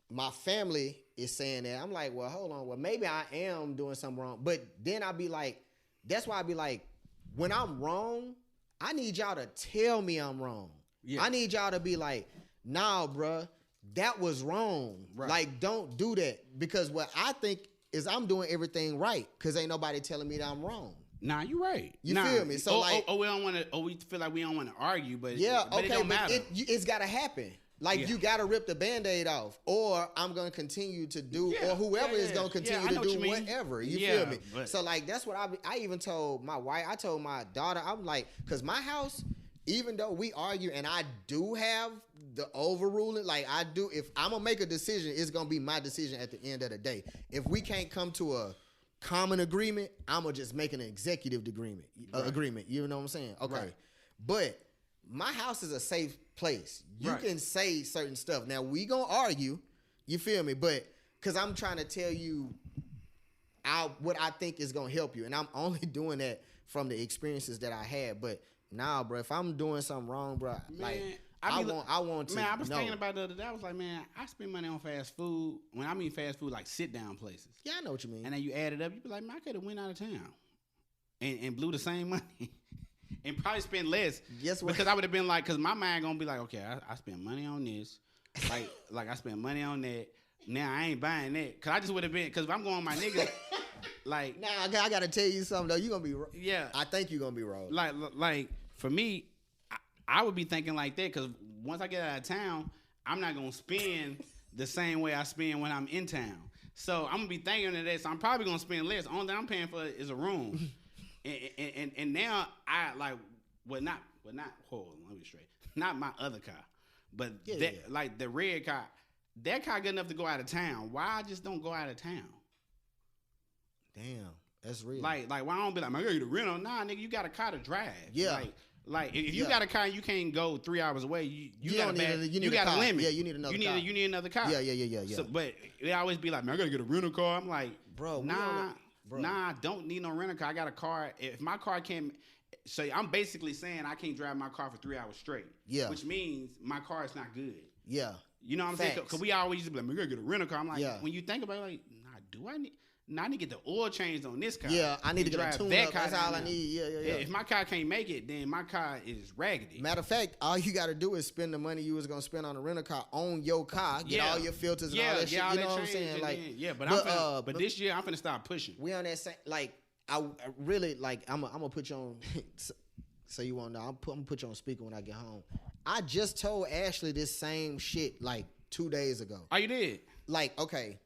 [SPEAKER 1] my family is saying that. I'm like, well, hold on. Well, maybe I am doing something wrong. But then I'll be like, that's why I be like, when I'm wrong, I need y'all to tell me I'm wrong. Yeah. I need y'all to be like, nah, bruh, that was wrong. Right. Like, don't do that. Because what I think is I'm doing everything right. Because ain't nobody telling me that I'm wrong.
[SPEAKER 2] Nah, you right.
[SPEAKER 1] You feel me? So
[SPEAKER 2] we don't want to. We feel like we don't want to argue, but
[SPEAKER 1] but
[SPEAKER 2] it don't matter.
[SPEAKER 1] It's got to happen. Like, you got to rip the Band-Aid off, or I'm going to continue to do, or whoever is going to continue to do whatever. You feel me? So, like, that's what I even told my wife. I told my daughter, I'm like, because my house, even though we argue and I do have the overruling, like I do, if I'm going to make a decision, it's going to be my decision at the end of the day. If we can't come to a common agreement, I'm going to just make an executive agreement. You know what I'm saying? Okay. Right. But my house is a safe place. You can say certain stuff. Now, we gonna argue, you feel me? But, because I'm trying to tell you what I think is gonna help you. And I'm only doing that from the experiences that I had. But, nah, bro, if I'm doing something wrong, bro, I want to
[SPEAKER 2] Man, I was
[SPEAKER 1] know.
[SPEAKER 2] thinking about the other day. I was like, man, I spend money on fast food. When I mean fast food, like sit-down places.
[SPEAKER 1] Yeah, I know what you mean.
[SPEAKER 2] And then you add it up, you be like, man, I could have went out of town and blew the same money. And probably spend less. Yes, because I would have been like, because my mind gonna be like, okay, I spent money on this, like I spent money on that. Now I ain't buying that, cause I just would have been, cause if I'm going with my niggas, like.
[SPEAKER 1] Now I gotta tell you something though. You gonna be I think you gonna be wrong.
[SPEAKER 2] Like for me, I would be thinking like that, cause once I get out of town, I'm not gonna spend the same way I spend when I'm in town. So I'm gonna be thinking of that. So I'm probably gonna spend less. Only thing I'm paying for is a room. And now I like not hold on, let me straight. Not my other car. But like the red car, that car good enough to go out of town. Why I just don't go out of town?
[SPEAKER 1] Damn, that's real.
[SPEAKER 2] Like why I don't be like, man, I gotta get a rental. Nah, nigga, you got a car to drive.
[SPEAKER 1] Yeah.
[SPEAKER 2] Like if you got a car and you can't go 3 hours away, you got a limit.
[SPEAKER 1] Yeah, you need another car.
[SPEAKER 2] You need another car.
[SPEAKER 1] Yeah.
[SPEAKER 2] So, but they always be like, man, I gotta get a rental car. I'm like,
[SPEAKER 1] bro,
[SPEAKER 2] Nah, I don't need no rental car. I got a car. If my car can't, so I'm basically saying I can't drive my car for 3 hours straight. Yeah. Which means my car is not good.
[SPEAKER 1] Yeah.
[SPEAKER 2] You know what I'm saying? Because we always used to be like, we gotta get a rental car. I'm like, when you think about it, like, nah, do I need? Nah, I need to get the oil changed on this car.
[SPEAKER 1] Yeah, I need to get a tune-up. That's all I need. Yeah.
[SPEAKER 2] If my car can't make it, then my car is raggedy.
[SPEAKER 1] Matter of fact, all you got to do is spend the money you was going to spend on a rental car on your car, get all your filters and all that shit. You know what I'm saying?
[SPEAKER 2] But this year I'm finna start pushing.
[SPEAKER 1] We on that same, like, I really like. I'm gonna put you on. So you won't know. I'm gonna put you on speaker when I get home. I just told Ashley this same shit like 2 days ago.
[SPEAKER 2] Oh, you did?
[SPEAKER 1] Like, okay,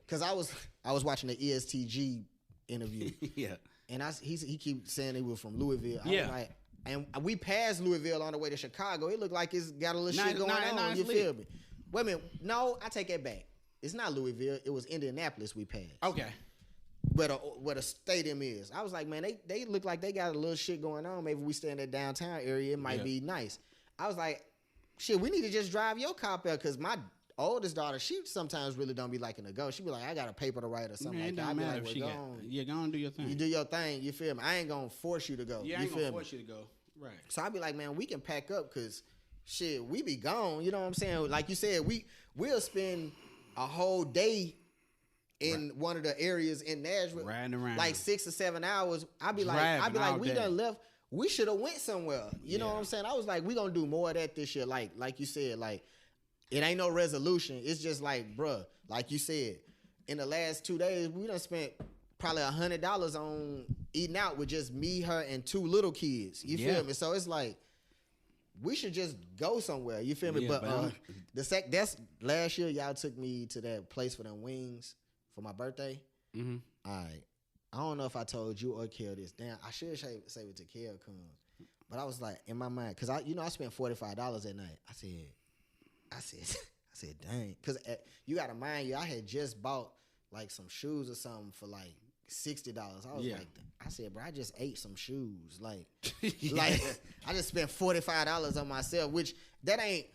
[SPEAKER 1] because I was watching the ESTG interview.
[SPEAKER 2] Yeah.
[SPEAKER 1] And he keep saying he was from Louisville. I
[SPEAKER 2] Yeah.
[SPEAKER 1] was like, and we passed Louisville on the way to Chicago. It looked like it's got a little shit going on. You feel me? Wait a minute. No, I take that back. It's not Louisville. It was Indianapolis we passed.
[SPEAKER 2] Okay.
[SPEAKER 1] Where the stadium is. I was like, man, they look like they got a little shit going on. Maybe we stay in that downtown area. It might be nice. I was like, shit, we need to just drive your car up there because my oldest daughter, she sometimes really don't be liking to go. She be like, I got a paper to write or something like that. I be like, well,
[SPEAKER 2] go on, do your thing.
[SPEAKER 1] You do your thing. You feel me? I ain't gonna force you to go.
[SPEAKER 2] Yeah, I ain't gonna force you to go. Right.
[SPEAKER 1] So I be like, man, we can pack up because shit, we be gone. You know what I'm saying? Like you said, we'll spend a whole day in one of the areas in Nashville,
[SPEAKER 2] riding around
[SPEAKER 1] like 6 or 7 hours. I be
[SPEAKER 2] driving
[SPEAKER 1] like, we
[SPEAKER 2] day.
[SPEAKER 1] done left. We should have went somewhere. You know what I'm saying? I was like, we gonna do more of that this year. Like you said, like it ain't no resolution. It's just like, bruh, like you said, in the last 2 days, we done spent probably $100 on eating out with just me, her, and 2 little kids. You feel me? So it's like, we should just go somewhere. You feel me?
[SPEAKER 2] Yeah,
[SPEAKER 1] but that's last year. Y'all took me to that place for them wings for my birthday.
[SPEAKER 2] Mm-hmm.
[SPEAKER 1] All right. I don't know if I told you or Kell this. Damn, I should say it to Kell, but I was like in my mind because I spent $45 that night. I said, dang, because you got to mind you, I had just bought like some shoes or something for like $60. I was like, I said, bro, I just ate some shoes. Like, like I just spent $45 on myself, which that ain't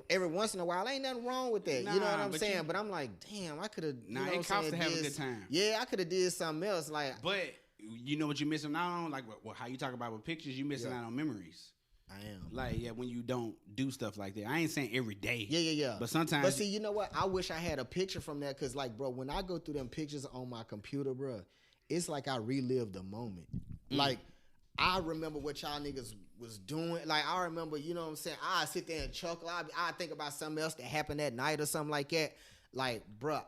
[SPEAKER 1] every once in a while. Ain't nothing wrong with that. You know what I'm saying? But I'm like, damn, I could have.
[SPEAKER 2] Nah, it counts to have a good time.
[SPEAKER 1] Yeah, I could have did something else. Like,
[SPEAKER 2] but you know what you're missing out on? Like, how you talk about with pictures, you missing out on memories.
[SPEAKER 1] I am.
[SPEAKER 2] Like, when you don't do stuff like that. I ain't saying every day.
[SPEAKER 1] Yeah.
[SPEAKER 2] But sometimes.
[SPEAKER 1] But see, you know what? I wish I had a picture from that because, like, bro, when I go through them pictures on my computer, bro, it's like I relive the moment. Like, I remember what y'all niggas was doing. Like, I remember, you know what I'm saying? I sit there and chuckle. I think about something else that happened that night or something like that. Like, bro,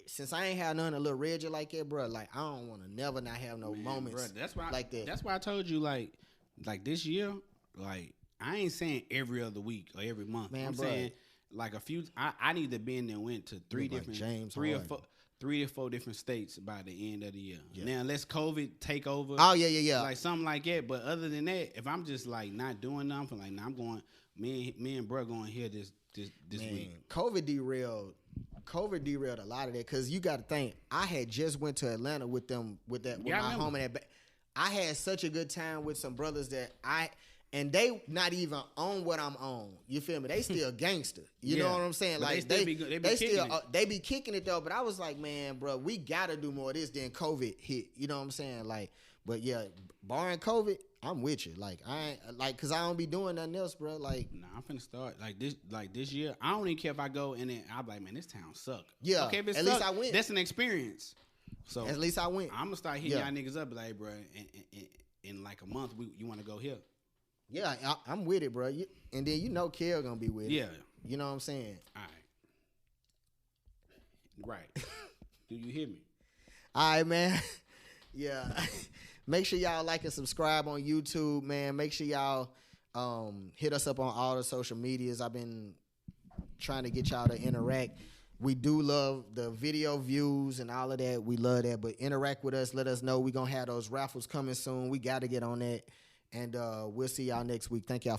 [SPEAKER 1] since I ain't had none a little Reggie like that, bro, like, I don't want to never not have no moments like that.
[SPEAKER 2] That's why I told you, like this year, like, I ain't saying every other week or every month.
[SPEAKER 1] Man,
[SPEAKER 2] I'm saying, like, a few. I need to be in there and went to three or four different states by the end of the year. Yeah. Now, unless COVID take over.
[SPEAKER 1] Oh, yeah.
[SPEAKER 2] Like, something like that. But other than that, if I'm just, like, not doing nothing, like, nah, I'm going, me and bro going here this week.
[SPEAKER 1] COVID derailed a lot of that because you got to think, I had just went to Atlanta with my homie. I had such a good time with some brothers and they not even on what I'm on. You feel me? They still gangster. You know what I'm saying?
[SPEAKER 2] But
[SPEAKER 1] like they be kicking it though. But I was like, man, bro, we gotta do more of this. Then COVID hit. You know what I'm saying? Like, but yeah, barring COVID, I'm with you. Like, I ain't like because I don't be doing nothing else, bro. Like,
[SPEAKER 2] nah, I'm finna start this year. I don't even care if I go and then I'm like, man, this town suck.
[SPEAKER 1] Yeah.
[SPEAKER 2] Okay, if it
[SPEAKER 1] at
[SPEAKER 2] suck,
[SPEAKER 1] least I went.
[SPEAKER 2] That's an experience. So
[SPEAKER 1] at least I went.
[SPEAKER 2] I'm gonna start hitting y'all niggas up, like, bro, in like a month, you want to go here?
[SPEAKER 1] Yeah, I'm with it, bro. And then you know Kell gonna be with it.
[SPEAKER 2] Yeah.
[SPEAKER 1] You know what I'm saying?
[SPEAKER 2] All right. Do you hear me?
[SPEAKER 1] All right, man. Yeah. Make sure y'all like and subscribe on YouTube, man. Make sure y'all hit us up on all the social medias. I've been trying to get y'all to interact. We do love the video views and all of that. We love that. But interact with us. Let us know. We're going to have those raffles coming soon. We got to get on that. And we'll see y'all next week. Thank y'all.